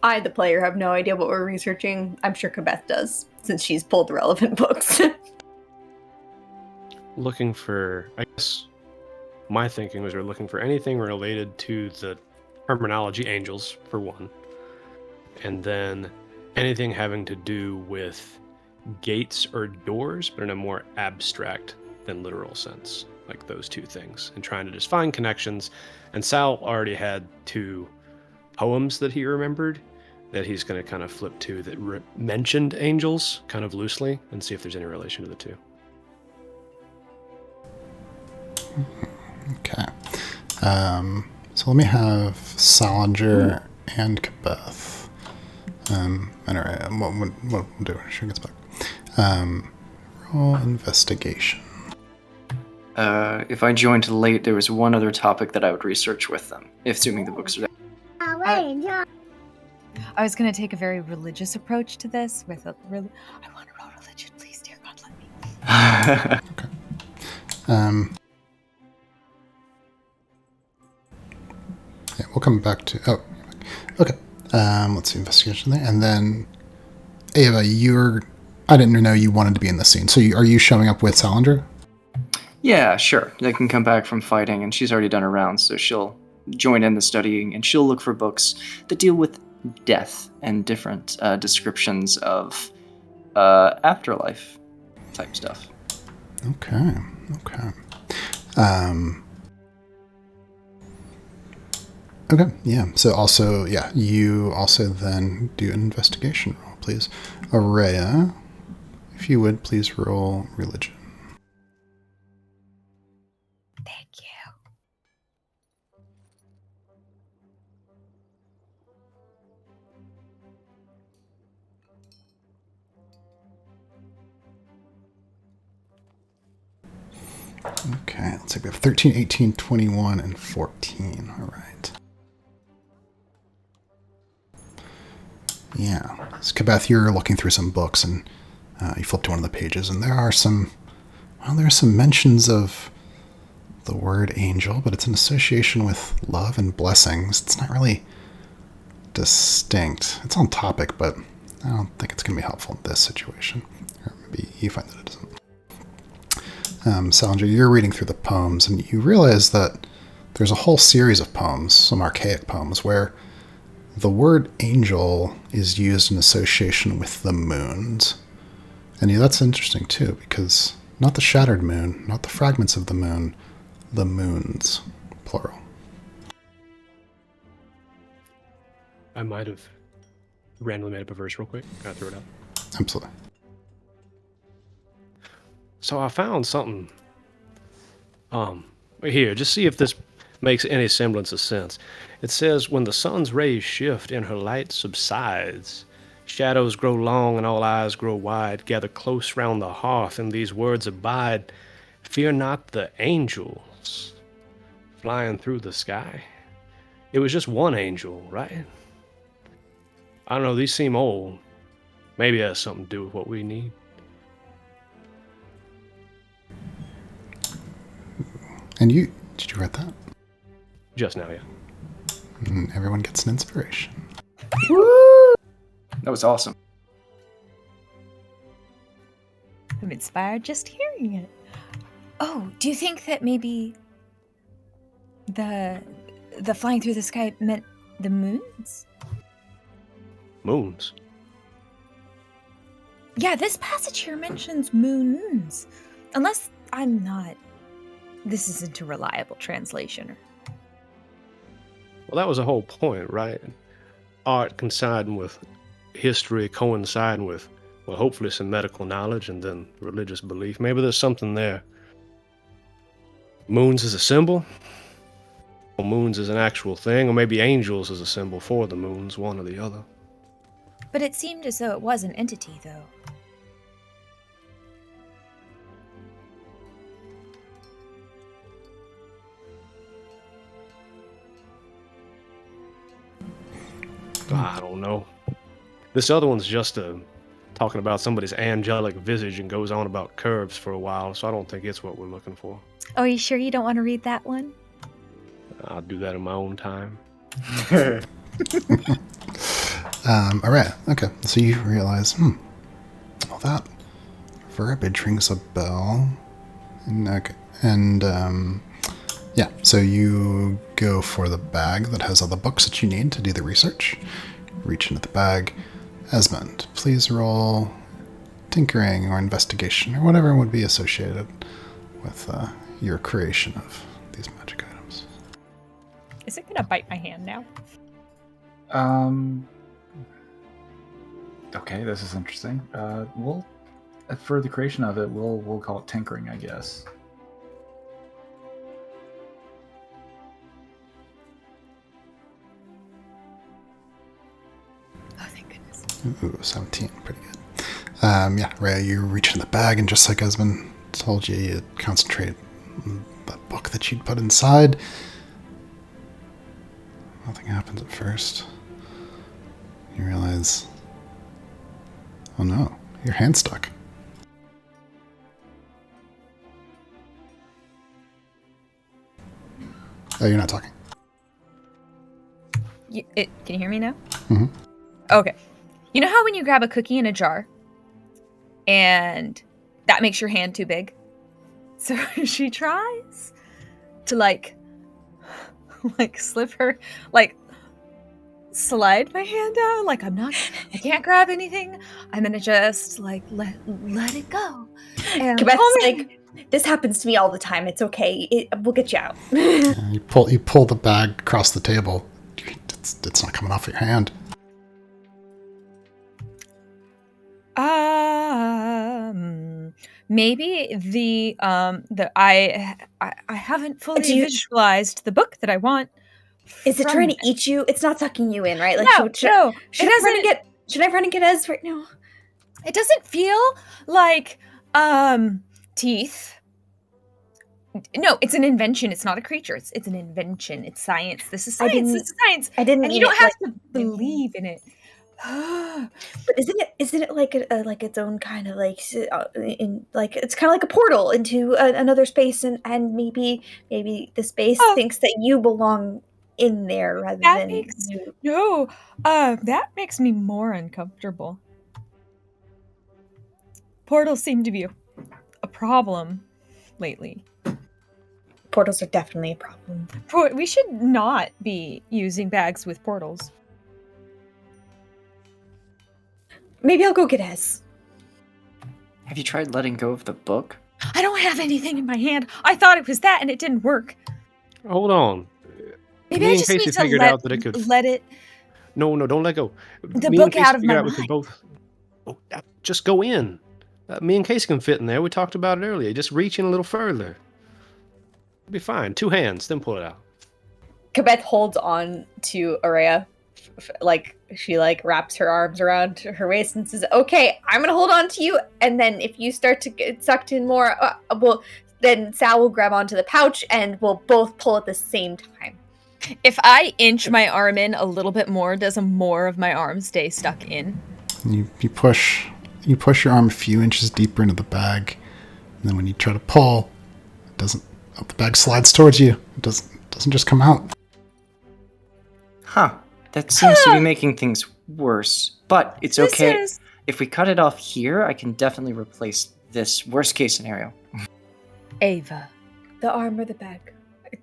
I, the player, have no idea what we're researching. I'm sure Kibeth does, since she's pulled the relevant books. Looking for, I guess, my thinking was we're looking for anything related to the terminology angels, for one, and then anything having to do with gates or doors, but in a more abstract than literal sense, like those two things, and trying to just find connections. And Sal already had 2 poems that he remembered that he's going to kind of flip to that mentioned angels kind of loosely and see if there's any relation to the two. Okay. So let me have Salinger and Kibeth. Anyway, what we'll do when she gets back. Roll investigation. If I joined late, there was one other topic that I would research with them, assuming the books are there. I was gonna take a very religious approach to this with a I want to roll religion, please, dear God, let me. Okay. Yeah, we'll come back to. Oh, okay. Let's see, investigation there, and then Ava, I didn't know you wanted to be in the scene. So are you showing up with Salinger? Yeah, sure. They can come back from fighting, and she's already done her rounds, so she'll join in the studying, and she'll look for books that deal with death and different descriptions of afterlife type stuff. Okay. Okay, yeah. So also, yeah, you also then do an investigation roll, please. Araya, if you would, please roll religion. Thank you. Okay, let's see. We have 13, 18, 21, and 14. All right. Yeah. So, Kibeth, you're looking through some books, and you flip to one of the pages, and there are some mentions of the word angel, but it's an association with love and blessings. It's not really distinct. It's on topic, but I don't think it's going to be helpful in this situation. Or maybe you find that it isn't. Salinger, you're reading through the poems, and you realize that there's a whole series of poems, some archaic poems, where the word angel is used in association with the moons. And yeah, that's interesting, too, because not the shattered moon, not the fragments of the moon, the moons, plural. I might have randomly made up a verse real quick. Can I throw it out? Absolutely. So I found something here. Just see if this makes any semblance of sense. It says, when the sun's rays shift and her light subsides, shadows grow long and all eyes grow wide, gather close round the hearth, and these words abide, fear not the angels flying through the sky. It was just one angel, right? I don't know, these seem old. Maybe it has something to do with what we need. And did you read that? Just now, yeah. And everyone gets an inspiration. Woo! That was awesome. I'm inspired just hearing it. Oh, do you think that maybe the flying through the sky meant the moons? Moons? Yeah, this passage here mentions moons. Unless I'm not... This isn't a reliable translation. Well, that was the whole point, right? Art coinciding with history, coinciding with, well, hopefully some medical knowledge and then religious belief. Maybe there's something there. Moons is a symbol, or moons is an actual thing, or maybe angels is a symbol for the moons, one or the other. But it seemed as though it was an entity, though. I don't know. This other one's just talking about somebody's angelic visage and goes on about curves for a while, so I don't think it's what we're looking for. Oh, are you sure you don't want to read that one? I'll do that in my own time. All right. Okay. So you realize, well, that verbiage rings a bell. Okay. And, yeah, so you go for the bag that has all the books that you need to do the research. Reach into the bag. Esmond, please roll tinkering or investigation or whatever would be associated with your creation of these magic items. Is it gonna bite my hand now? Okay, this is interesting. We'll for the creation of it, we'll call it tinkering, I guess. Oh, thank goodness. Ooh, 17, pretty good. Yeah, Rhea, you reach in the bag, and just like Esmond told you, you concentrate on the book that you'd put inside. Nothing happens at first. You realize, oh no, your hand's stuck. Oh, you're not talking. Can you hear me now? Mm-hmm. Okay. You know how when you grab a cookie in a jar and that makes your hand too big? So she tries to like slip her, slide my hand down. I can't grab anything. I'm gonna just let it go. And Quebec's like, this happens to me all the time. It's okay. We'll get you out. You pull the bag across the table. It's not coming off your hand. Maybe I haven't fully visualized the book that I want. Is it trying to eat you? It's not sucking you in, right? No. Should I run and get Ez right now? It doesn't feel like teeth. No, it's an invention. It's not a creature. It's an invention. It's science. This is science. This is science. And you don't have to believe in it. But isn't it like its own kind of it's kind of like a portal into another space, and maybe the space thinks that you belong in there rather than you. No, that makes me more uncomfortable. Portals seem to be a problem lately. Portals are definitely a problem. We should not be using bags with portals. Maybe I'll go get Ez. Have you tried letting go of the book? I don't have anything in my hand. I thought it was that, and it didn't work. Hold on. Maybe I just need to let it. No, don't let go. The book out of my mind. Just go in. Me and Casey can fit in there. We talked about it earlier. Just reach in a little further. It'll be fine. 2 hands, then pull it out. Quebec holds on to Araya. She wraps her arms around her waist and says, okay, I'm gonna hold on to you, and then if you start to get sucked in more, then Sal will grab onto the pouch and we'll both pull at the same time. If I inch my arm in a little bit more, does more of my arm stay stuck in? You push your arm a few inches deeper into the bag, and then when you try to pull, it doesn't. The bag slides towards you. It doesn't just come out. Huh. That seems to be making things worse. But it's okay. If we cut it off here, I can definitely replace this worst case scenario. Ava. The arm or the bag?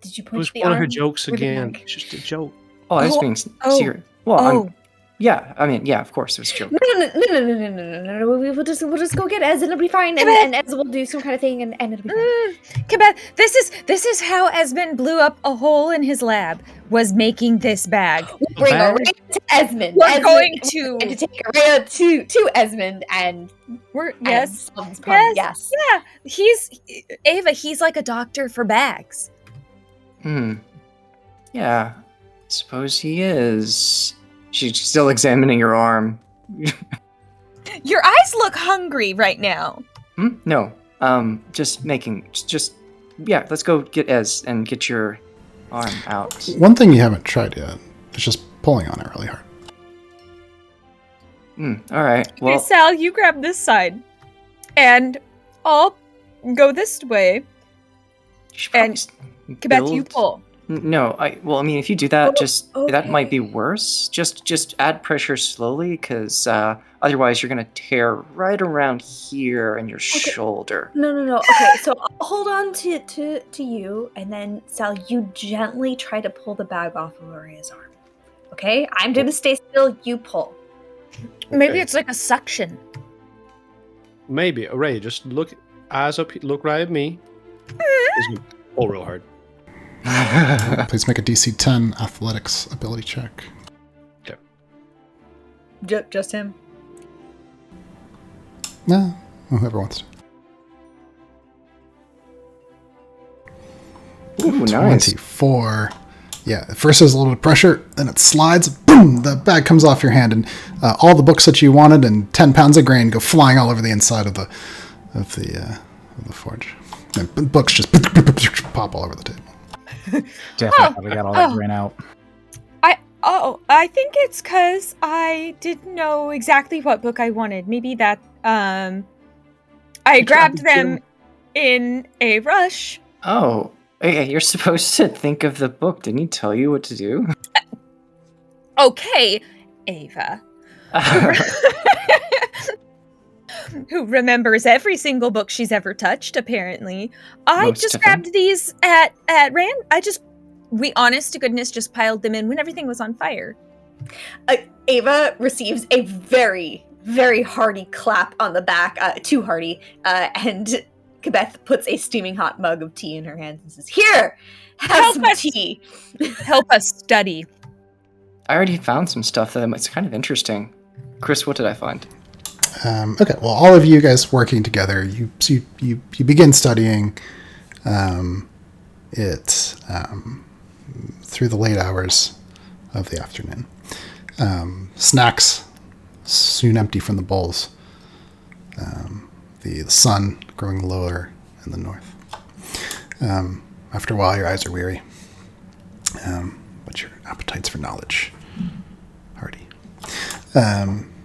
Did you It point was to the one of arm her jokes or the again. bag? It's just a joke. Oh, I was being serious. Well, yeah, of course, it was a joke. No. We'll just go get Ez and it'll be fine. And Ez will do some kind of thing and it'll be fine. Kibeth, this is how Esmond blew up a hole in his lab, was making this bag. We'll bring Araya to Esmond. We're going to take Araya to Esmond and yes. Yeah. He's like a doctor for bags. Yeah, suppose he is. She's still examining your arm. Your eyes look hungry right now. No. Yeah, let's go get Ez and get your arm out. One thing you haven't tried yet is just pulling on it really hard. Alright, well... Okay, Sal, you grab this side. And I'll go this way. And Kibeth, you pull. No, if you do that, that might be worse. Just add pressure slowly, because otherwise you're gonna tear right around here in your shoulder. No. Okay, so I'll hold on to you, and then Sal, you gently try to pull the bag off of Araya's arm. Okay, I'm gonna stay still. You pull. Maybe it's like a suction. Maybe Araya, just look eyes up. Look right at me. Pull real hard. Please make a DC 10 athletics ability check. Okay. Just him? No, whoever wants to. Ooh, nice. 24. Yeah, at first there's a little bit of pressure, then it slides, boom, the bag comes off your hand, and all the books that you wanted and 10 pounds of grain go flying all over the inside of the forge. And books just pop all over the table. Definitely got all that grain out. I think it's because I didn't know exactly what book I wanted. Maybe that I grabbed them in a rush. Oh, hey, you're supposed to think of the book. Didn't he tell you what to do? Okay, Ava. Who remembers every single book she's ever touched, apparently. I just grabbed these at we honest to goodness just piled them in when everything was on fire. Ava receives a very, very hearty clap on the back, too hearty, and Kibeth puts a steaming hot mug of tea in her hands and says, "Here, have some tea. Help us study." I already found some stuff that's kind of interesting. Chris, what did I find? Okay, well, all of you guys working together, you begin studying it through the late hours of the afternoon. Snacks soon empty from the bowls. The sun growing lower in the north. After a while, your eyes are weary, but your appetites for knowledge hearty.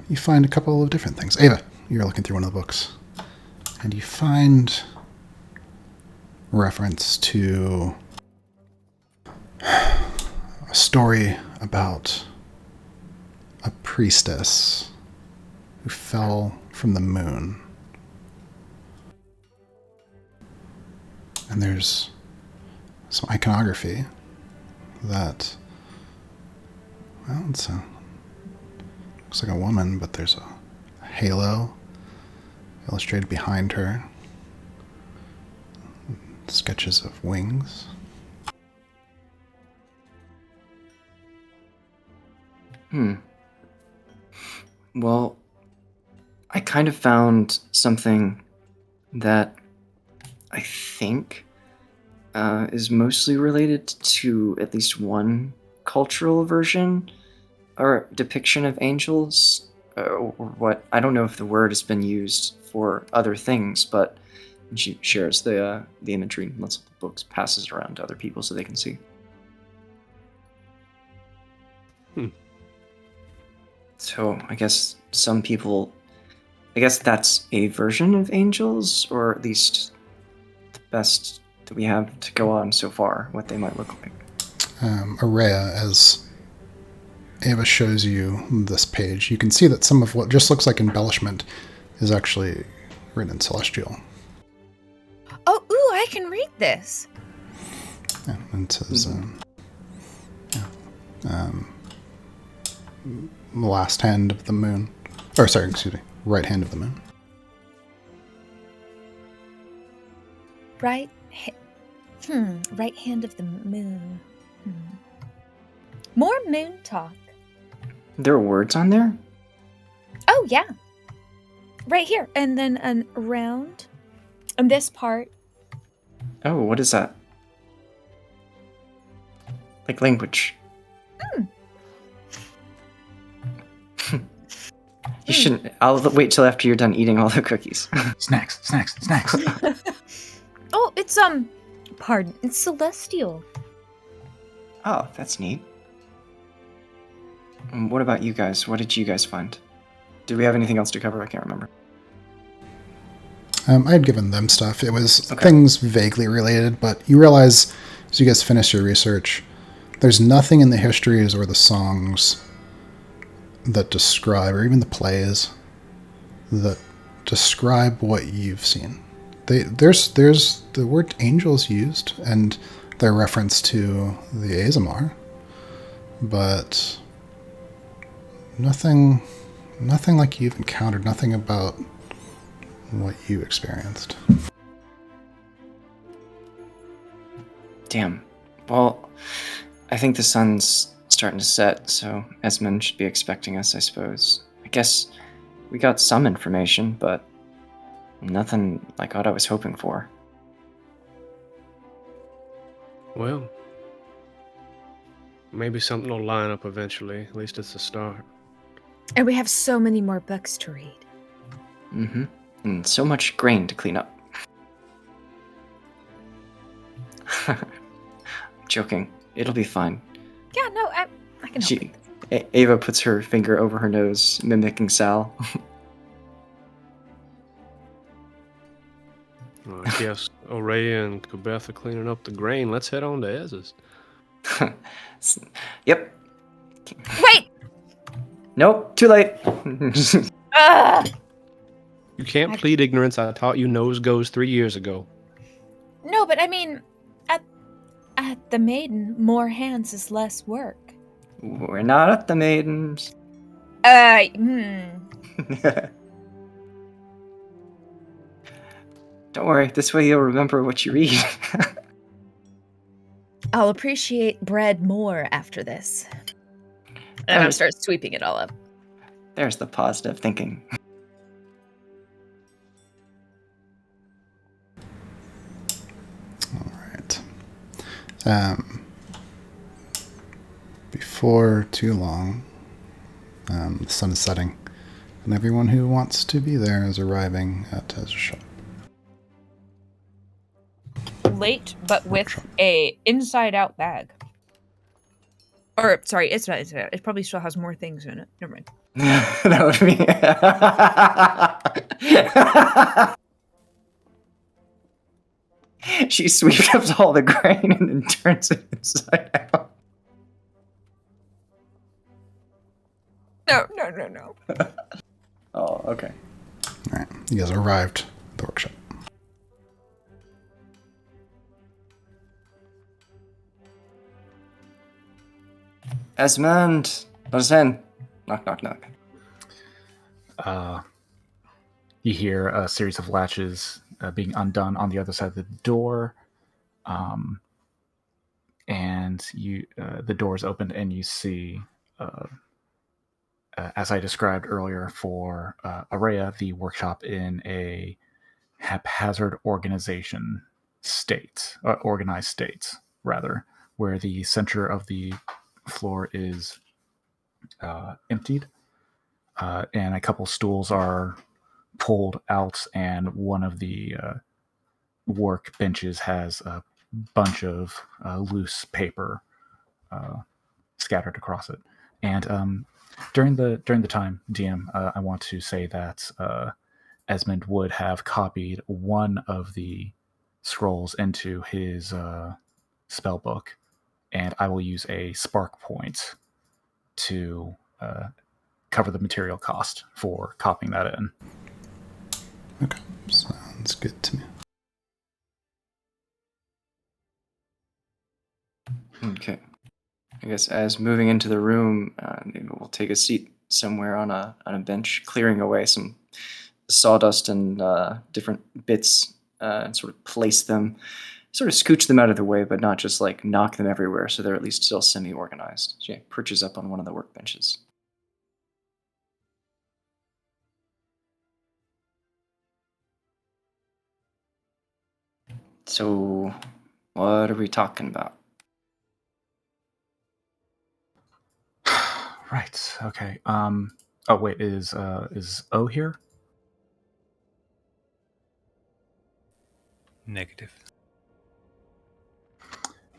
You find a couple of different things. Ava, you're looking through one of the books, and you find reference to a story about a priestess who fell from the moon. And there's some iconography that, well, looks like a woman, but there's a halo illustrated behind her. Sketches of wings. Well, I kind of found something that I think is mostly related to at least one cultural version or depiction of angels, or what, I don't know if the word has been used for other things, but she shares the imagery and lets the books passes it around to other people so they can see. So I guess some people, I guess that's a version of angels, or at least the best that we have to go on so far, what they might look like. Araya, as Ava shows you this page, you can see that some of what just looks like embellishment is actually written in Celestial. Oh, ooh, I can read this. Yeah, and it says, last hand of the moon. Or, sorry, excuse me, right hand of the moon. Right hand of the moon. More moon talk. There are words on there? Oh, yeah. Right here. And then around. And this part. Oh, what is that? Like language. You shouldn't. I'll wait till after you're done eating all the cookies. Snacks. Oh, it's, pardon. It's celestial. Oh, that's neat. And what about you guys? What did you guys find? Did we have anything else to cover? I can't remember. I had given them stuff. It was things vaguely related, but you realize as you guys finish your research, there's nothing in the histories or the songs that describe, or even the plays, that describe what you've seen. There's the word angels used, and their reference to the Azamar, but nothing like you've encountered, nothing about what you experienced. Damn. Well, I think the sun's starting to set, so Esmond should be expecting us, I suppose. I guess we got some information, but nothing like what I was hoping for. Well, maybe something will line up eventually. At least it's a start. And we have so many more books to read. Mm-hmm. And so much grain to clean up. I'm joking. It'll be fine. Yeah, no, I can help with this. Ava puts her finger over her nose, mimicking Sal. Well, I guess Oraya and Kubeth are cleaning up the grain. Let's head on to Ez's. Yep. Wait! Nope, too late. You can't plead ignorance. I taught you nose goes 3 years ago. No, but I mean, at the maiden, more hands is less work. We're not at the maidens. Don't worry, this way you'll remember what you read. I'll appreciate bread more after this. And I'll start sweeping it all up. There's the positive thinking. All right. Before too long, the sun is setting, and everyone who wants to be there is arriving at his shop. Late, but with a inside-out bag. Or, sorry, it's not inside out. It probably still has more things in it. Never mind. That would be... She sweeps up all the grain and then turns it inside out. No. Oh, okay. All right, you guys arrived at the workshop. Esmond, let us in. Knock, knock, knock. You hear a series of latches being undone on the other side of the door, and you the door is opened, and you see, as I described earlier for Araya, the workshop in a haphazard organized state, rather, where the center of the floor is emptied, and a couple stools are pulled out, and one of the work benches has a bunch of loose paper scattered across it. And during the time, DM, I want to say that Esmond would have copied one of the scrolls into his spell book, and I will use a spark point to cover the material cost for copying that in. Okay, sounds good to me. Okay. I guess as moving into the room, maybe we'll take a seat somewhere on a bench, clearing away some sawdust and different bits, and sort of place them, sort of scooch them out of the way, but not just like knock them everywhere, so they're at least still semi-organized. She perches up on one of the workbenches. So, what are we talking about? Right. Okay. Oh wait, is O here? Negative.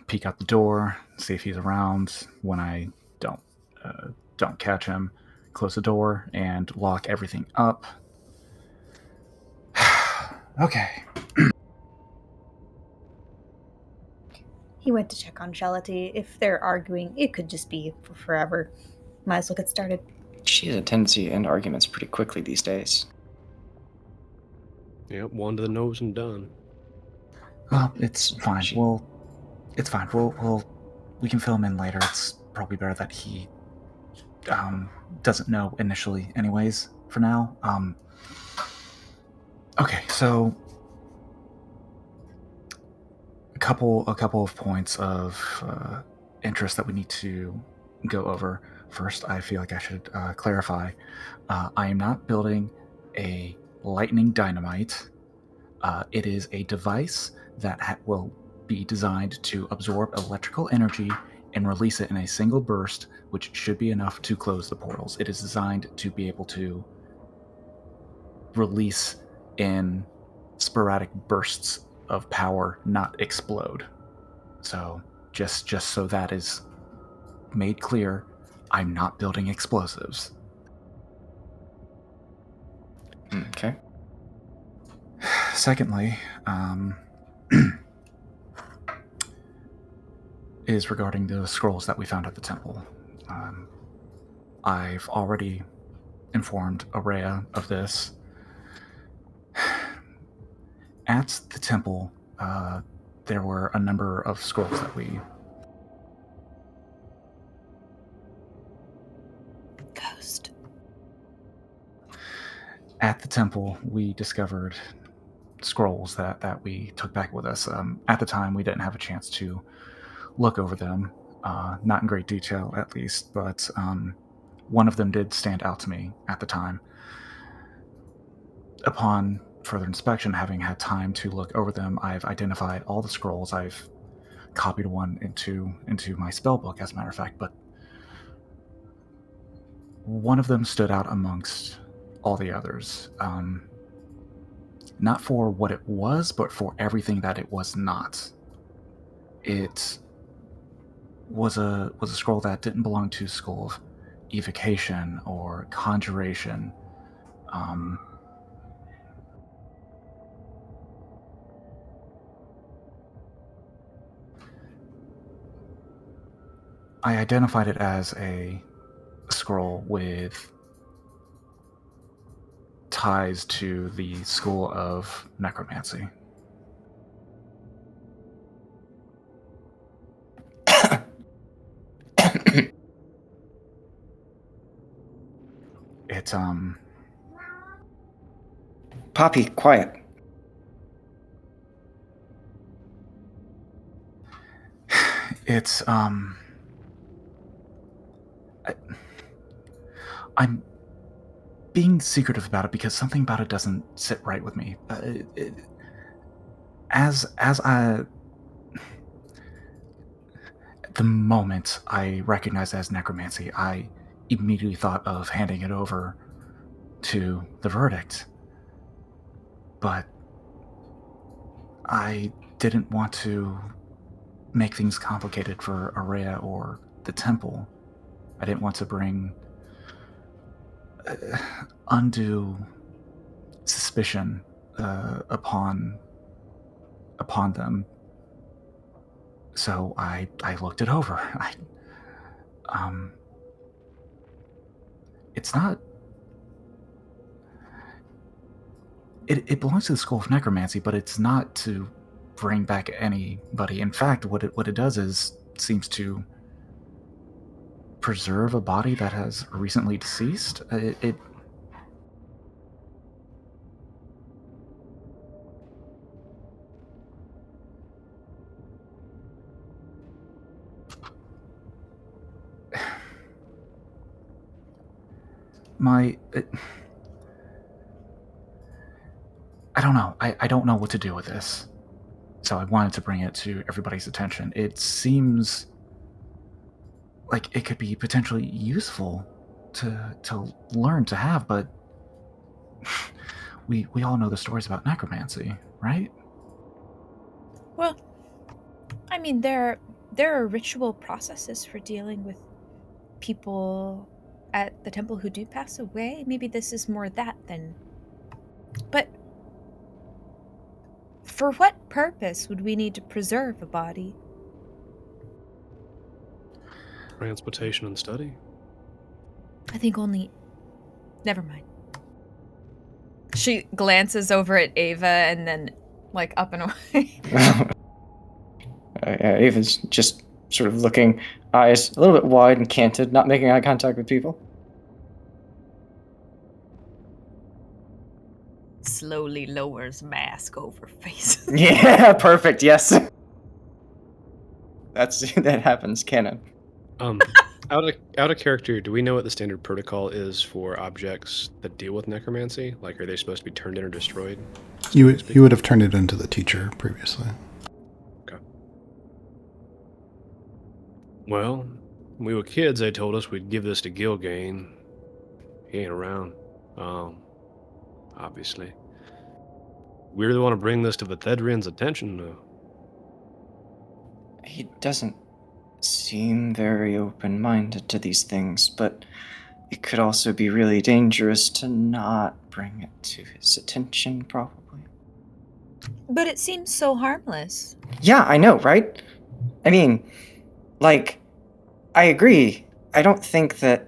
Peek out the door, see if he's around. When I don't catch him, close the door and lock everything up. Okay. He went to check on Shelity. If they're arguing, it could just be for forever. Might as well get started. She has a tendency to end arguments pretty quickly these days. Yep, one to the nose and done. Well, it's fine. It's fine. We can fill him in later. It's probably better that he doesn't know initially, anyways. For now. Okay, so a couple of points of interest that we need to go over. First, I feel like I should clarify. I am not building a lightning dynamite. It is a device that will be designed to absorb electrical energy and release it in a single burst, which should be enough to close the portals. It is designed to be able to release in sporadic bursts of power, not explode. So just so that is made clear, I'm not building explosives. Okay. Secondly, is regarding the scrolls that we found at the temple. I've already informed Araya of this. At the temple, there were a number of scrolls that we... Ghost. At the temple, we discovered scrolls that we took back with us. At the time, we didn't have a chance to look over them, not in great detail at least, but one of them did stand out to me at the time. Upon further inspection, having had time to look over them, I've identified all the scrolls. I've copied one into my spell book, as a matter of fact, but one of them stood out amongst all the others. Not for what it was, but for everything that it was not. It was a scroll that didn't belong to School of Evocation or Conjuration. I identified it as a scroll with ties to the School of Necromancy. It's Poppy, quiet. It's I'm being secretive about it because something about it doesn't sit right with me. As I, the moment I recognized it as necromancy, I immediately thought of handing it over to the verdict. But I didn't want to make things complicated for Araya or the temple. I didn't want to bring undue suspicion upon them. So I looked it over. It's not. It belongs to the School of Necromancy, but it's not to bring back anybody. In fact, what it does is seems to preserve a body that has recently deceased. I don't know. I don't know what to do with this. So I wanted to bring it to everybody's attention. It seems like it could be potentially useful to learn to have, but we all know the stories about necromancy, right? Well, I mean, there are ritual processes for dealing with people at the temple who do pass away. Maybe this is more that than... But for what purpose would we need to preserve a body? Transportation and study. I think only... Never mind. She glances over at Ava and then, like, up and away. Ava's just sort of looking, eyes a little bit wide and canted, not making eye contact with people. Slowly lowers mask over face. Yeah, perfect, yes. That happens, canon. Out of character, do we know what the standard protocol is for objects that deal with necromancy? Like, are they supposed to be turned in or destroyed? You would have turned it into the teacher previously. Okay. Well, when we were kids, they told us we'd give this to Gilgain. He ain't around. Obviously. We really want to bring this to Vethedrian's attention, though. He doesn't seem very open-minded to these things, but it could also be really dangerous to not bring it to his attention, probably. But it seems so harmless. Yeah, I know, right? I mean, like, I agree. I don't think that...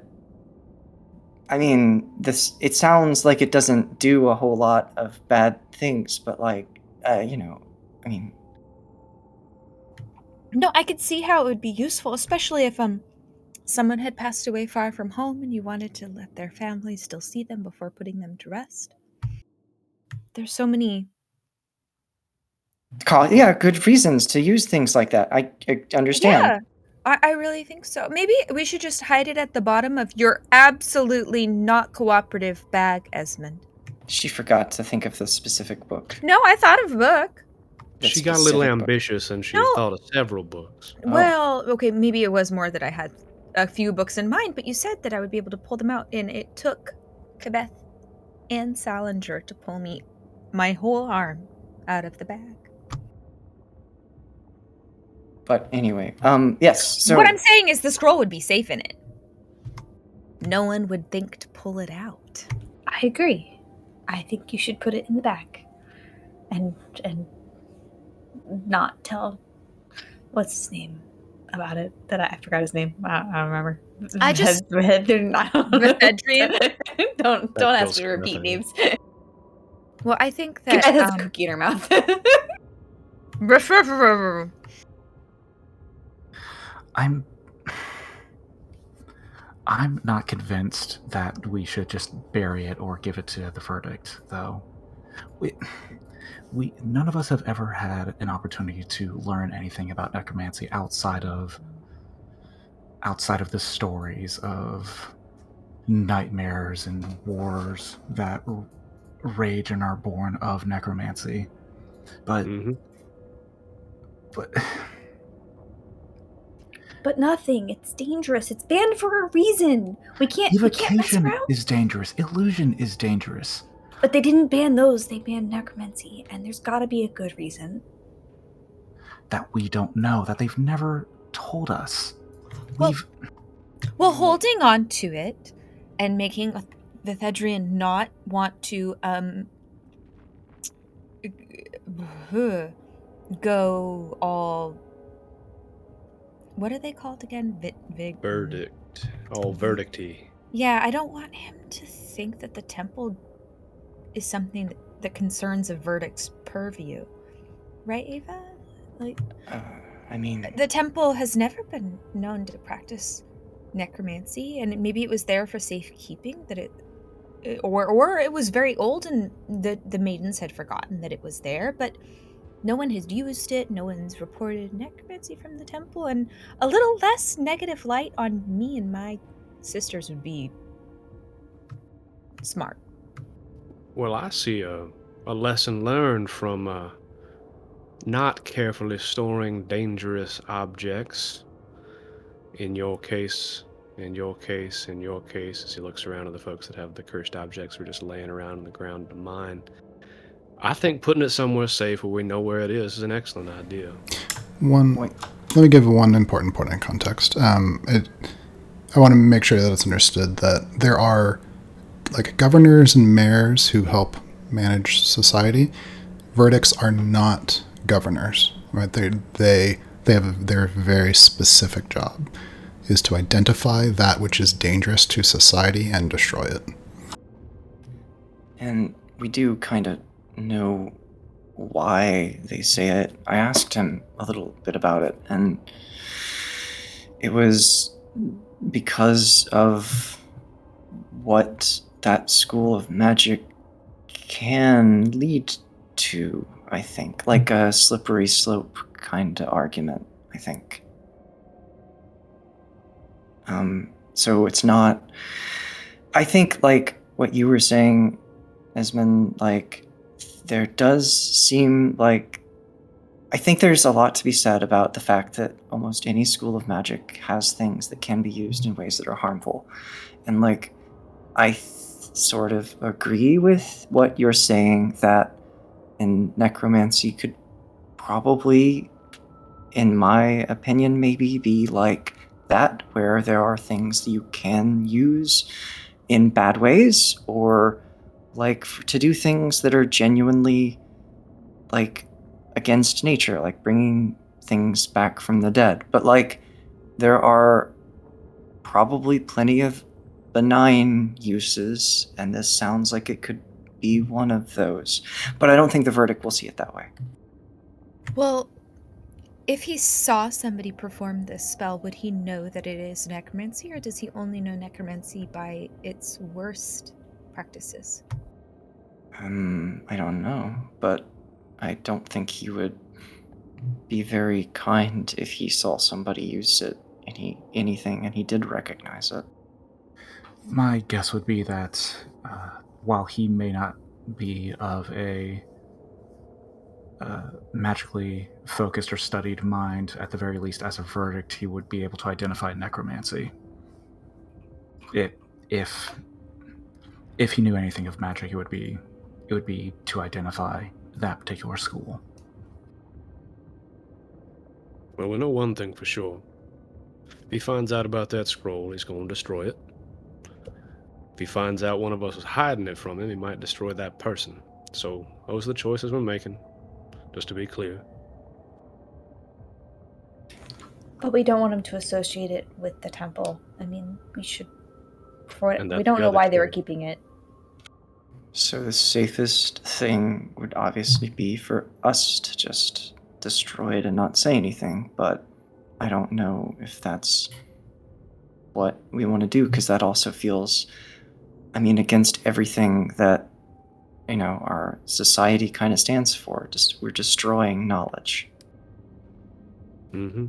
I mean, it sounds like it doesn't do a whole lot of bad things, but, like, I mean... No, I could see how it would be useful, especially if someone had passed away far from home and you wanted to let their family still see them before putting them to rest. There's so many... Yeah, good reasons to use things like that. I understand. Yeah, I really think so. Maybe we should just hide it at the bottom of your absolutely not cooperative bag, Esmond. She forgot to think of the specific book. No, I thought of a book. She got a little ambitious and she thought of several books. Well, okay, maybe it was more that I had a few books in mind, but you said that I would be able to pull them out, and it took Kebeth and Salinger to pull me my whole arm out of the bag. But anyway, yes, so... What I'm saying is the scroll would be safe in it. No one would think to pull it out. I agree. I think you should put it in the bag. And not tell what's his name about it. I forgot his name. I don't remember. I just Vethedrian. Don't ask me to repeat nothing. names. Well, I think that It has a cookie in her mouth. I'm not convinced that we should just bury it or give it to the verdict, though. We none of us have ever had an opportunity to learn anything about necromancy outside of the stories of nightmares and wars that rage and are born of necromancy. But But nothing. It's dangerous. It's banned for a reason. We can't mess around. is dangerous. Illusion is dangerous. But they didn't ban those. They banned necromancy, and there's got to be a good reason. That we don't know, that they've never told us. Well, Well, holding on to it and making the Thedrian not want to go all, what are they called again? Verdict. All verdicty. Yeah, I don't want him to think that the temple is something that concerns a verdict's purview. Right, Ava? Like, I mean, the temple has never been known to practice necromancy, and maybe it was there for safekeeping, that or it was very old and the maidens had forgotten that it was there, but no one has used it, no one's reported necromancy from the temple, and a little less negative light on me and my sisters would be smart. Well, I see a lesson learned from not carefully storing dangerous objects. In your case, as he looks around at the folks that have the cursed objects who are just laying around on the ground in the mine. I think putting it somewhere safe where we know where it is an excellent idea. Let me give one important point in context. I want to make sure that it's understood that there are like governors and mayors who help manage society. Verdicts are not governors, right? They have their very specific job is to identify that which is dangerous to society and destroy it. And we do kind of know why they say it. I asked him a little bit about it, and it was because of what that school of magic can lead to, I think. Like a slippery slope kind of argument, I think. So it's not... I think, like, what you were saying, Esmond, like, there does seem like... I think there's a lot to be said about the fact that almost any school of magic has things that can be used in ways that are harmful. And, like, I sort of agree with what you're saying, that in necromancy could probably, in my opinion, maybe be like that, where there are things that you can use in bad ways, or like to do things that are genuinely like against nature, like bringing things back from the dead. But like there are probably plenty of benign uses, and this sounds like it could be one of those. But I don't think the verdict will see it that way. Well, if he saw somebody perform this spell, would he know that it is necromancy, or does he only know necromancy by its worst practices? I don't know, but I don't think he would be very kind if he saw somebody use it, anything, and he did recognize it. My guess would be that while he may not be of a magically focused or studied mind, at the very least as a verdict, he would be able to identify necromancy. If he knew anything of magic, it would be to identify that particular school. Well, we know one thing for sure. If he finds out about that scroll, he's going to destroy it. If he finds out one of us is hiding it from him, he might destroy that person. So those are the choices we're making, just to be clear. But we don't want him to associate it with the temple. I mean, we should... And we don't know that's why they were true. keeping it. So the safest thing would obviously be for us to just destroy it and not say anything, but I don't know if that's what we want to do, because that also feels, I mean, against everything that, you know, our society kind of stands for. We're destroying knowledge. Mm-hmm.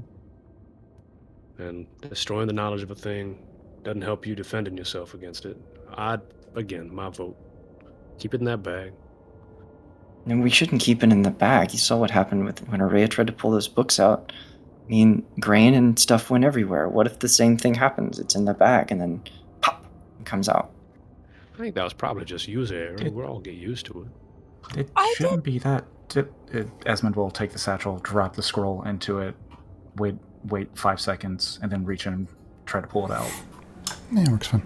And destroying the knowledge of a thing doesn't help you defending yourself against it. Again, my vote. Keep it in that bag. And we shouldn't keep it in the bag. You saw what happened when Araya tried to pull those books out. I mean, grain and stuff went everywhere. What if the same thing happens? It's in the bag and then pop, it comes out. I think that was probably just user error. We'll all get used to it. It shouldn't be that. Esmond will take the satchel, drop the scroll into it, wait 5 seconds, and then reach in and try to pull it out. Yeah, works fine.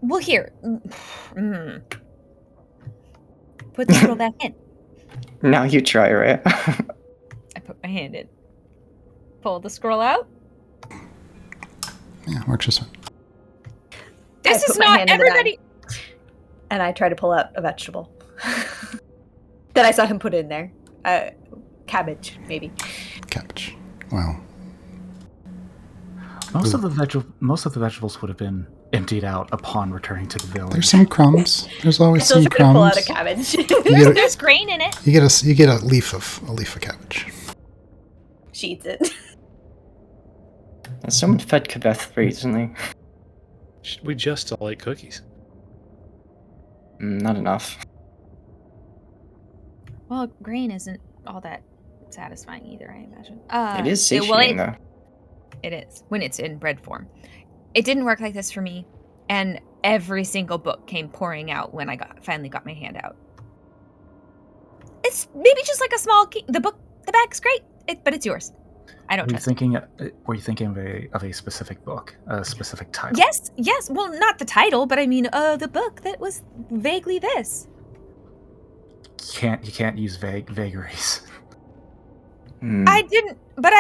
Well, here. Put the scroll back in. Now you try, right? I put my hand in. Pull the scroll out. Yeah, works just fine. This I is put my not hand in the bag, everybody. and I try to pull out a vegetable that I saw him put in there. Cabbage, maybe. Cabbage. Wow. Most of the vegetables would have been emptied out upon returning to the village. There's some crumbs. There's always I still some try to pull out crumbs. a cabbage. There's grain in it. You get a leaf of cabbage. She eats it. Someone fed Kibeth recently. We just all ate cookies. Not enough. Well, grain isn't all that satisfying either, I imagine. It is satiating, though. It is, when it's in bread form. It didn't work like this for me, and every single book came pouring out when I finally got my hand out. It's maybe just like a small key. The bag's great, but it's yours. I don't trust it. Were you thinking of a specific book, a specific title? Yes. Well, not the title, but I mean, the book that was vaguely this. You can't use vagaries. I didn't, but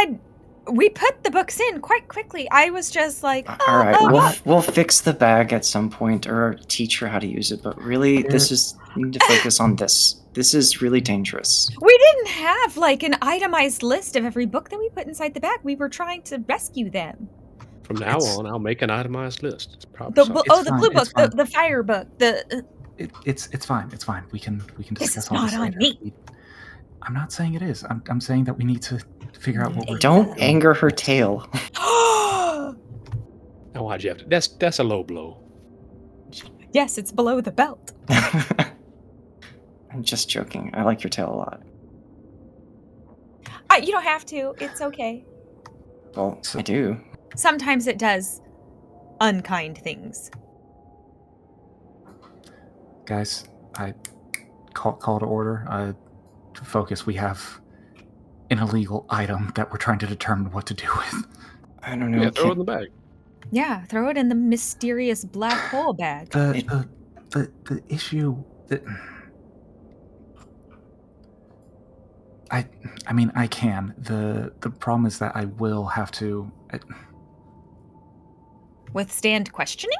we put the books in quite quickly. I was just like, all right, we'll fix the bag at some point, or teach her how to use it. But really, we need to focus on this. This is really dangerous. We didn't have like an itemized list of every book that we put inside the bag. We were trying to rescue them. From now on, I'll make an itemized list. It's probably The something. blue book, the fire book, It's fine. It's fine. We can discuss is all not this on later. me. I'm not saying it is. I'm saying that we need to figure out what we're Don't anger her tail. Now, why'd you have to? That's a low blow. Yes, it's below the belt. I'm just joking. I like your tail a lot. You don't have to. It's okay. Well, I do. Sometimes it does unkind things. Guys, I call to order. Focus. We have an illegal item that we're trying to determine what to do with. I don't know. Yeah, throw it in the bag. Yeah, throw it in the mysterious black hole bag. The issue that I mean I can. The problem is that I will have to Withstand questioning?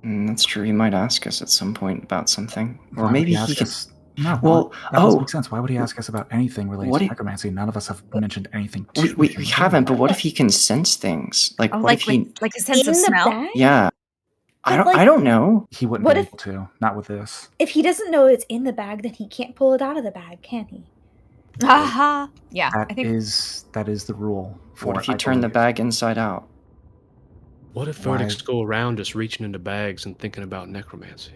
That's true. He might ask us at some point about something, or Why maybe would he ask can. us? No. Well, that doesn't make sense. Why would he ask us about anything related What to if- necromancy? None of us have mentioned anything. We haven't, but what if he can sense things? Like, what if he? Like a sense In of the smell? bag? Yeah. But, I don't know. He wouldn't What be if- able to. Not with this. If he doesn't know it's in the bag, then he can't pull it out of the bag, can he? Aha. Yeah, That I think is the rule. What if you I turn the believe. bag inside out? What if Why? verdicts go around just reaching into bags and thinking about necromancy?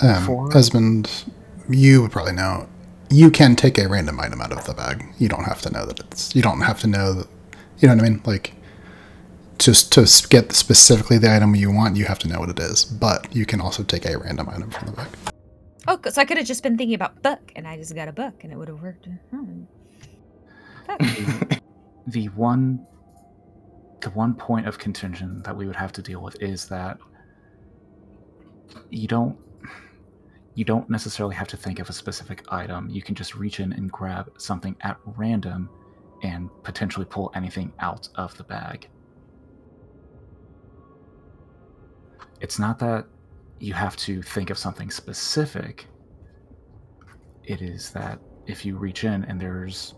Esmond, you would probably know. You can take a random item out of the bag. You don't have to know that it's. You don't have to know that. You know what I mean? Like, just to get specifically the item you want, you have to know what it is. But you can also take a random item from the bag. Oh, so I could have just been thinking about book, and I just got a book, and it would have worked. The one point of contention that we would have to deal with is that you don't necessarily have to think of a specific item. You can just reach in and grab something at random and potentially pull anything out of the bag. It's not that you have to think of something specific. It is that if you reach in and there's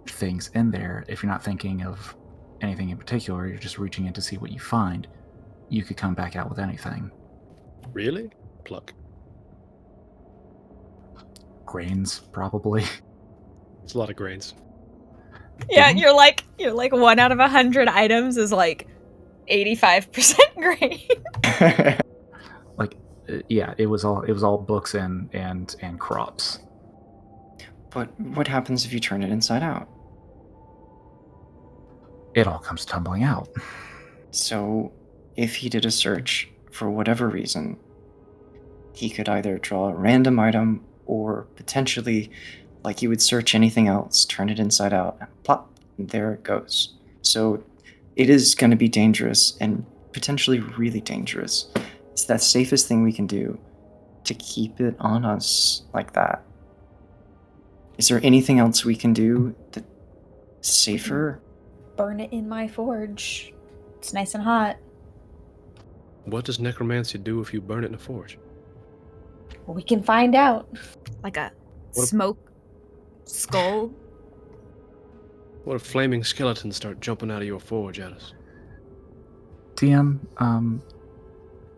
things in there, if you're not thinking of anything in particular, you're just reaching in to see what you find, you could come back out with anything. Really? Pluck. Grains, probably. It's a lot of grains. Yeah, you're like 1 out of 100 items is like 85% grain. Yeah, it was all books and crops. But what happens if you turn it inside out? It all comes tumbling out. So, if he did a search, for whatever reason, he could either draw a random item or potentially, like you would search anything else, turn it inside out, and plop, and there it goes. So it is going to be dangerous and potentially really dangerous. It's the safest thing we can do to keep it on us like that. Is there anything else we can do that's safer? Burn it in my forge. It's nice and hot. What does necromancy do if you burn it in a forge? Well, we can find out. Like a What- smoke skull. What if flaming skeletons start jumping out of your forge at us? DM,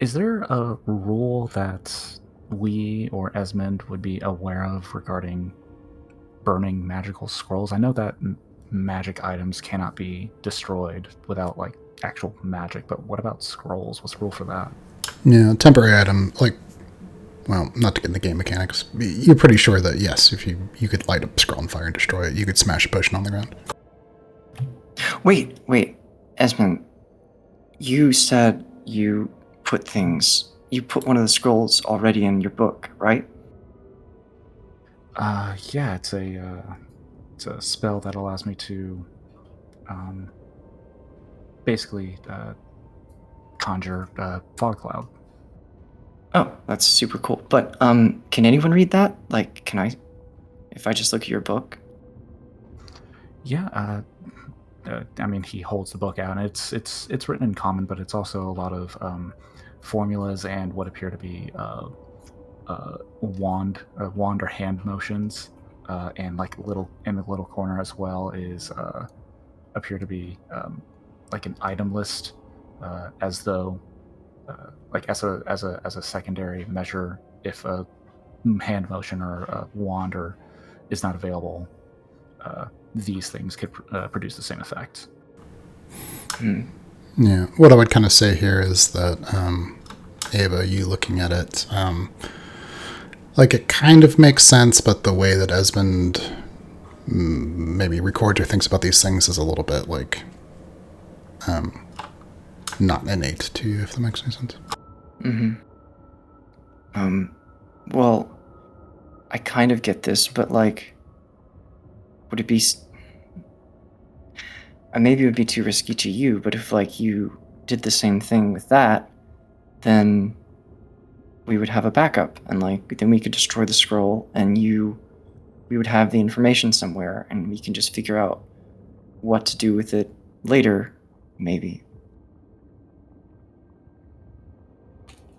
is there a rule that we or Esmond would be aware of regarding burning magical scrolls? I know that magic items cannot be destroyed without like actual magic, but what about scrolls? What's the rule for that? Yeah, temporary item, like, well, not to get into game mechanics, you're pretty sure that, yes, if you could light a scroll on fire and destroy it, you could smash a potion on the ground. Wait, Esmond, you said you put one of the scrolls already in your book, right? Yeah, it's a spell that allows me to basically conjure fog cloud. Oh, that's super cool. But can anyone read that? Like, can I, if I just look at your book? Yeah, I mean, he holds the book out, and it's written in common, but it's also a lot of formulas and what appear to be wand or hand motions, and like little in the little corner as well is appear to be like an item list, as though like as a secondary measure if a hand motion or a wand is not available. These things could produce the same effect. Yeah, what I would kind of say here is that, Ava, you looking at it, like it kind of makes sense, but the way that Esmond maybe records or thinks about these things is a little bit like not innate to you, if that makes any sense. Well, I kind of get this, but like, would it be... maybe it would be too risky to you, but if like you did the same thing with that, then we would have a backup, and like then we could destroy the scroll, and we would have the information somewhere, and we can just figure out what to do with it later, maybe.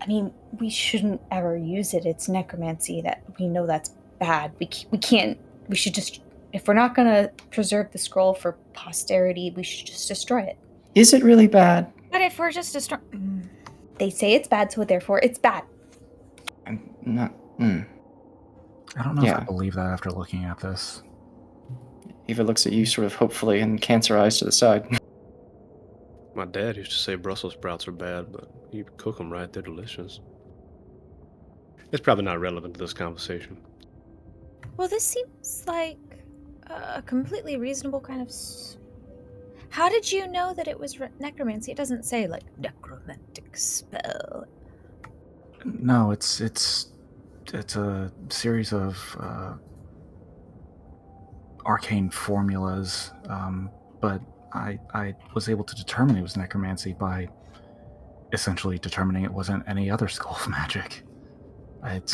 I mean, we shouldn't ever use it. It's necromancy. That we know that's bad. We can't. We should just. If we're not gonna preserve the scroll for posterity, we should just destroy it. Is it really bad? But if we're just destroying... They say it's bad, so therefore it's bad. I'm not... I don't know if Yeah. I believe that after looking at this. Eva looks at you sort of hopefully and cancer eyes to the side. My dad used to say Brussels sprouts are bad, but you cook them right, they're delicious. It's probably not relevant to this conversation. Well, this seems like a completely reasonable kind of... How did you know that it was necromancy? It doesn't say, like, necromantic spell. No, it's a series of arcane formulas, but I was able to determine it was necromancy by essentially determining it wasn't any other school of magic.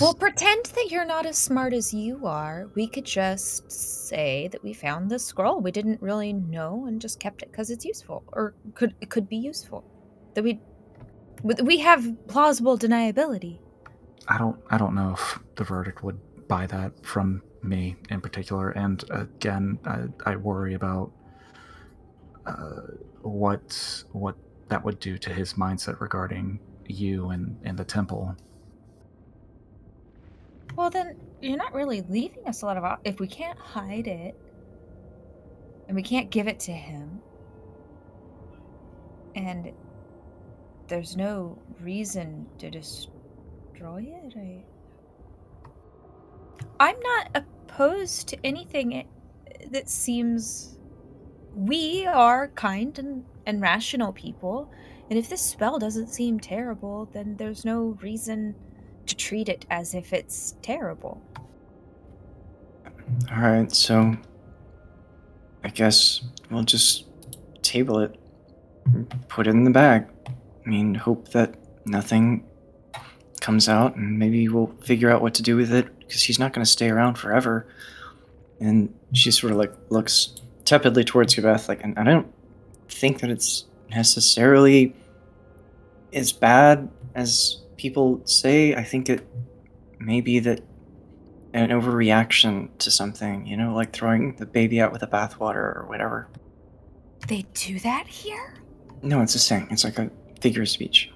Well, pretend that you're not as smart as you are. We could just say that we found the scroll. We didn't really know and just kept it because it's useful, or it could be useful. That we have plausible deniability. I don't know if the verdict would buy that from me in particular, and again, I worry about what that would do to his mindset regarding you and the temple. Well, then you're not really leaving us a lot of if we can't hide it and we can't give it to him, and there's no reason to destroy it. I'm not opposed to anything that seems... We are kind and rational people, and if this spell doesn't seem terrible, then there's no reason to treat it as if it's terrible. Alright, so I guess we'll just table it. Put it in the bag. I mean, hope that nothing comes out, and maybe we'll figure out what to do with it, because he's not going to stay around forever. And she sort of like looks tepidly towards Gabeth, like, and I don't think that it's necessarily as bad as people say. I think it may be that an overreaction to something, you know, like throwing the baby out with the bathwater or whatever. They do that here? No, it's a saying. It's like a figure of speech.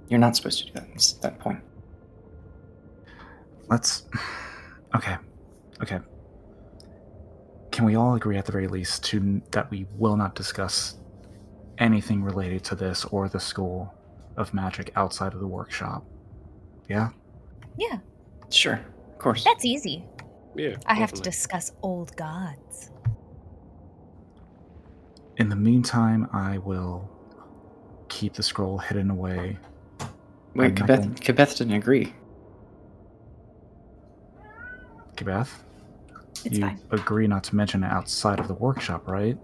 You're not supposed to do that. It's that point. Let's... Okay. Can we all agree at the very least that we will not discuss anything related to this or the School of Magic outside of the workshop? Yeah? Yeah, Sure, of course. That's easy. Yeah. I have to definitely. discuss old gods. In the meantime, I will keep the scroll hidden away. Wait, Gabeth didn't agree. Gabeth? It's You fine. agree not to mention it outside of the workshop, right?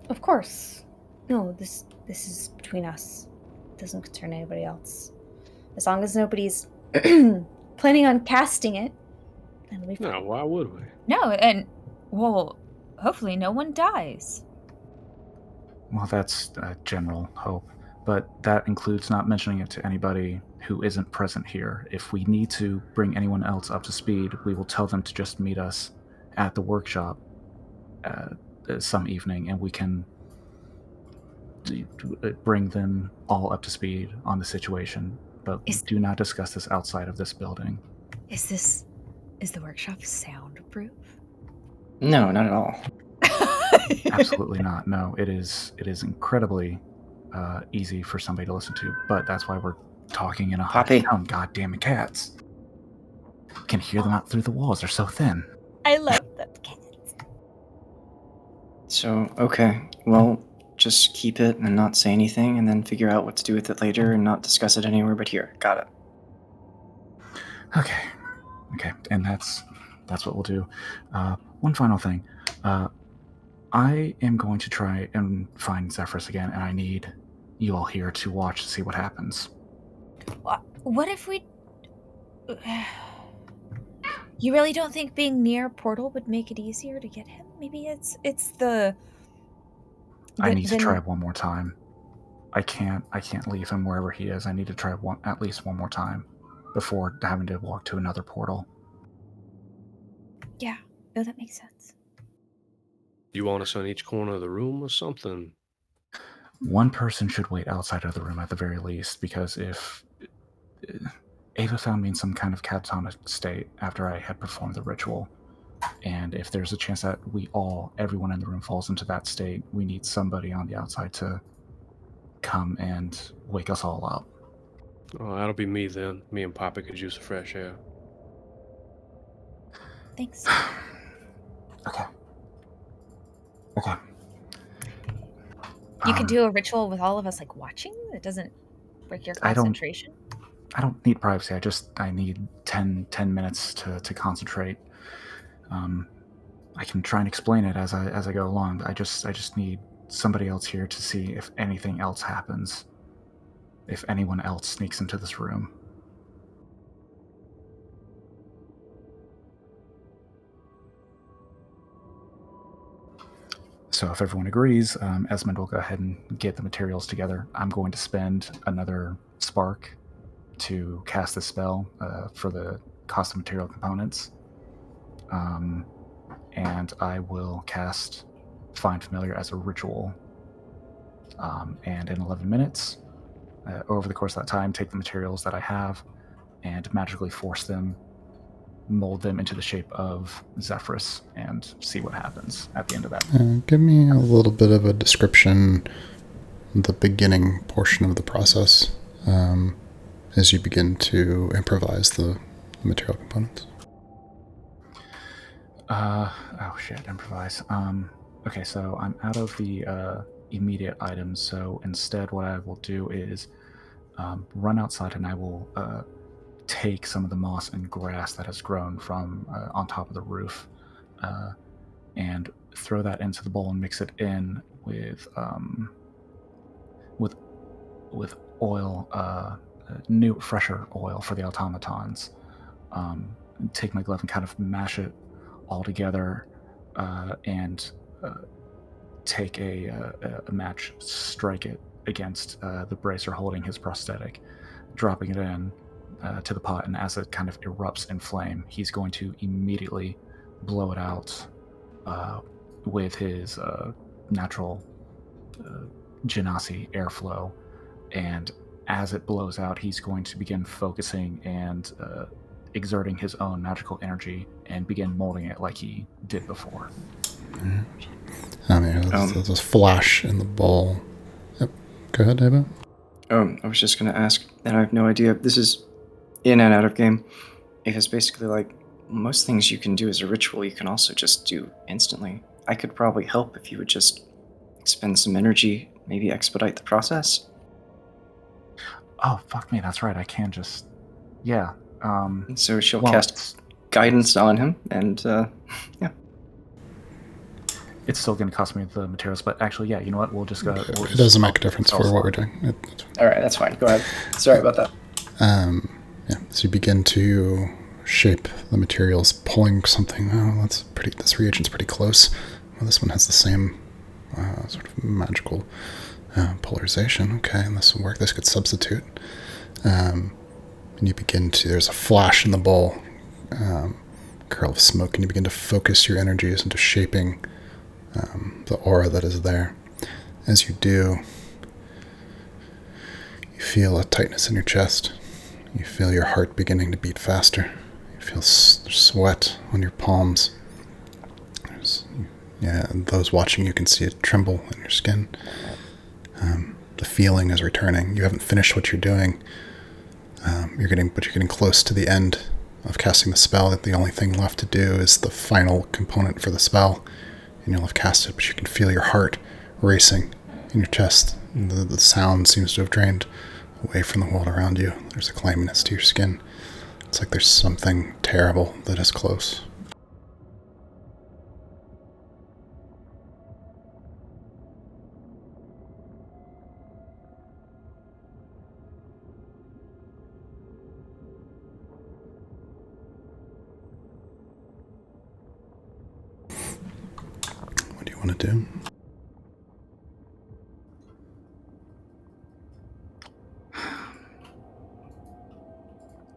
Of course. No, this is between us. It doesn't concern anybody else. As long as nobody's planning on casting it, then it'll be fine. No, why would we? No, and, well, hopefully no one dies. Well, that's a general hope, but that includes not mentioning it to anybody who isn't present here. If we need to bring anyone else up to speed, we will tell them to just meet us at the workshop some evening, and we can bring them all up to speed on the situation. But do not discuss this outside of this building. Is the workshop soundproof? No, not at all. Absolutely not. No, it is incredibly easy for somebody to listen to, but that's why we're talking in a hushed Poppy. tone. Goddamn cats. Can hear them out through the walls. They're so thin. I love them cats. So, okay, well, just keep it and not say anything, and then figure out what to do with it later and not discuss it anywhere but here. Got it. Okay, and that's what we'll do. One final thing. I am going to try and find Zephyrus again, and I need you all here to watch to see what happens. What if we... You really don't think being near a portal would make it easier to get him? Maybe it's the I need to try one more time. I can't leave him wherever he is. I need to try at least one more time before having to walk to another portal. Yeah, no, that makes sense. You want us on each corner of the room or something? One person should wait outside of the room at the very least, because if Ava found me in some kind of catatonic state after I had performed the ritual, and if there's a chance that everyone in the room falls into that state, we need somebody on the outside to come and wake us all up. Oh, that'll be me then. Me and Papa could use the fresh air. Thanks. Okay. You can do a ritual with all of us, like, watching? It doesn't break your concentration? I don't need privacy. I need 10 minutes to concentrate. I can try and explain it as I go along. I just need somebody else here to see if anything else happens. If anyone else sneaks into this room. So if everyone agrees, Esmond will go ahead and get the materials together. I'm going to spend another spark to cast the spell for the cost of material components. And I will cast Find Familiar as a ritual. And in 11 minutes, over the course of that time, take the materials that I have and magically force them, mold them into the shape of Zephyrus, and see what happens at the end of that. Give me a little bit of a description, the beginning portion of the process, as you begin to improvise the material components. Improvise. Okay, so I'm out of the immediate items, so instead what I will do is run outside and I will take some of the moss and grass that has grown from on top of the roof and throw that into the bowl and mix it in with oil, new, fresher oil for the automatons. Take my glove and kind of mash it all together, and take a match, strike it against the bracer holding his prosthetic, dropping it in to the pot, and as it kind of erupts in flame, he's going to immediately blow it out with his natural genasi airflow, and as it blows out, he's going to begin focusing and exerting his own magical energy and begin molding it like he did before. Mm-hmm. I mean, there's a flash in the bowl. Yep. Go ahead, Ava. I was just going to ask, and I have no idea. This is in and out of game. It is basically like most things you can do as a ritual, you can also just do instantly. I could probably help if you would just spend some energy, maybe expedite the process. Oh, fuck me, that's right. I can just... Yeah. So she'll cast guidance on him, and yeah. It's still going to cost me the materials, but actually, yeah, you know what? We'll just go... It doesn't make a difference for what we're doing. All right, that's fine. Go ahead. Sorry about that. Yeah, so you begin to shape the materials, pulling something. Oh, this reagent's pretty close. Well, this one has the same sort of magical polarization. Okay, and this will work. This could substitute. And you begin to, there's a flash in the bowl, curl of smoke, and you begin to focus your energies into shaping the aura that is there. As you do, you feel a tightness in your chest. You feel your heart beginning to beat faster. You feel sweat on your palms. And those watching you can see it tremble in your skin. The feeling is returning. You haven't finished what you're doing. You're getting close to the end of casting the spell. The only thing left to do is the final component for the spell, and you'll have cast it. But you can feel your heart racing in your chest. The sound seems to have drained away from the world around you. There's a clamminess to your skin. It's like there's something terrible that is close. What do you want to do?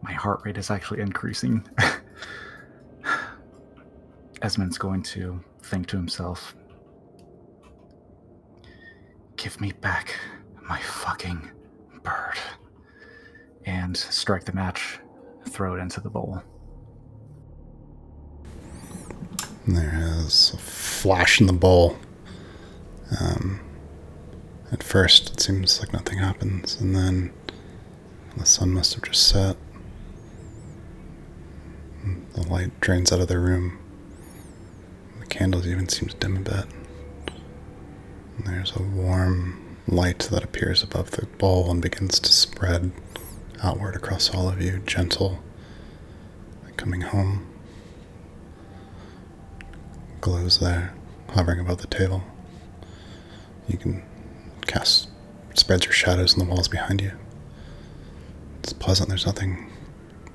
My heart rate is actually increasing. Esmond's going to think to himself, give me back my fucking bird. And strike the match, throw it into the bowl. There is a flash in the bowl. At first, it seems like nothing happens, and then the sun must have just set. The light drains out of the room. The candles even seem to dim a bit. And there's a warm light that appears above the bowl and begins to spread outward across all of you, gentle, like coming home. Glows there, hovering above the table. You can cast, spreads your shadows on the walls behind you. It's pleasant, there's nothing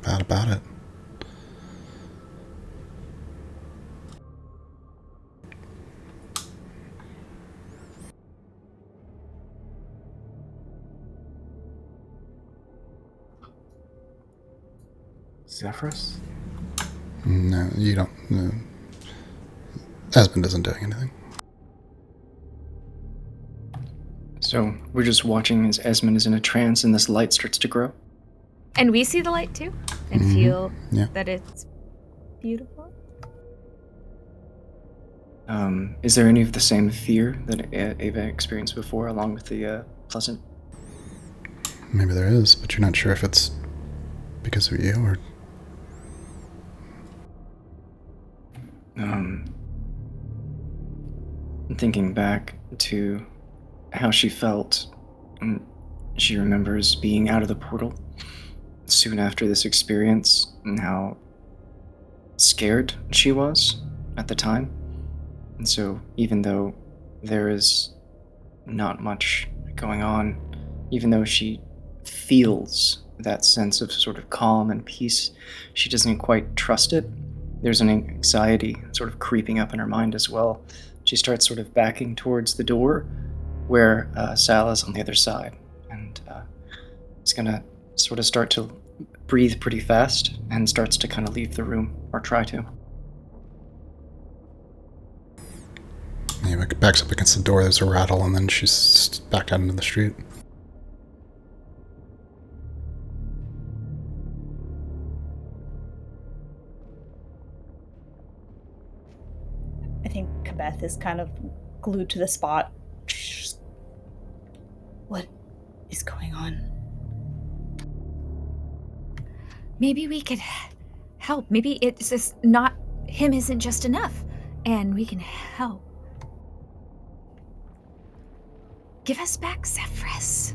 bad about it. Zephyrus? No, you don't. No. Esmond isn't doing anything. So we're just watching as Esmond is in a trance and this light starts to grow? And we see the light too, and feel that it's beautiful. Is there any of the same fear that Ava experienced before, along with the pleasant? Maybe there is, but you're not sure if it's because of you or... Thinking back to how she felt, she remembers being out of the portal, soon after this experience and how scared she was at the time. And so, even though there is not much going on, even though she feels that sense of sort of calm and peace, she doesn't quite trust it. There's an anxiety sort of creeping up in her mind as well. She starts sort of backing towards the door where Sal is on the other side, and is gonna sort of start to breathe pretty fast and starts to kind of leave the room, or try to. He backs up against the door, there's a rattle, and then she's back out into the street. I think Kabeth is kind of glued to the spot. What is going on? Maybe we could help. Maybe it's just not him isn't just enough, and we can help. Give us back Zephyrus.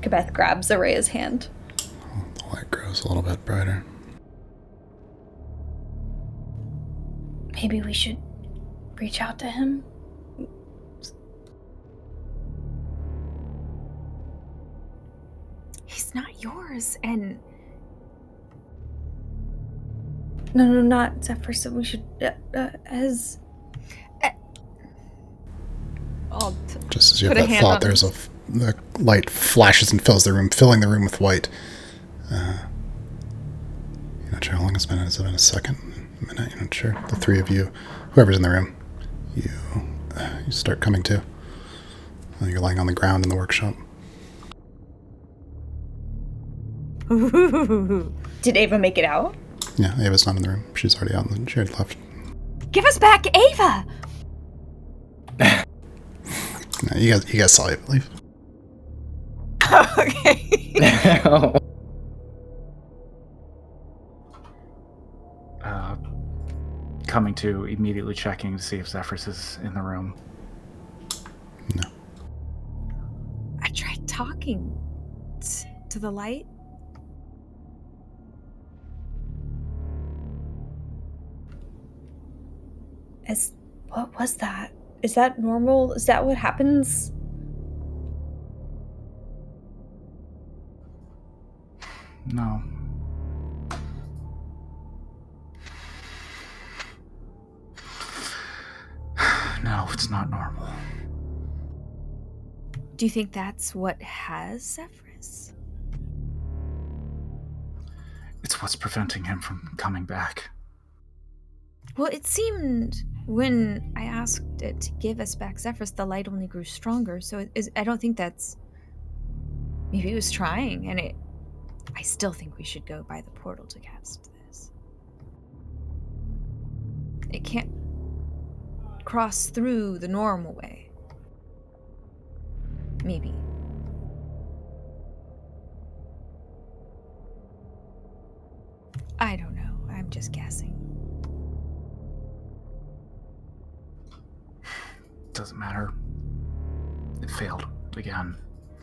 Kabeth grabs Araya's hand. The light grows a little bit brighter. Maybe we should reach out to him? He's not yours, and... No, not Zephyrus. We should, as... Just as you have that thought, there's the light flashes and fills the room, filling the room with white. You're not sure how long it's been. Has it been a second? A minute? You're not sure. The three of you, whoever's in the room, you start coming to. You're lying on the ground in the workshop. Did Ava make it out? Yeah, Ava's not in the room. She's already out. She already left. Give us back Ava! No, you guys saw Ava leave. Okay. Coming to, immediately checking to see if Zephyrus is in the room. No. I tried talking to the light. What was that? Is that normal? Is that what happens? No. No, it's not normal. Do you think that's what has Zephyrus? It's what's preventing him from coming back. Well, it seemed when I asked it to give us back Zephyrus, the light only grew stronger. So I don't think that's... Maybe he was trying, and I still think we should go by the portal to cast this. It can't cross through the normal way. Maybe. I don't know. I'm just guessing. Doesn't matter. It failed again.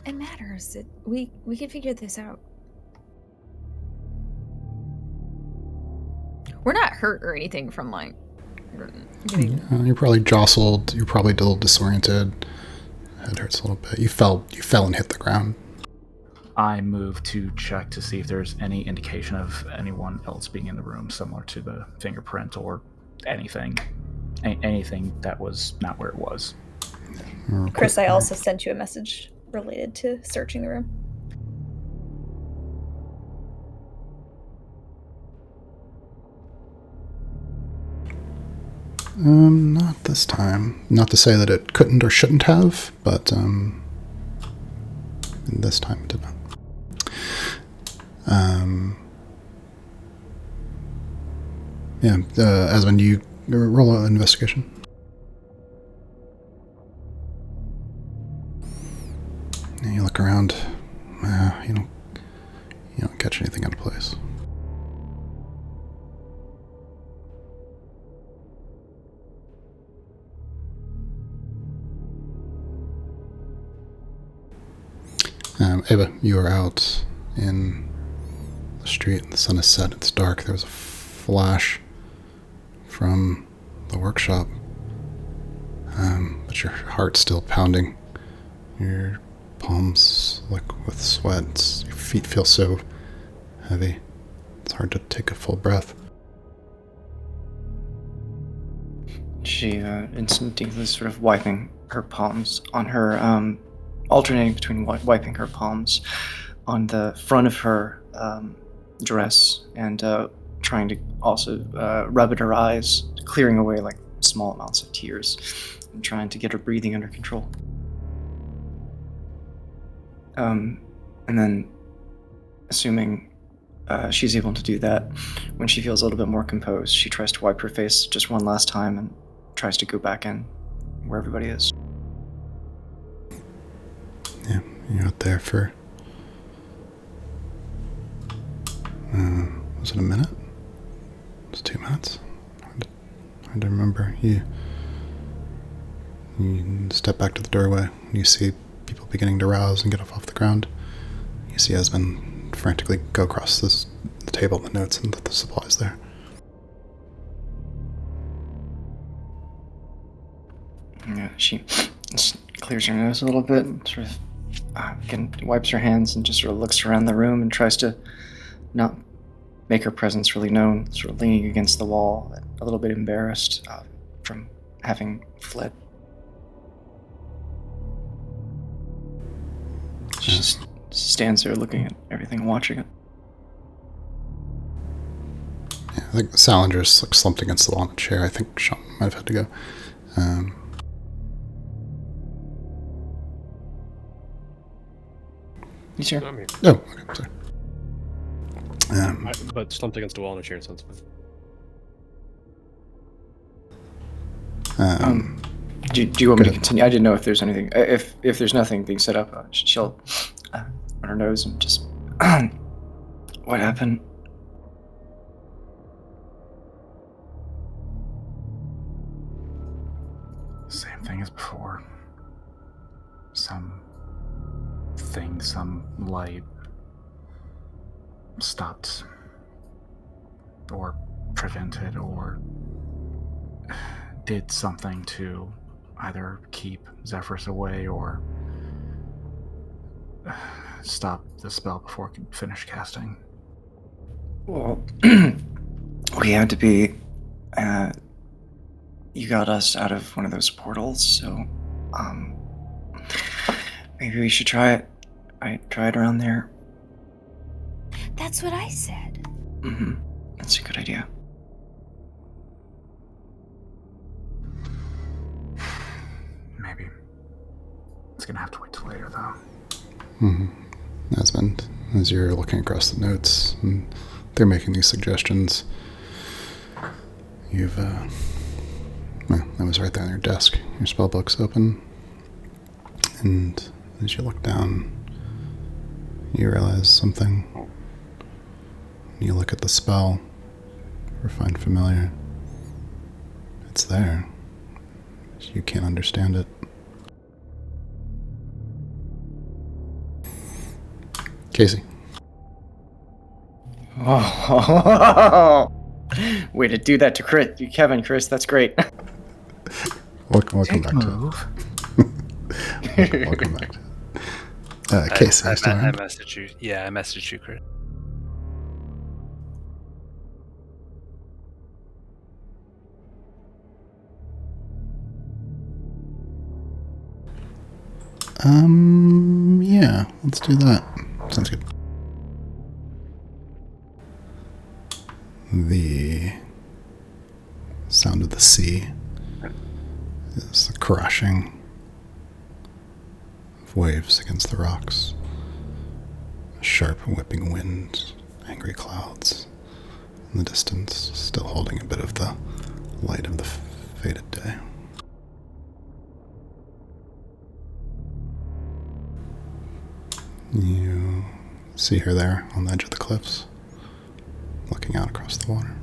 It matters. We can figure this out. We're not hurt or anything from like getting... You're probably jostled. You're probably a little disoriented. Head hurts a little bit. You fell and hit the ground. I move to check to see if there's any indication of anyone else being in the room, similar to the fingerprint or anything. Anything that was not where it was. Chris, I also sent you a message related to searching the room. Not this time. Not to say that it couldn't or shouldn't have, but this time it did not. Asmund, you roll an investigation. And you look around. You don't catch anything out of place. Ava, you are out in the street. The sun is set. It's dark. There was a flash from the workshop. But your heart's still pounding. Your palms like with sweat. Your feet feel so heavy. It's hard to take a full breath. She instinctively sort of wiping her palms on her, alternating between wiping her palms on the front of her dress and trying to also rub at her eyes, clearing away like small amounts of tears and trying to get her breathing under control. And then, assuming she's able to do that, when she feels a little bit more composed, she tries to wipe her face just one last time and tries to go back in where everybody is. Yeah, you're out there for... was it a minute? Was it 2 minutes? Hard to remember. You step back to the doorway and you see people beginning to rouse and get off the ground. You see Esmond frantically go across the table, the notes, and the supplies there. Yeah, she just clears her nose a little bit and sort of wipes her hands and just sort of looks around the room and tries to not make her presence really known, sort of leaning against the wall, a little bit embarrassed from having fled. She just stands there looking at everything, watching it. Yeah, I think Salinger's like slumped against the wall in a chair. I think Sean might have had to go. You sure? Not me. Oh, okay, sorry. But slumped against a wall in a chair sounds fine. Do you want me to continue? I didn't know if there's anything. If there's nothing being set up, she'll on her nose and just. What happened? Same thing as before. Some light stopped or prevented or did something to either keep Zephyrus away or stop the spell before it could finish casting. Well, we had to be. You got us out of one of those portals, so maybe we should try it. I tried around there. That's what I said. Mm-hmm. That's a good idea. Maybe. It's gonna have to wait till later, though. Esmond, as you're looking across the notes, and they're making these suggestions, you've, well, that was right there on your desk. Your spell book's open, and as you look down, you realize something. You look at the spell, or find familiar. It's there. You can't understand it. Casey. Oh, way to do that to Kevin, Chris. That's great. Welcome back to it. Welcome back to it. Casey, I still around? messaged you. Yeah, I messaged you, Chris. Yeah, let's do that. Sounds good. The sound of the sea is the crashing of waves against the rocks. A sharp whipping wind, angry clouds in the distance, still holding a bit of the light of the faded day. You see her there on the edge of the cliffs, looking out across the water.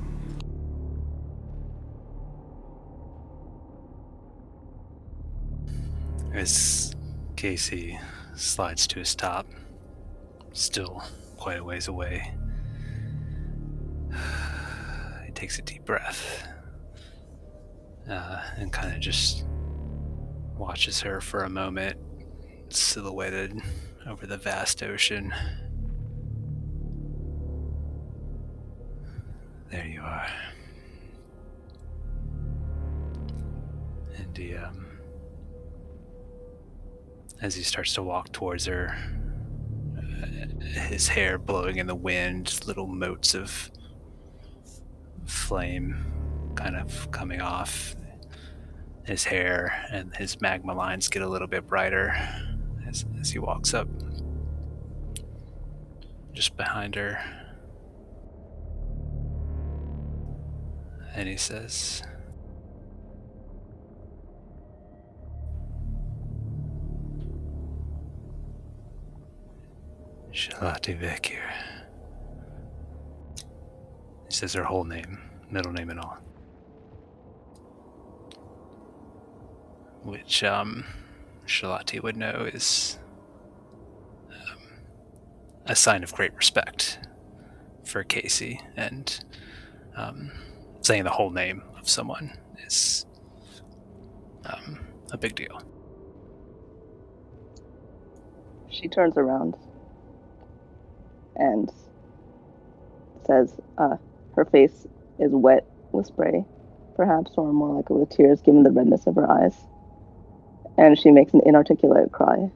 As Casey slides to a stop, still quite a ways away. He takes a deep breath and kind of just watches her for a moment, silhouetted over the vast ocean. There you are. And he, as he starts to walk towards her, his hair blowing in the wind, little motes of flame kind of coming off his hair, and his magma lines get a little bit brighter as he walks up just behind her. And he says, Shalati Vekir. He says her whole name, middle name and all. Which Shalati would know is a sign of great respect for Casey, and saying the whole name of someone is a big deal. She turns around and says, her face is wet with spray, perhaps, or more likely with tears, given the redness of her eyes. And she makes an inarticulate cry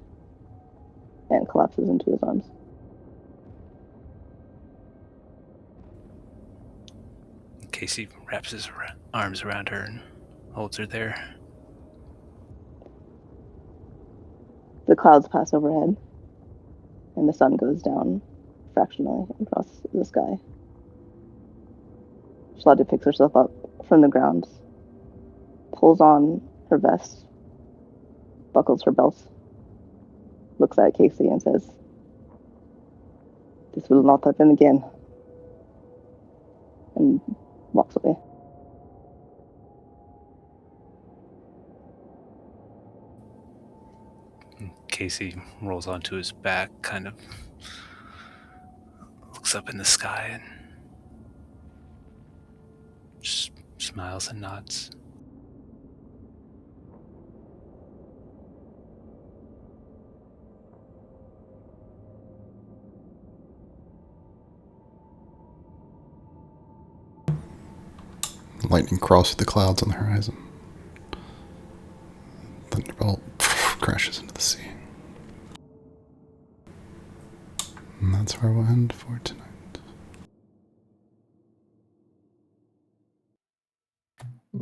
and collapses into his arms. Casey wraps his arms around her and holds her there. The clouds pass overhead, and the sun goes down fractionally across the sky. Shalati picks herself up from the ground, pulls on her vest, buckles her belt, looks at Casey and says, "This will not happen again," and walks away. Casey rolls onto his back, kind of looks up in the sky and just smiles and nods. Lightning crosses the clouds on the horizon. Thunderbolt crashes into the sea. And that's where we'll end for tonight.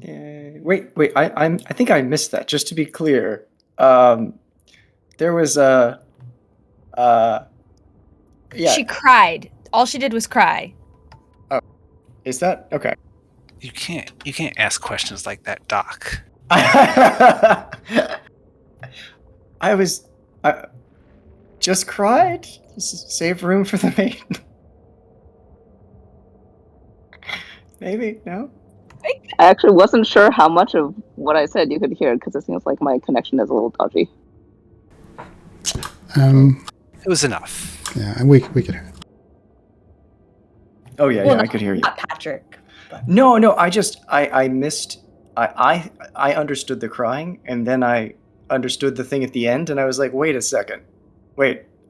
Yay. Wait. I think I missed that. Just to be clear, there was a. Yeah. She cried. All she did was cry. Oh, is that okay? You can't ask questions like that, Doc. I just cried. Just save room for the maiden. Maybe no. I actually wasn't sure how much of what I said you could hear, because it seems like my connection is a little dodgy. It was enough. Yeah, we could hear it. Oh yeah, Well, yeah, I could hear you. Not Patrick. But... No, I missed. I understood the crying, and then I understood the thing at the end, and I was like, wait a second,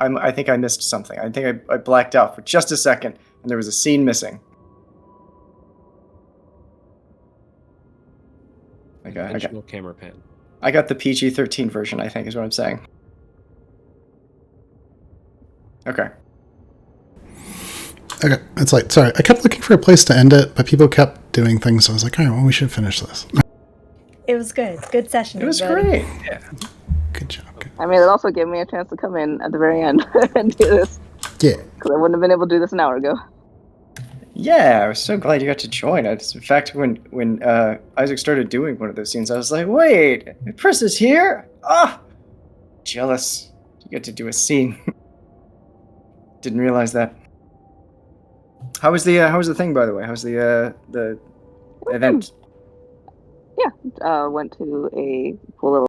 I think I missed something. I think I blacked out for just a second, and there was a scene missing. Conventional camera pan. I got the PG-13 version, I think, is what I'm saying. Okay. Okay, it's like, sorry, I kept looking for a place to end it, but people kept doing things, so I was like, all right, well, we should finish this. It was good. Good session. It was everybody. great. Yeah. Good job. Good. I mean, it also gave me a chance to come in at the very end and do this. Yeah. Because I wouldn't have been able to do this an hour ago. Yeah, I was so glad you got to join. In fact, when Isaac started doing one of those scenes, I was like, wait, Chris is here? Ah! Jealous. You get to do a scene. Didn't realize that. How was the thing, by the way? How was the event? Yeah, went to a cool little